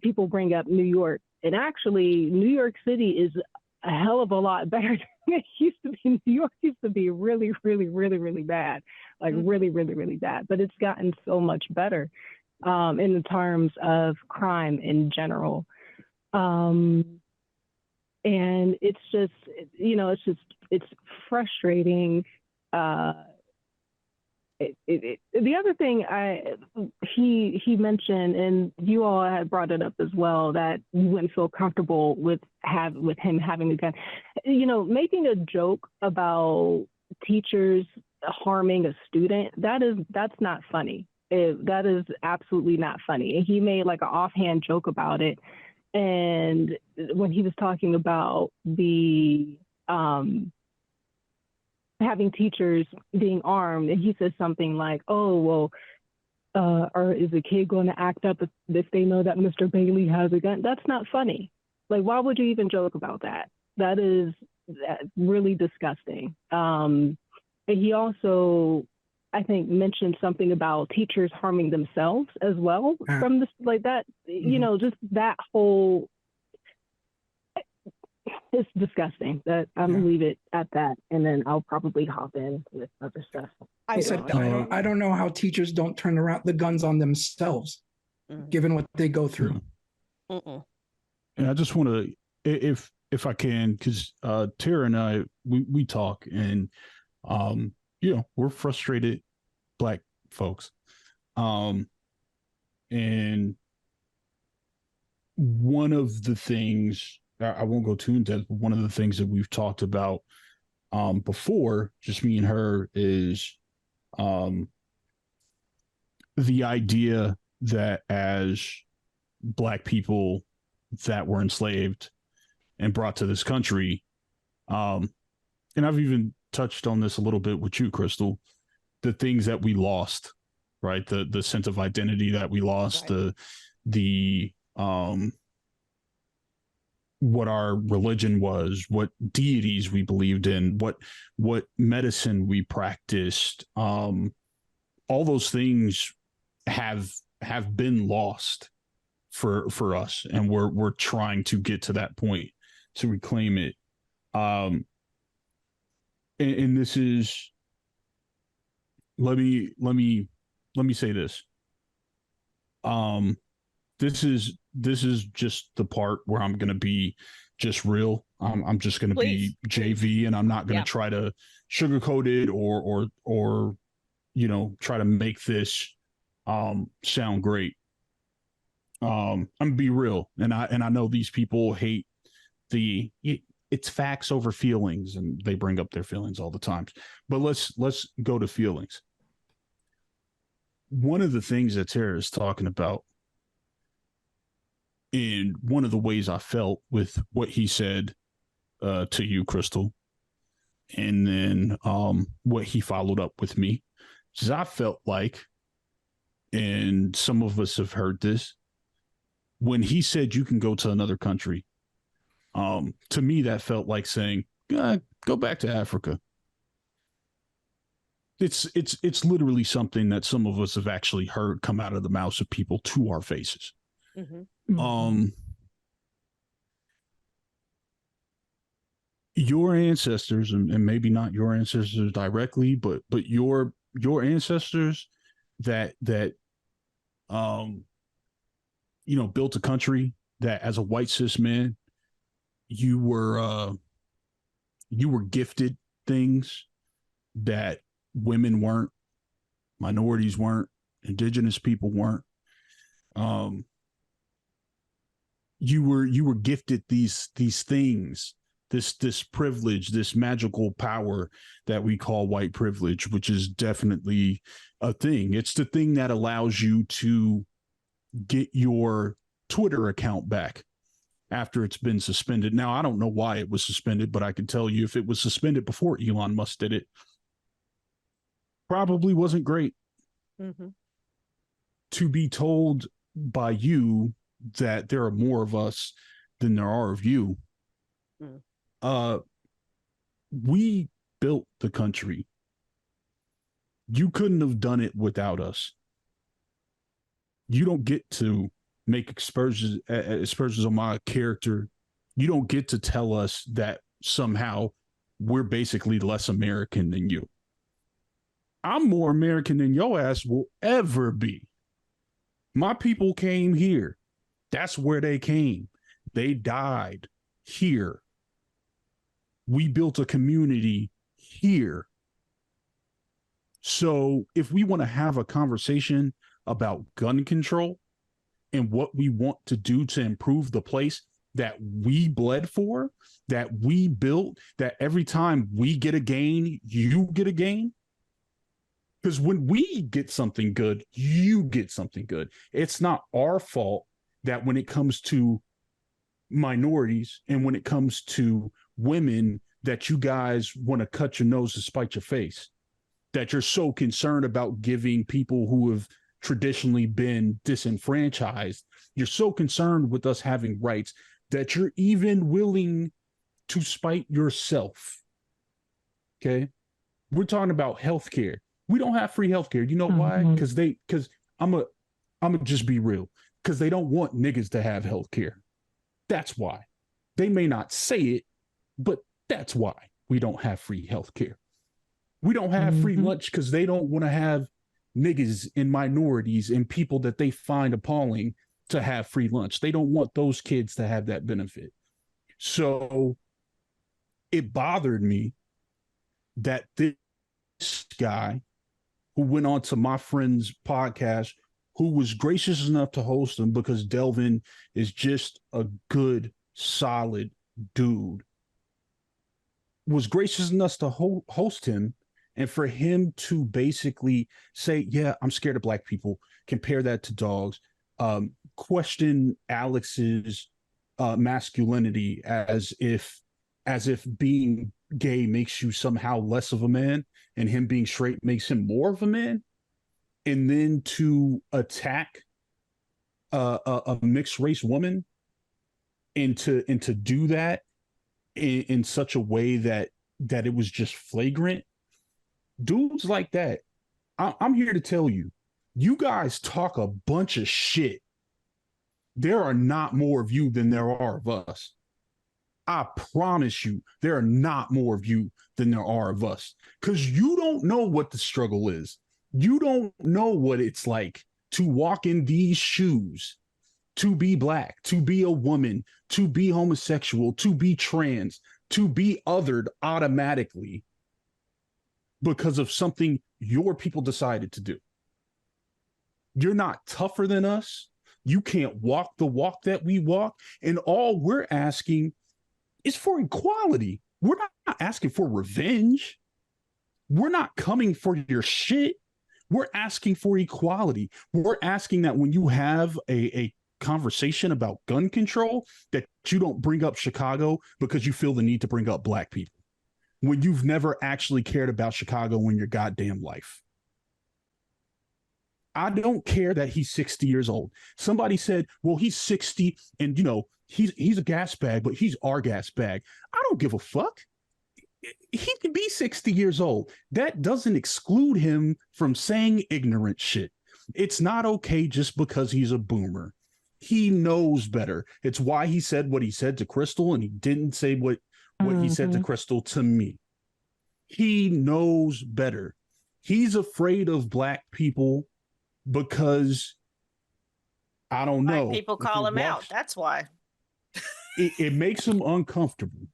people bring up New York? And actually, New York City is a hell of a lot better than it used to be. New York used to be really, really, really, really bad, like really, really, really bad. But it's gotten so much better. In the terms of crime in general. And it's just, it's frustrating. The other thing he mentioned, and you all had brought it up as well, that you wouldn't feel comfortable with him having a gun. Making a joke about teachers harming a student, that's not funny. That is absolutely not funny. And he made like an offhand joke about it. And when he was talking about the having teachers being armed, and he says something like, "Oh, well, or is a kid going to act up if they know that Mr. Bailey has a gun? That's not funny. Like, why would you even joke about that? That is really disgusting. And he also, I think, mentioned something about teachers harming themselves as well from this, like that, you know, just that whole, it's disgusting. That I'm gonna leave it at that, and then I'll probably hop in with other stuff. I don't know how teachers don't turn around the guns on themselves, given what they go through. And I just want to, if I can, because Tarrah and I, we talk, and you know, we're frustrated Black folks, and one of the things, I won't go too in depth, but one of the things that we've talked about before, just me and her, is the idea that as Black people that were enslaved and brought to this country, and I've even touched on this a little bit with you, Crystal, the things that we lost, right? The sense of identity that we lost, right. the what our religion was, what deities we believed in, what medicine we practiced, all those things have been lost for us, and we're trying to get to that point to reclaim it. And this is, let me say this. This is just the part where I'm going to be just real. I'm just going to be JV, and I'm not going to try to sugarcoat it or you know, try to make this sound great. I'm gonna be real, and I know these people hate it's facts over feelings, and they bring up their feelings all the time. But let's go to feelings. One of the things that Tarrah is talking about, and one of the ways I felt with what he said to you, Crystal, and then what he followed up with me, is I felt like, and some of us have heard this, when he said you can go to another country, to me that felt like saying, go back to Africa. It's literally something that some of us have actually heard come out of the mouths of people to our faces. Your ancestors, and maybe not your ancestors directly, but your ancestors that you know, built a country that, as a white cis man, you were gifted things that women weren't, minorities weren't, indigenous people weren't. You were gifted these things, this privilege, this magical power that we call white privilege, which is definitely a thing. It's the thing that allows you to get your Twitter account back after it's been suspended. Now, I don't know why it was suspended, but I can tell you, if it was suspended before Elon Musk did it, probably wasn't great. To be told by you that there are more of us than there are of you. We built the country. You couldn't have done it without us. You don't get to make aspersions on my character. You don't get to tell us that somehow we're basically less American than you. I'm more American than your ass will ever be. My people came here. That's where they came. They died here. We built a community here. So if we want to have a conversation about gun control and what we want to do to improve the place that we bled for, that we built, that every time we get a gain, you get a gain. Because when we get something good, you get something good. It's not our fault that when it comes to minorities and when it comes to women, that you guys want to cut your nose to spite your face, that you're so concerned about giving people who have traditionally been disenfranchised. You're so concerned with us having rights that you're even willing to spite yourself. Okay. We're talking about healthcare. We don't have free healthcare. You know why? Because I'm gonna just be real. Because they don't want niggas to have healthcare. That's why. They may not say it, but that's why we don't have free healthcare. We don't have free lunch because they don't want to have niggas and minorities and people that they find appalling to have free lunch. They don't want those kids to have that benefit. So it bothered me that this guy who went on to my friend's podcast, who was gracious enough to host him because Delvin is just a good, solid dude, was gracious enough to host him, and for him to basically say, yeah, I'm scared of black people, compare that to dogs, question Alex's masculinity as if being gay makes you somehow less of a man and him being straight makes him more of a man, and then to attack a mixed race woman and to do that in such a way that it was just flagrant. Dudes like that, I'm here to tell you, you guys talk a bunch of shit. There are not more of you than there are of us. I promise you, there are not more of you than there are of us, because you don't know what the struggle is. You don't know what it's like to walk in these shoes, to be black, to be a woman, to be homosexual, to be trans, to be othered automatically because of something your people decided to do. You're not tougher than us. You can't walk the walk that we walk. And all we're asking is for equality. We're not asking for revenge. We're not coming for your shit. We're asking for equality. We're asking that when you have a conversation about gun control, that you don't bring up Chicago because you feel the need to bring up black people, when you've never actually cared about Chicago in your goddamn life. I don't care that he's 60 years old. Somebody said, well, he's 60 and, you know, he's a gas bag, but he's our gas bag. I don't give a fuck. He can be 60 years old. That doesn't exclude him from saying ignorant shit. It's not okay just because he's a boomer. He knows better. It's why he said what he said to Crystal, and he didn't say what he said to Crystal to me. He knows better. He's afraid of black people because, I don't know. Black people call him out. That's why. It makes him uncomfortable.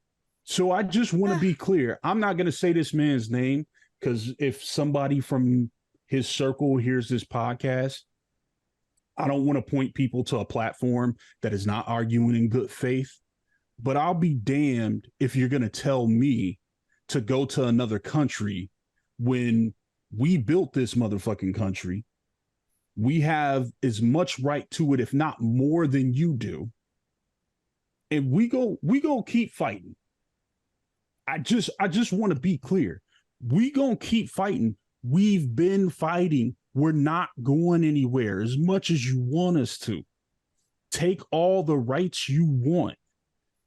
So I just want to be clear. I'm not going to say this man's name, because if somebody from his circle hears this podcast, I don't want to point people to a platform that is not arguing in good faith. But I'll be damned if you're going to tell me to go to another country when we built this motherfucking country. We have as much right to it, if not more than you do. And we go keep fighting. I just want to be clear. We gonna keep fighting. We've been fighting. We're not going anywhere as much as you want us to. Take all the rights you want.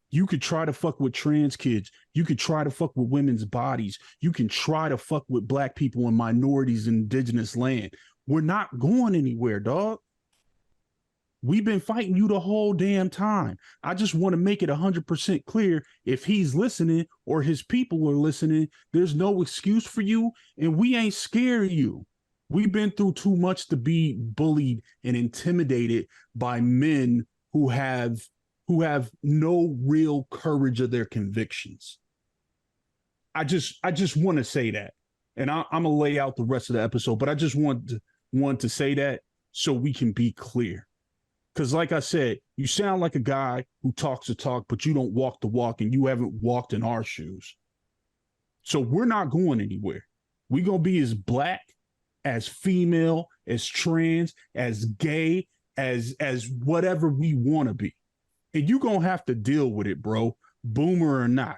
You could try to fuck with trans kids. You could try to fuck with women's bodies. You can try to fuck with black people and minorities in indigenous land. We're not going anywhere, dog. We've been fighting you the whole damn time. I just want to make it 100% clear, if he's listening or his people are listening, there's no excuse for you, and we ain't scared of you. We've been through too much to be bullied and intimidated by men who have no real courage of their convictions. I just want to say that. And I'm going to lay out the rest of the episode, but I just want to say that so we can be clear. Because like I said, you sound like a guy who talks the talk, but you don't walk the walk, and you haven't walked in our shoes. So we're not going anywhere. We're going to be as black, as female, as trans, as gay, as whatever we want to be. And you're going to have to deal with it, bro, boomer or not.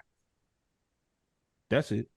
That's it.